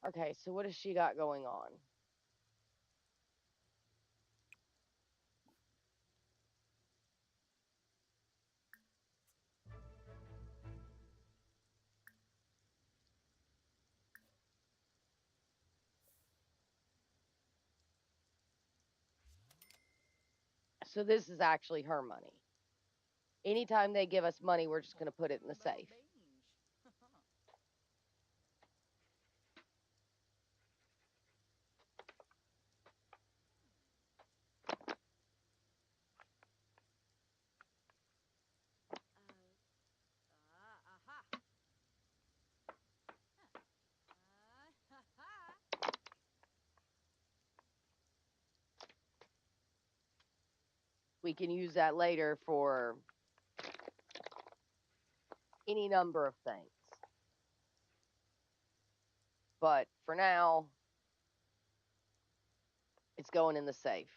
Okay, so what has she got going on? So this is actually her money. Anytime they give us money, we're just going to put it in the safe.
Aha. Ha-ha.
We can use that later for any number of things. But for now, it's going in the safe.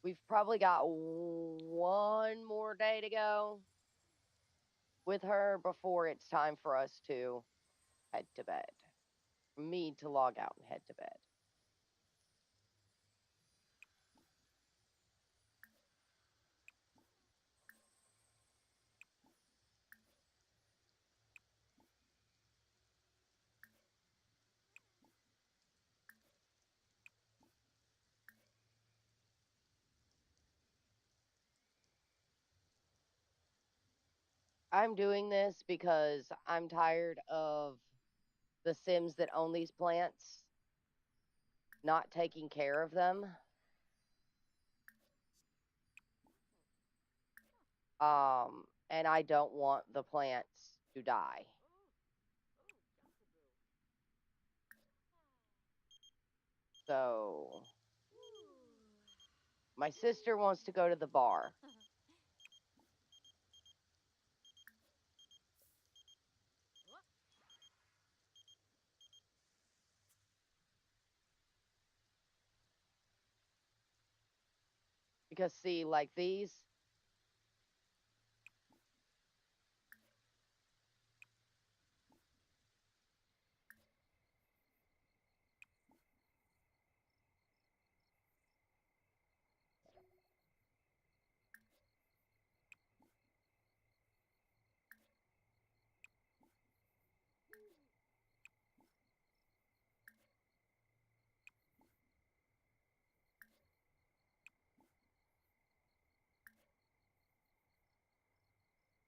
We've probably got 1 more day to go with her before it's time for us to head to bed. For me to log out and head to bed. I'm doing this because I'm tired of the Sims that own these plants not taking care of them. And I don't want the plants to die. So my sister wants to go to the bar. Because see, like these,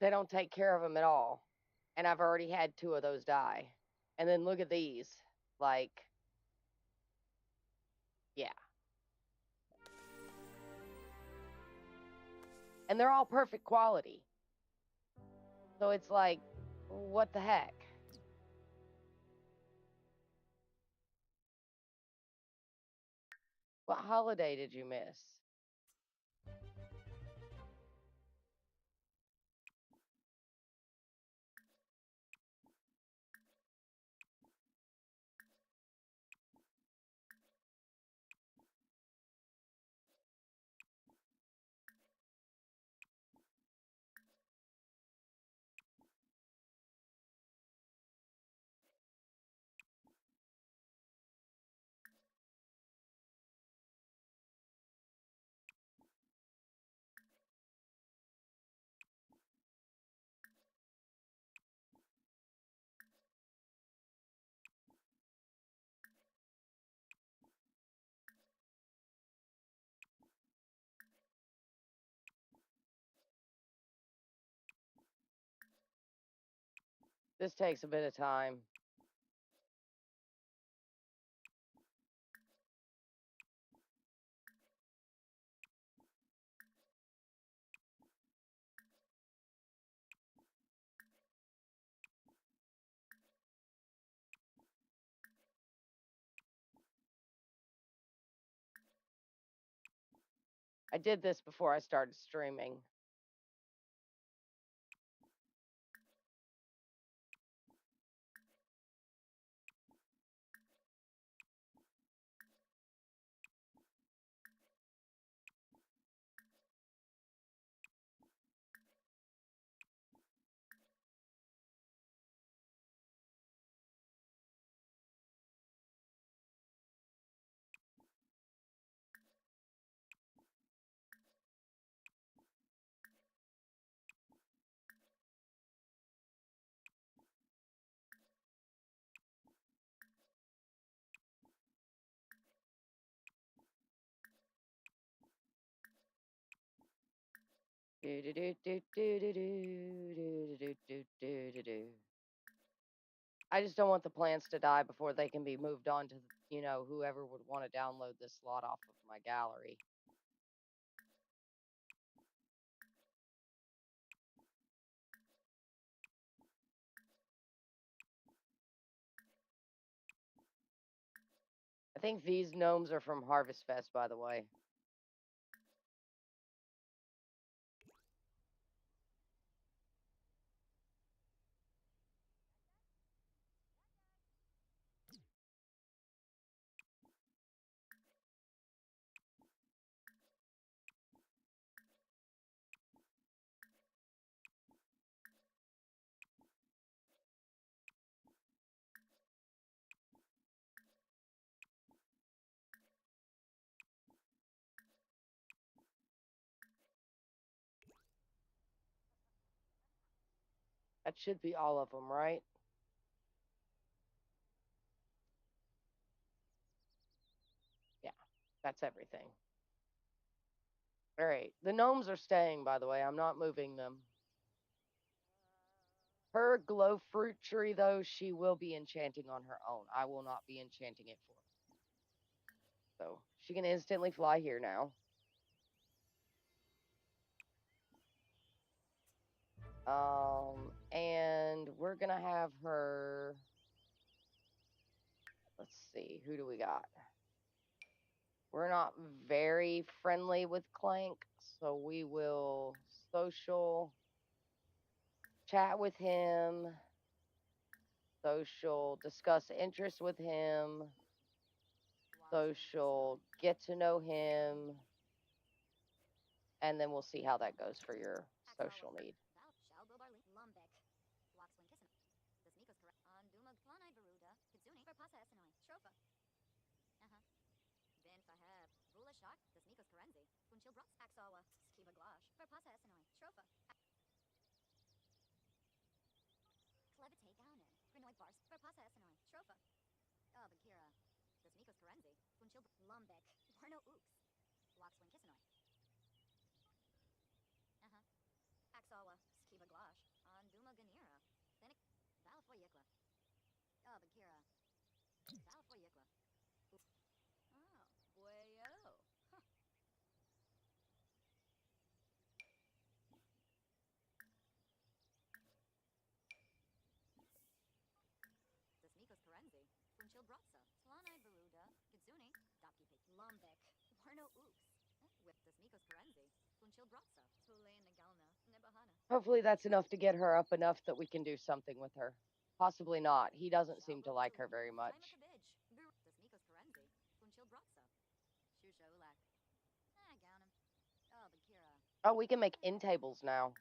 they don't take care of them at all. And I've already had 2 of those die. And then look at these. Like, yeah. And they're all perfect quality. So it's like, what the heck? What holiday did you miss? This takes a bit of time. I did this before I started streaming. Do do do do do do do do do do do do. I just don't want the plants to die before they can be moved on to, whoever would want to download this slot off of my gallery. I think these gnomes are from Harvest Fest, by the way. That should be all of them, right? Yeah, that's everything. All right, the gnomes are staying, by the way. I'm not moving them. Her glow fruit tree, though, she will be enchanting on her own. I will not be enchanting it for her. So she can instantly fly here now. And we're gonna have her. Let's see, who do we got? We're not very friendly with Clank, so we will social chat with him, social discuss interests with him, social get to know him, and then we'll see how that goes for your social need. Hopefully that's enough to get her up enough that we can do something with her. Possibly not. He doesn't seem to like her very much. Oh, we can make end tables now.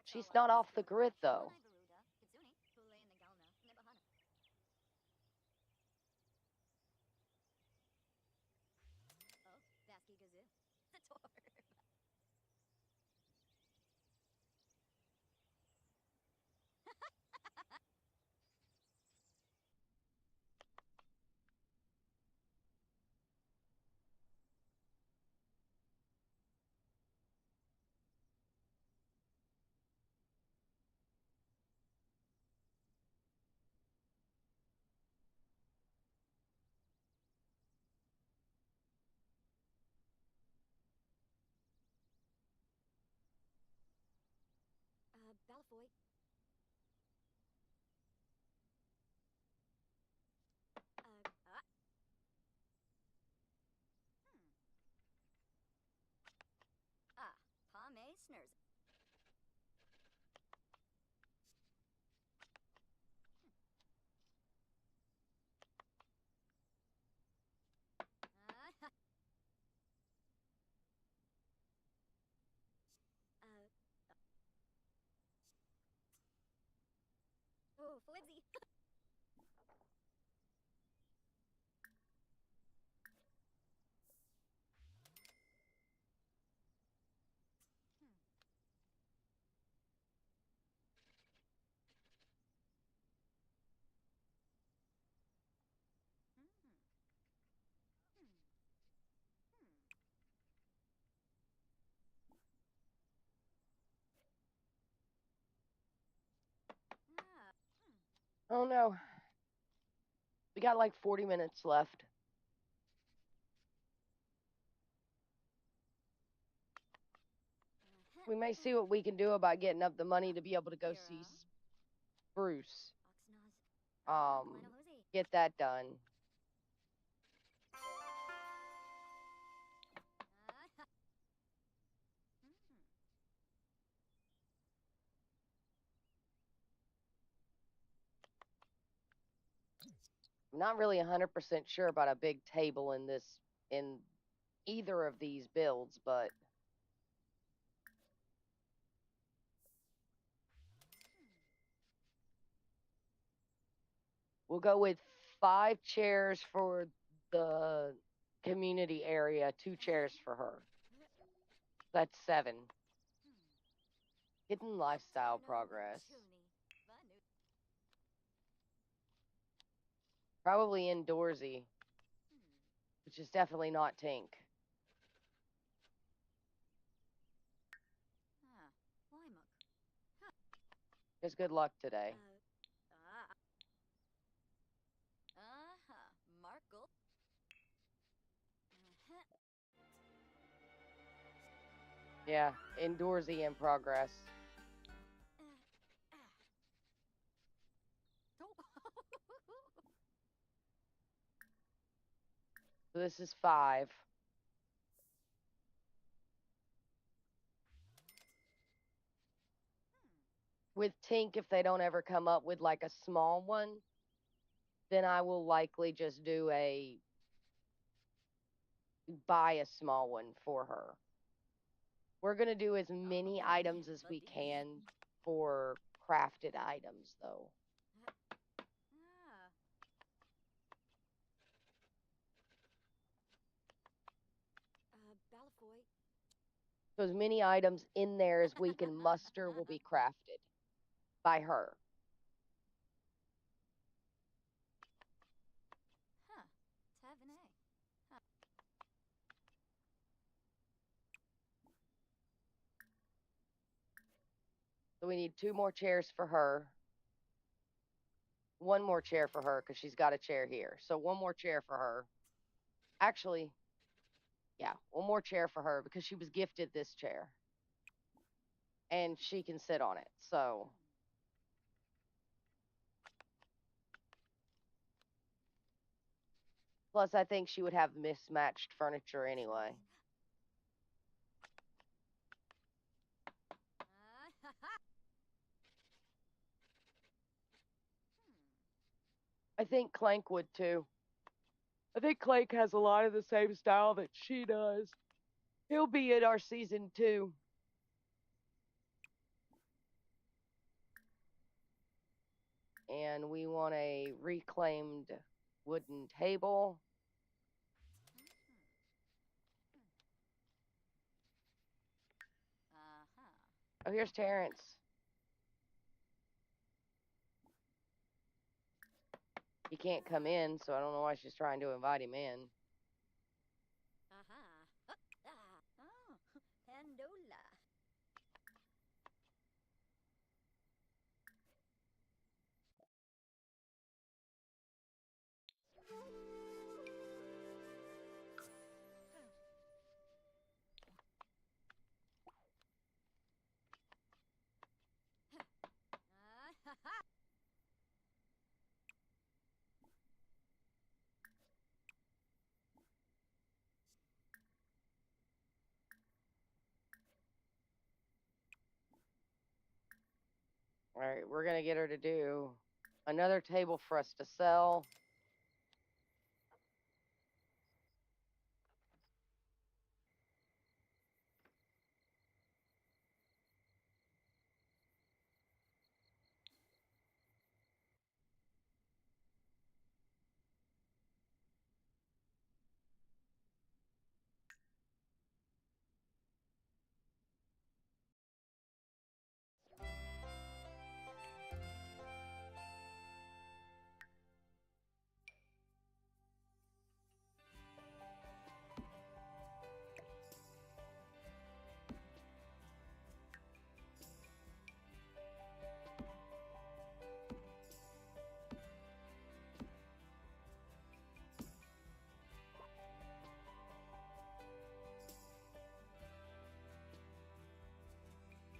She's not off the grid, though.
Balafoy. Palme Snurs. Oh, Flizzy.
Oh no. We got like 40 minutes left. We may see what we can do about getting up the money to be able to go see Bruce. Get that done. I'm not really 100% sure about a big table in either of these builds, but we'll go with 5 chairs for the community area, 2 chairs for her. That's 7. Hidden lifestyle progress. Probably indoorsy, which is definitely not Tink. Just good luck today.
Markle.
Yeah, indoorsy in progress. So this is 5. With Tink, if they don't ever come up with like a small one, then I will likely just do buy a small one for her. We're going to do as many items as we can for crafted items, though.
Balafoy.
So as many items in there as we can muster will be crafted by her.
Tavenet.
So we need 2 more chairs for her. 1 more chair for her because she's got a chair here. So 1 more chair for her. Actually, yeah, 1 more chair for her because she was gifted this chair. And she can sit on it. So plus I think she would have mismatched furniture anyway. I think Clank would too. I think Clank has a lot of the same style that she does. He'll be in our season 2. And we want a reclaimed wooden table. Oh, here's Terrence. He can't come in, so I don't know why she's trying to invite him in.
Aha. Oh, Pandola.
All right, we're going to get her to do another table for us to sell.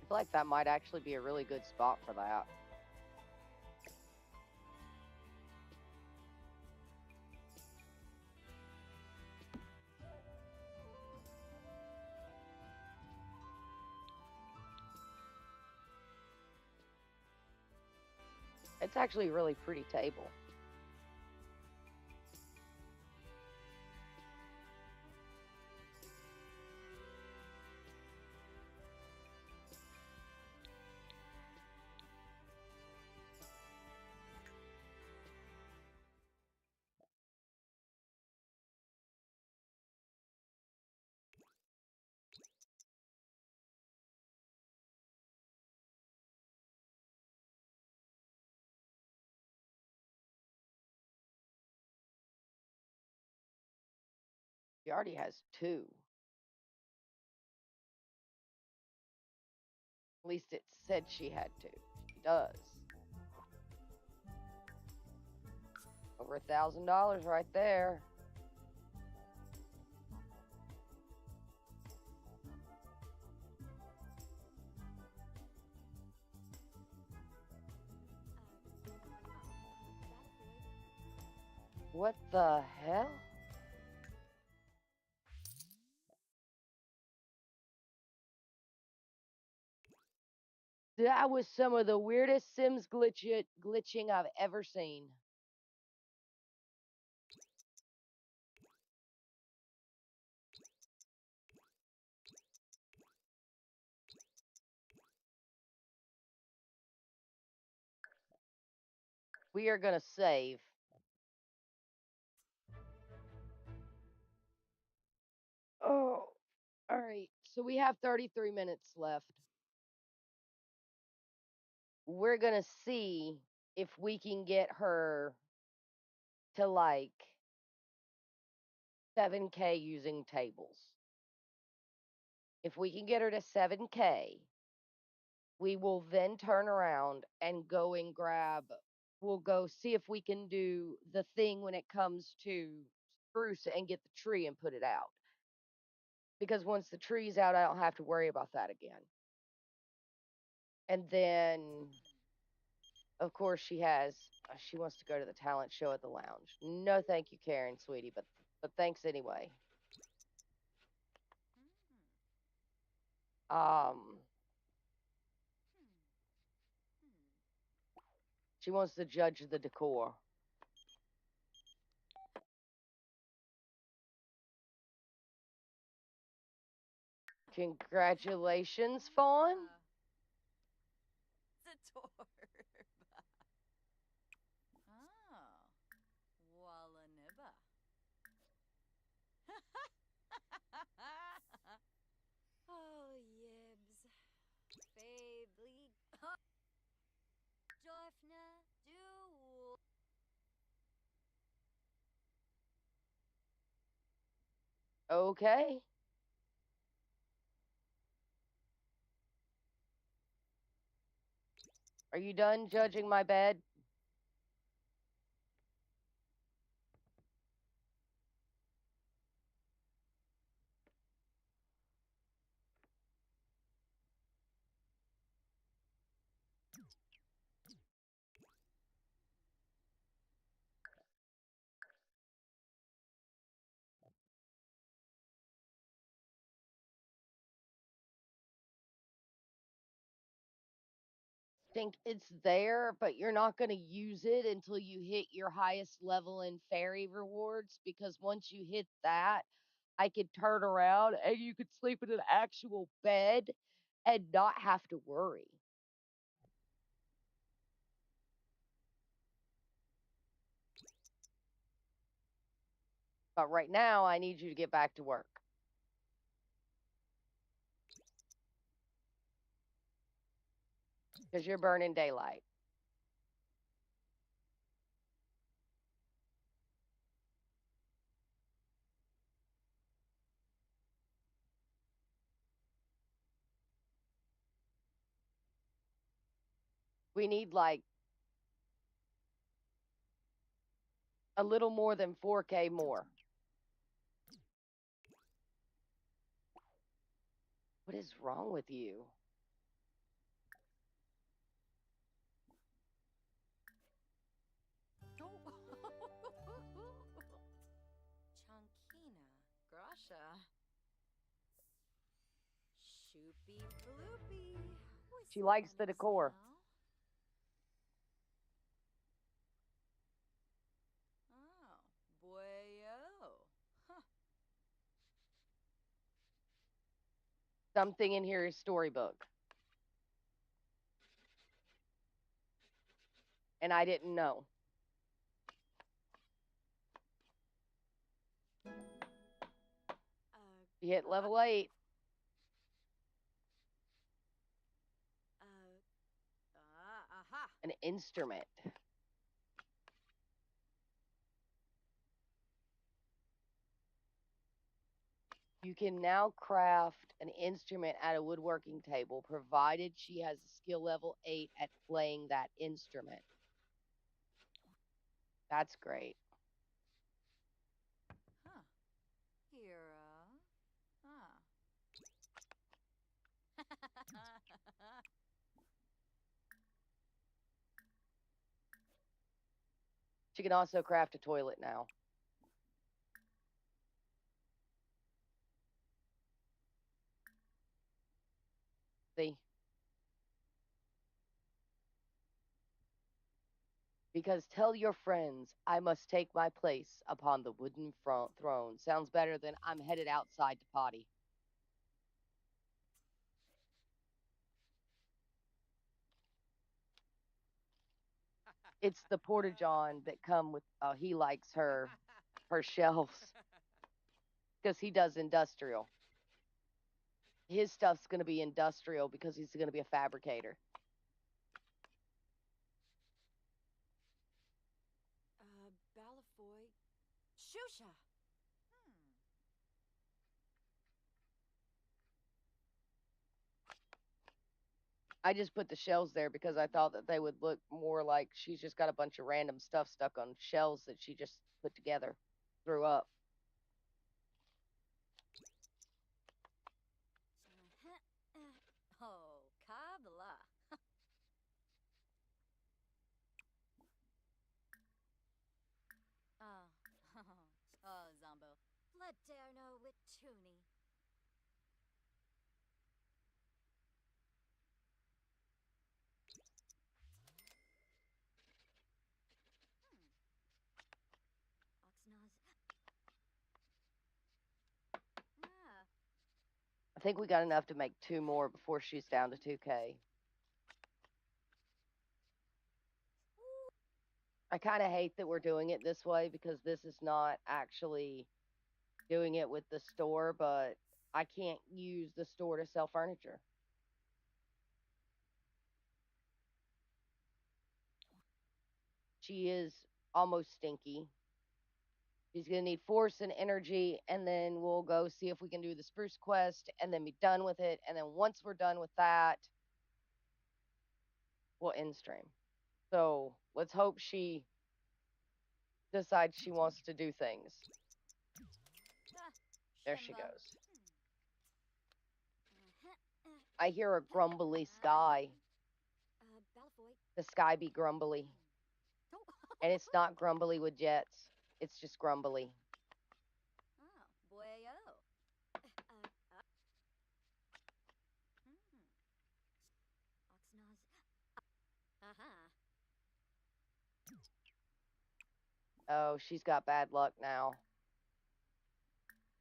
I feel like that might actually be a really good spot for that. It's actually a really pretty table. She already has two. At least it said she had two. She does. Over $1,000 right there. What the hell? That was some of the weirdest Sims glitching I've ever seen. We are going to save. Oh, all right. So we have 33 minutes left. We're going to see if we can get her to like 7K using tables. If we can get her to 7K, we will then turn around and go and grab, we'll go see if we can do the thing when it comes to spruce and get the tree and put it out. Because once the tree's out, I don't have to worry about that again. And then, of course, she wants to go to the talent show at the lounge. No, thank you, Karen, sweetie, but thanks anyway. Um, she wants to judge the decor. Congratulations, Fawn.
Zatorba. Oh. Walaniba. Oh, yibs. Fably. Jofna. Do.
Okay. Are you done judging my bed? Think it's there, but you're not going to use it until you hit your highest level in fairy rewards because once you hit that, I could turn around and you could sleep in an actual bed and not have to worry. But right now, I need you to get back to work because you're burning daylight. We need like a little more than 4K more. What is wrong with you?
Chunkina, Grasha, Shoopy Floopy.
She
Whistle
likes the
Onyx
decor.
meow. Oh, boyo. Huh.
Something in here is storybook, and I didn't know. You hit
Uh,
level 8,
aha.
an instrument. You can now craft an instrument at a woodworking table, provided she has a skill level 8 at playing that instrument. That's great.
Huh. Hera. Ah.
She can also craft a toilet now. See? Because tell your friends I must take my place upon the wooden throne. Sounds better than I'm headed outside to potty. It's the porta john that come with. He likes her shelves because he does industrial. His stuff's going to be industrial because he's going to be a fabricator.
Balafoy. Shusha. Hmm.
I just put the shelves there because I thought that they would look more like she's just got a bunch of random stuff stuck on shelves that she just put together, threw up.
Oh, Kabbalah. Oh, oh, Zombo. Flaterno with Toonie. Oxnaz. Ah.
I think we got enough to make two more before she's down to 2K. I kind of hate that we're doing it this way because this is not actually doing it with the store, but I can't use the store to sell furniture. She is almost stinky. She's going to need force and energy, and then we'll go see if we can do the spruce quest and then be done with it. And then once we're done with that, we'll end stream. So let's hope she decides she wants to do things.
Ah,
There she
Shimba.
goes. I hear a grumbly sky.
Balafoy.
The sky be grumbly.
Oh.
And it's not grumbly with jets. It's just grumbly.
Oh, boyo. Oxnaz. Aha.
Oh, she's got bad luck now.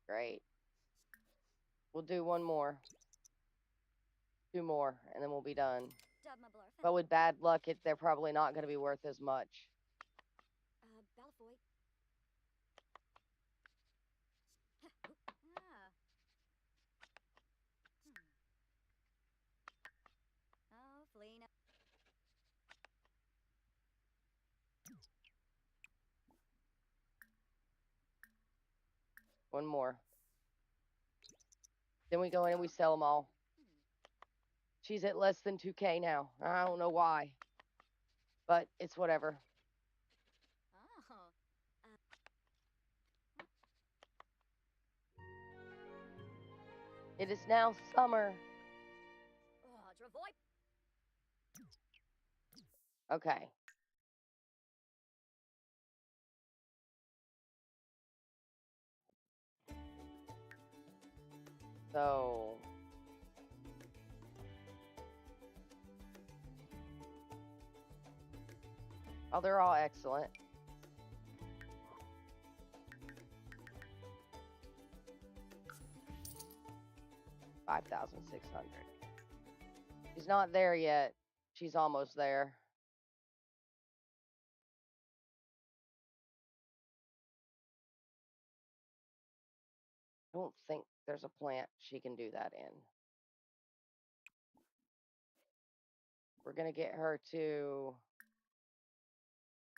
Great. We'll do one more. 2 more, and then we'll be done. But with bad luck, they're probably not going to be worth as much.
Balafoy. Oh, Felina.
One more. Then we go in and we sell them all. She's at less than 2K now. I don't know why. But it's whatever.
Oh.
It is now summer.
Oh, Dravoy.
Okay. So oh, they're all excellent. $5,600. She's not there yet. She's almost there. I don't think there's a plant she can do that in. We're going to get her to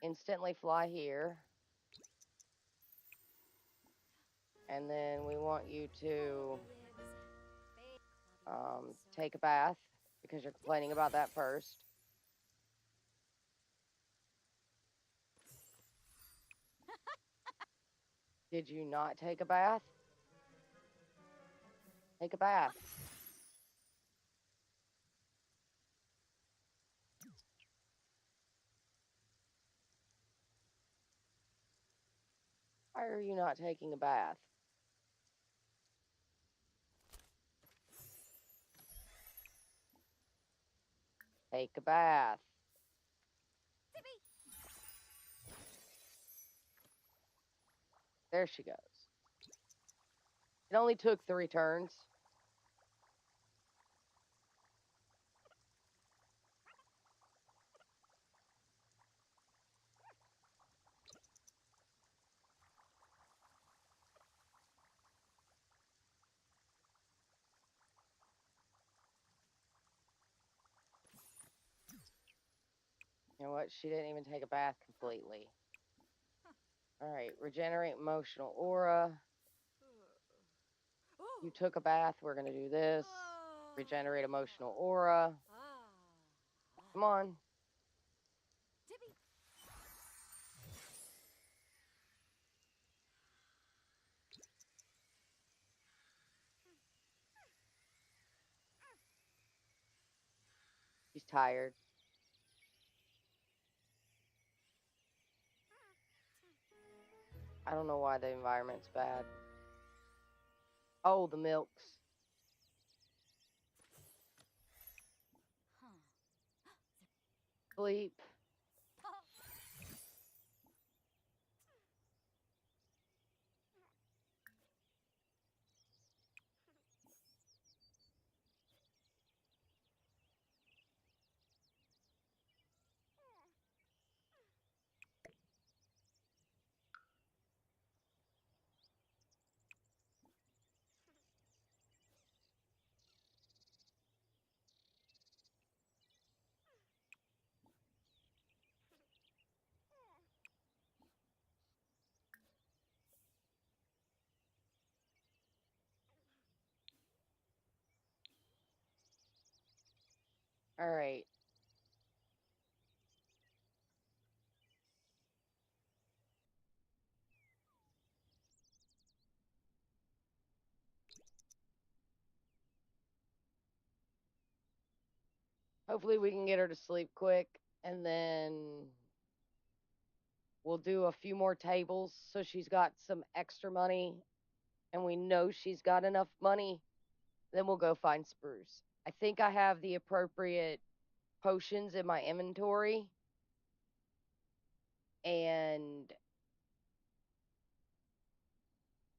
instantly fly here. And then we want you to take a bath because you're complaining about that first. Did you not take a bath? Take a bath. Why are you not taking a bath? Take a bath. There she goes. It only took 3 turns. You know what? She didn't even take a bath completely. All right, regenerate emotional aura. You took a bath. We're going to do this. Regenerate emotional aura. Come on. She's tired. I don't know why the environment's bad. Oh, the milks. Sleep. All right. Hopefully we can get her to sleep quick and then we'll do a few more tables so she's got some extra money and we know she's got enough money. Then we'll go find Spruce. I think I have the appropriate potions in my inventory and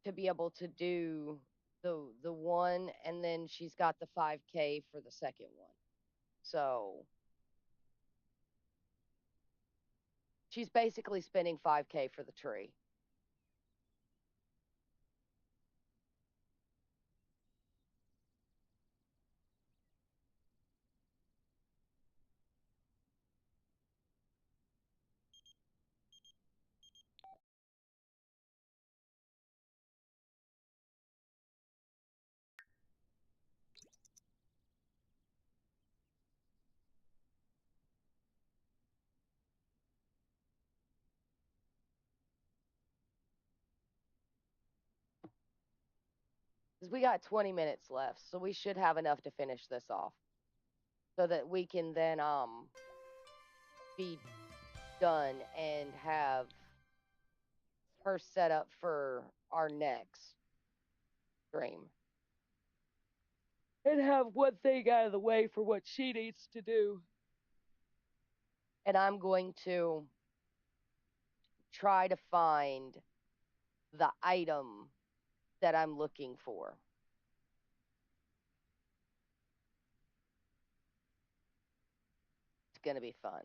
to be able to do the one and then she's got the 5k for the second one. So she's basically spending 5k for the tree. Because we got 20 minutes left, so we should have enough to finish this off so that we can then be done and have her set up for our next stream and have one thing out of the way for what she needs to do. And I'm going to try to find the item that I'm looking for. It's going to be fun.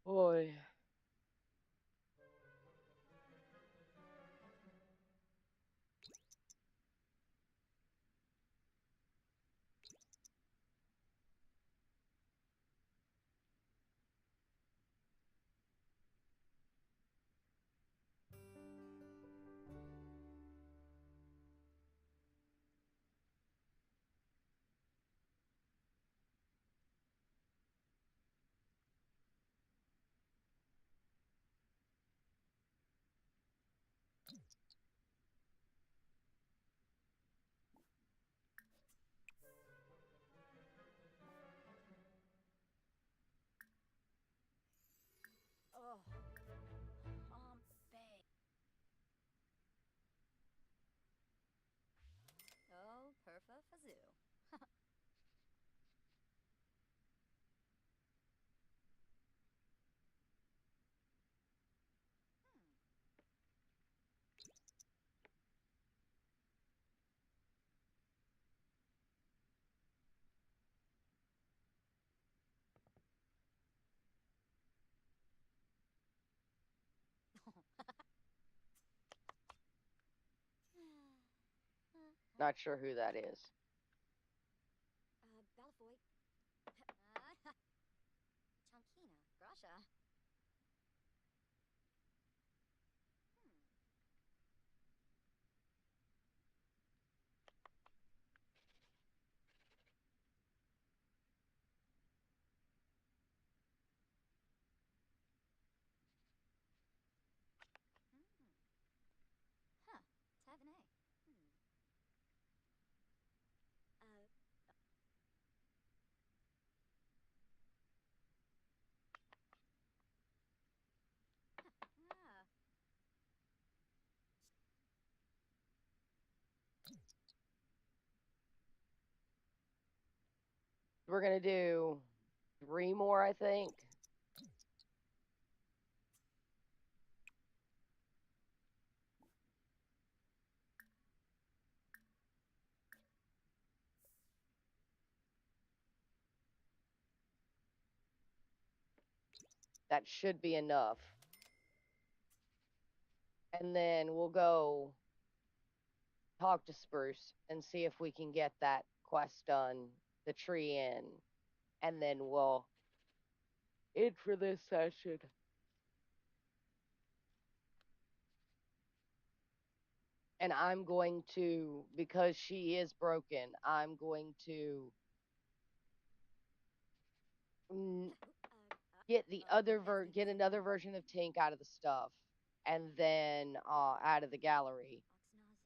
Boy.
Oh, Bay. Oh, perfa fazoo.
Not sure who that is.
Balafoy. Chankina, Grasha. Huh, Tavenet.
We're gonna do 3 more, I think. That should be enough. And then we'll go talk to Spruce and see if we can get that quest done, the tree in, and then we'll end for this session. And I'm going to, because she is broken, I'm going to get get another version of Tink out of the stuff, and then out of the gallery.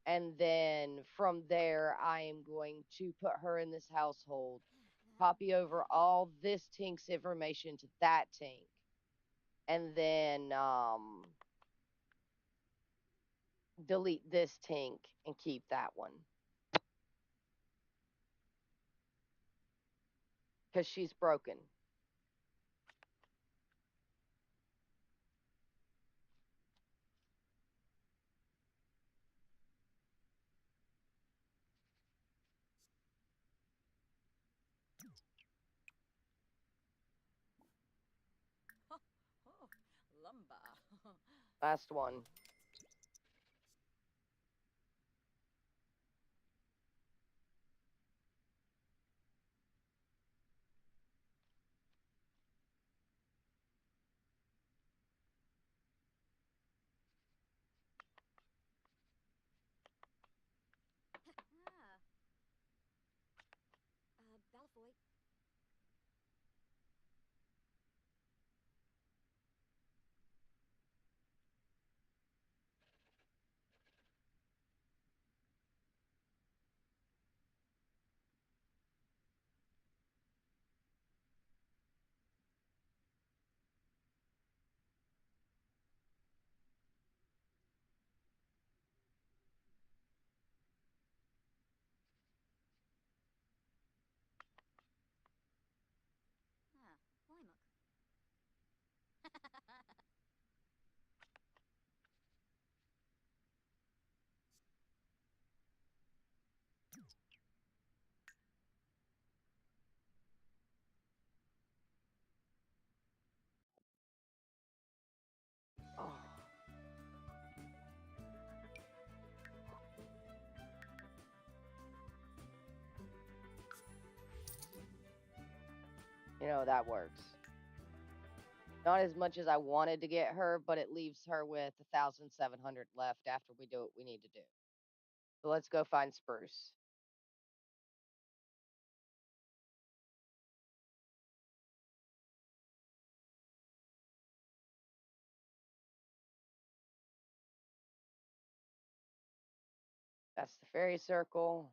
And then from there, I am going to put her in this household, copy over all this Tink's information to that Tink, and then delete this Tink and keep that one. Because she's broken.
Oh, lumber.
Last one.
Balafoy. Plymouth.
Oh. You know, that works. Not as much as I wanted to get her, but it leaves her with 1,700 left after we do what we need to do. So let's go find Spruce. That's the fairy circle.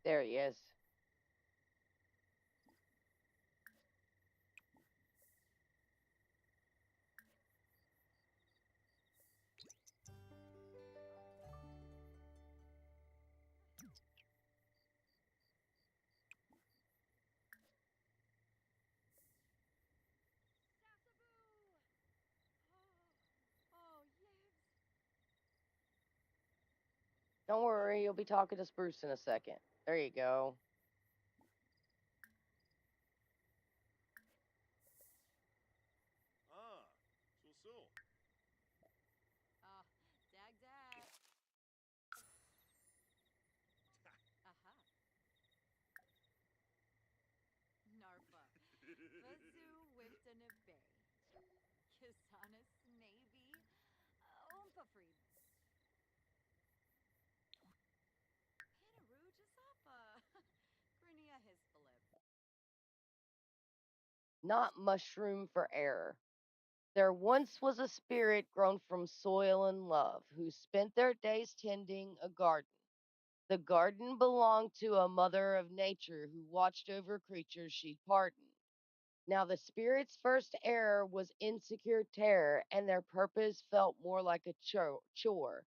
There he is. Don't worry, you'll be talking to Spruce in a second. There you go.
Ah, so.
Oh, dag dag. Aha. Narfa. Vazu Wifton a Bay. Kisana Snavy. Oompa Freed. Panaru Jasapa. Grinia Hispalip.
Not mushroom for error. There once was a spirit grown from soil and love who spent their days tending a garden. The garden belonged to a mother of nature who watched over creatures she'd pardon. Now, the spirit's first error was insecure terror, and their purpose felt more like a chore.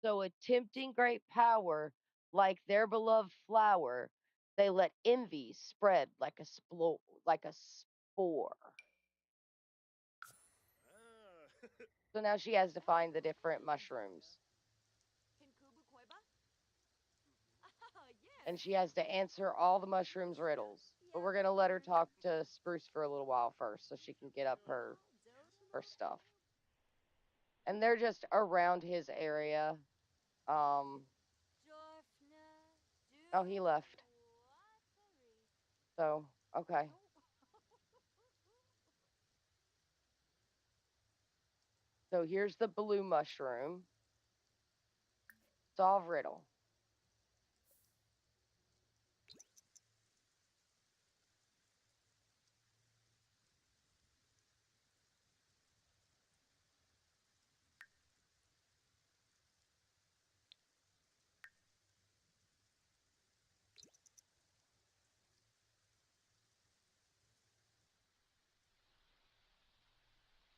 So, attempting great power, like their beloved flower, they let envy spread like a spore.
Ah.
So now she has to find the different mushrooms,
Hinkubu Koiba? Oh,
and
yes.
she has to answer all the mushrooms riddles. But we're gonna let her talk to Spruce for a little while first, so she can get up her stuff. And they're just around his area. Um, oh, he left. So okay. So here's the blue mushroom. Solve riddle.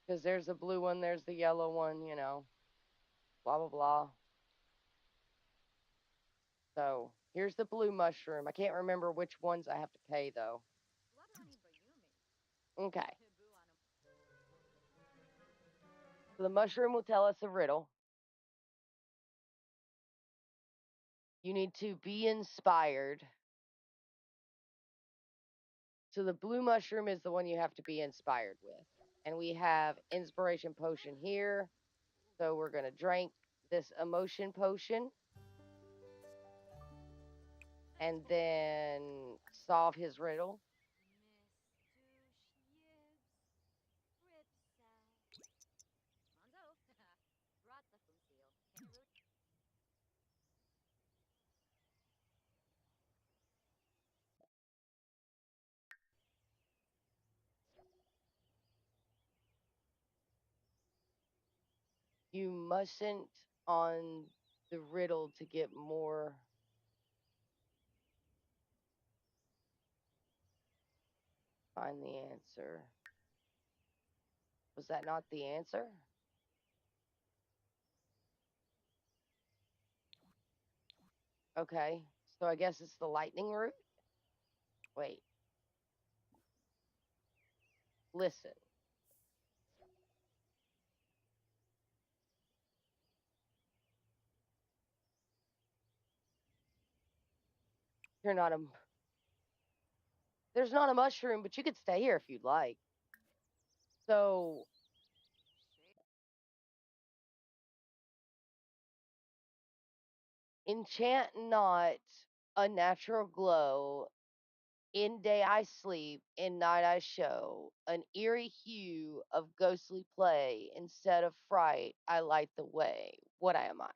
Because there's the blue one, there's the yellow one, blah, blah, blah. So here's the blue mushroom. I can't remember which ones I have to pay, though. Okay. So the mushroom will tell us a riddle. You need to be inspired. So the blue mushroom is the one you have to be inspired with. And we have inspiration potion here. So we're going to drink this emotion potion and then solve his riddle. You mustn't on the riddle to get more. Find the answer. Was that not the answer? Okay. So I guess it's the lightning route. Wait. Listen. You're not a. There's not a mushroom, but you could stay here if you'd like. So enchant not a natural glow. In day I sleep, in night I show an eerie hue of ghostly play. Instead of fright, I light the way. What am I?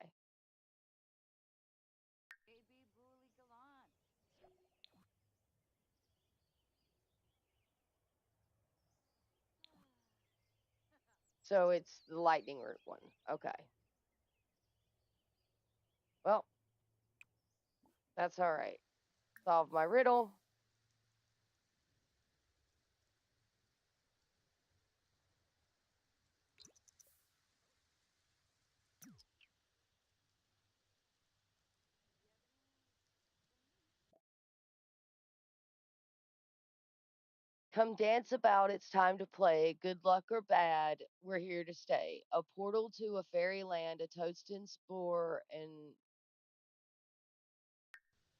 So it's the lightning root one. Okay. Well, that's all right. Solve my riddle. Come dance about, it's time to play. Good luck or bad, we're here to stay. A portal to a fairyland, a toast and spore, and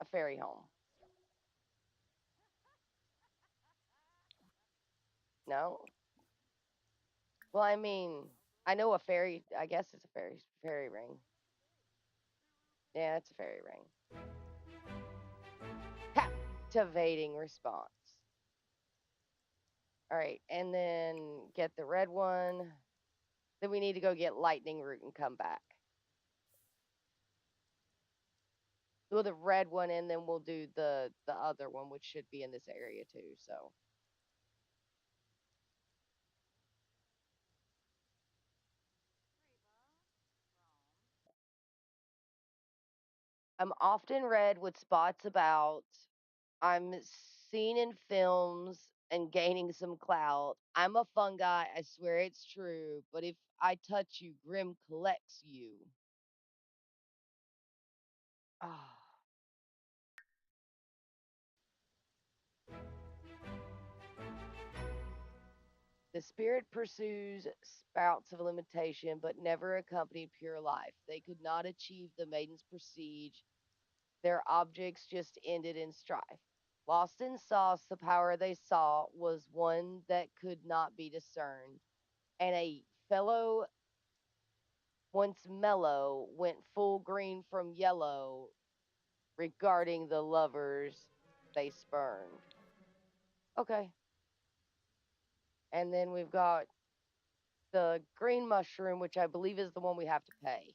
A fairy home. No? Well, I mean, I know a fairy. I guess it's a fairy ring. Yeah, it's a fairy ring. Captivating response. All right, and then get the red one. Then we need to go get lightning root and come back. Do the red one, and then we'll do the other one, which should be in this area too. So I'm often read with spots about. I'm seen in films and gaining some clout. I'm a fungi. I swear it's true. But if I touch you, Grim collects you. Ah. The spirit pursues spouts of limitation, but never accompanied pure life. They could not achieve the maiden's prestige. Their objects just ended in strife. Lost in sauce, the power they saw was one that could not be discerned. And a fellow, once mellow, went full green from yellow regarding the lovers they spurned. Okay. And then we've got the green mushroom, which I believe is the one we have to pay.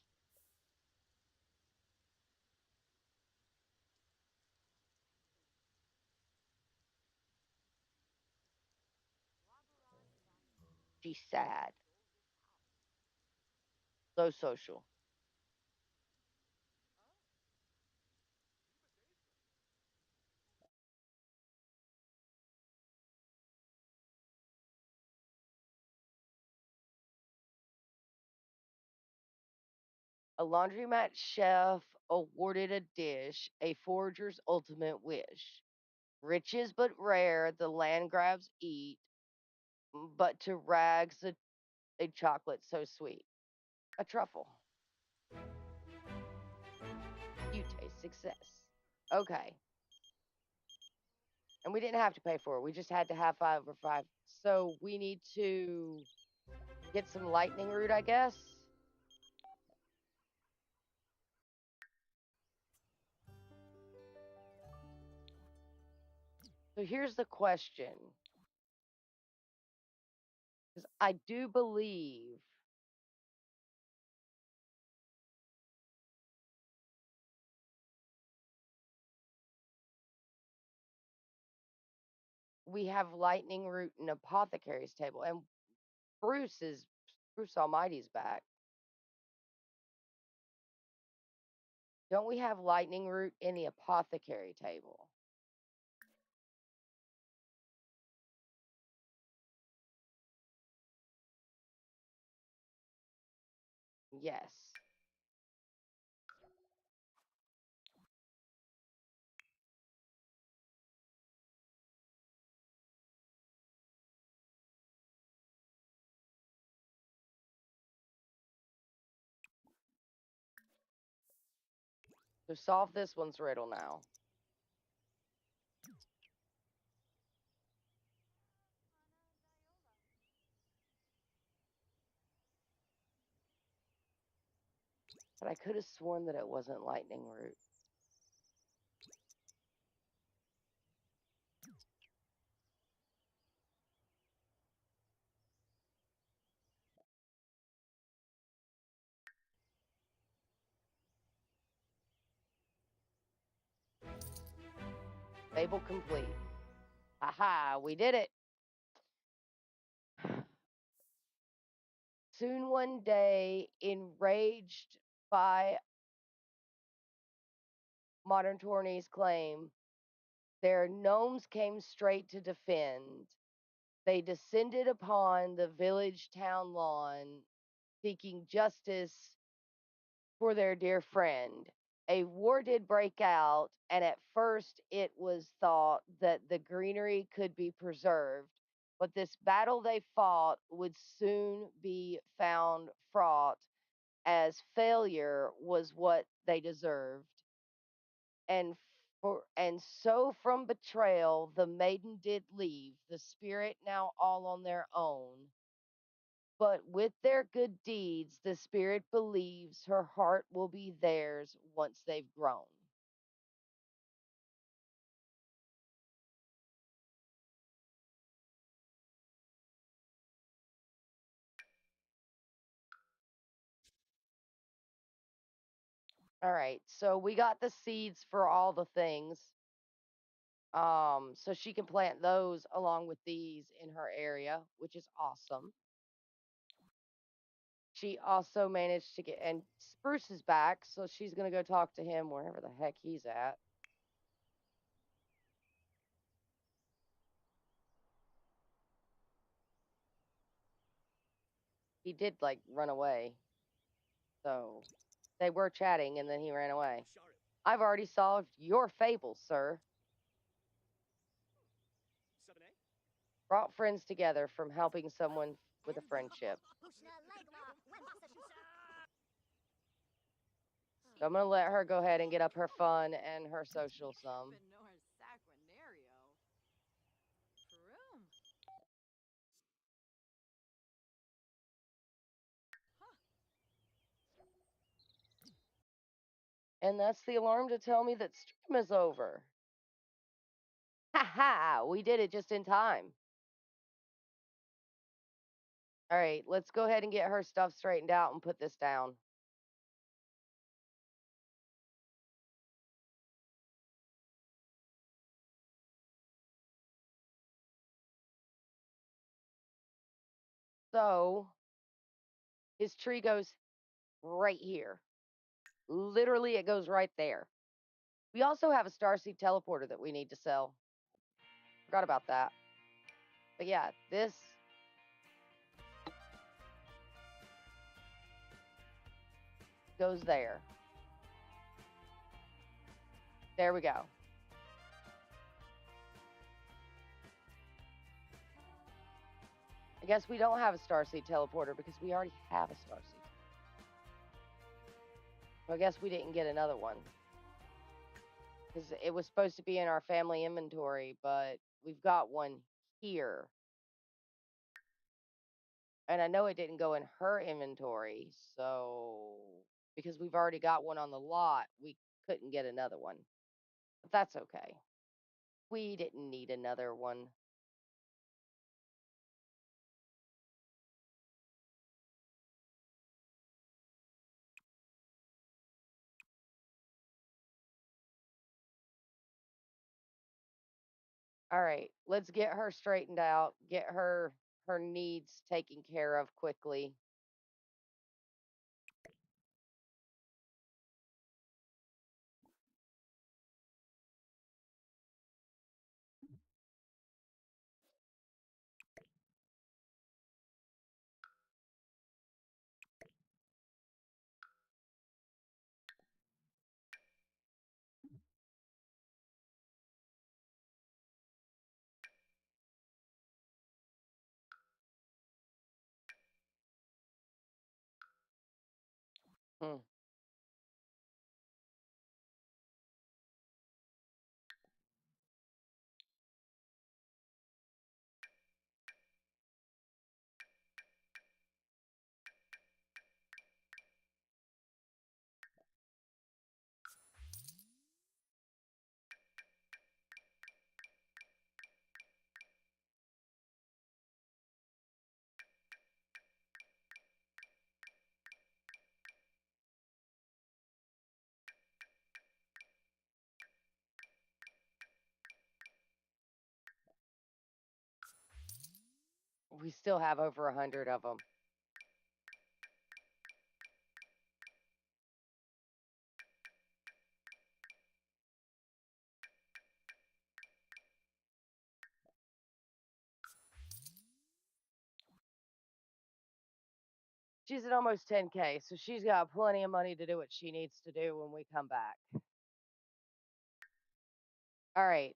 She's sad. So social. A laundromat chef awarded a dish, a forger's ultimate wish. Riches but rare, the land grabs eat, but to rags a chocolate so sweet. A truffle. You taste success. Okay. And we didn't have to pay for it. We just had to have 5 over 5. So we need to get some lightning root, I guess. So here's the question. Because I do believe we have lightning root and apothecary's table. And Bruce Almighty's back. Don't we have lightning root in the apothecary table? Yes. So solve this one's riddle now. But I could have sworn that it wasn't lightning root. Fable complete. Aha, we did it. Soon one day, enraged by modern tourney's claim, their gnomes came straight to defend. They descended upon the village town lawn, seeking justice for their dear friend. A war did break out, and at first it was thought that the greenery could be preserved. But this battle they fought would soon be found fraught, as failure was what they deserved. And And so from betrayal, the maiden did leave, the spirit now all on their own. But with their good deeds, the spirit believes her heart will be theirs once they've grown. All right, so we got the seeds for all the things. So she can plant those along with these in her area, which is awesome. She also managed to get, and Spruce is back, so she's gonna go talk to him wherever the heck he's at. He did like run away. So they were chatting and then he ran away. I've already solved your fable, sir. Brought friends together from helping someone with a friendship. So I'm gonna let her go ahead and get up her fun and her social some. And that's the alarm to tell me that stream is over. Ha ha! We did it just in time. All right, let's go ahead and get her stuff straightened out and put this down. So his tree goes right here. Literally, it goes right there. We also have a Starseed teleporter that we need to sell. Forgot about that. But yeah, this goes there. There we go. I guess we don't have a Starseed teleporter because we already have a Starseed. So I guess we didn't get another one. Because it was supposed to be in our family inventory, but we've got one here. And I know it didn't go in her inventory, so because we've already got one on the lot, we couldn't get another one. But that's okay. We didn't need another one. All right, let's get her straightened out, get her needs taken care of quickly. Hmm. We still have over 100 of them. She's at almost 10K, so she's got plenty of money to do what she needs to do when we come back. All right.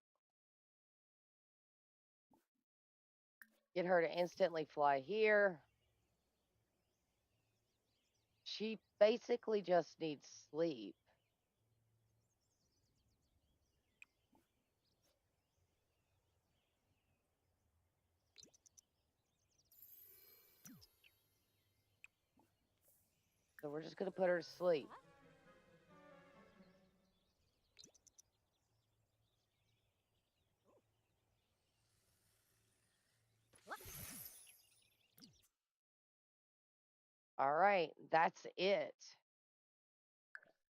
Get her to instantly fly here. She basically just needs sleep. So we're just going to put her to sleep.
Huh?
All right, that's it.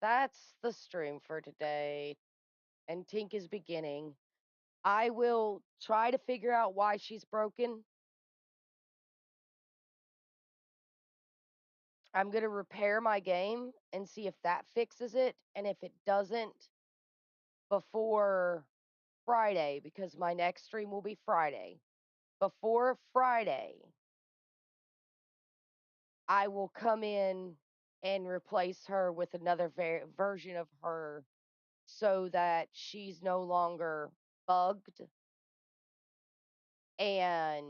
That's the stream for today. And Tink is beginning. I will try to figure out why she's broken. I'm going to repair my game and see if that fixes it. And if it doesn't, before Friday, because my next stream will be Friday. Before Friday, I will come in and replace her with another version of her so that she's no longer bugged and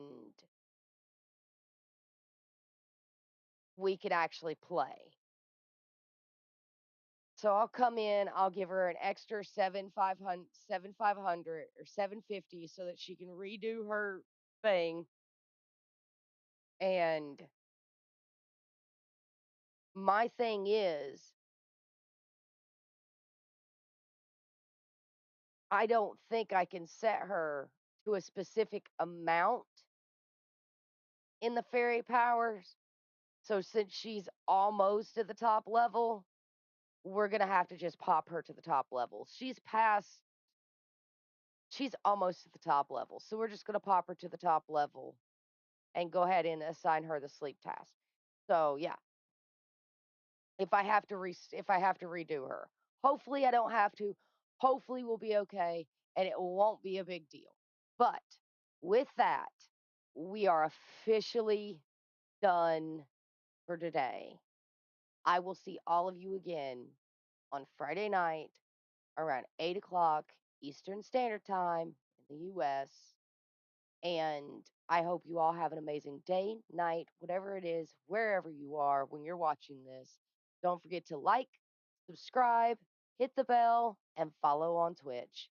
we can actually play. So I'll come in, I'll give her an extra 7,500 or 750 so that she can redo her thing. And my thing is, I don't think I can set her to a specific amount in the fairy powers. So since she's almost at the top level, we're going to have to just pop her to the top level. She's almost at the top level. So we're just going to pop her to the top level and go ahead and assign her the sleep task. So, yeah. If I have to redo her. Hopefully I don't have to. Hopefully we'll be okay and it won't be a big deal. But with that, we are officially done for today. I will see all of you again on Friday night around 8 o'clock Eastern Standard Time in the US. And I hope you all have an amazing day, night, whatever it is, wherever you are when you're watching this. Don't forget to like, subscribe, hit the bell, and follow on Twitch.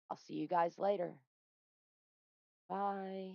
I'll see you guys later. Bye.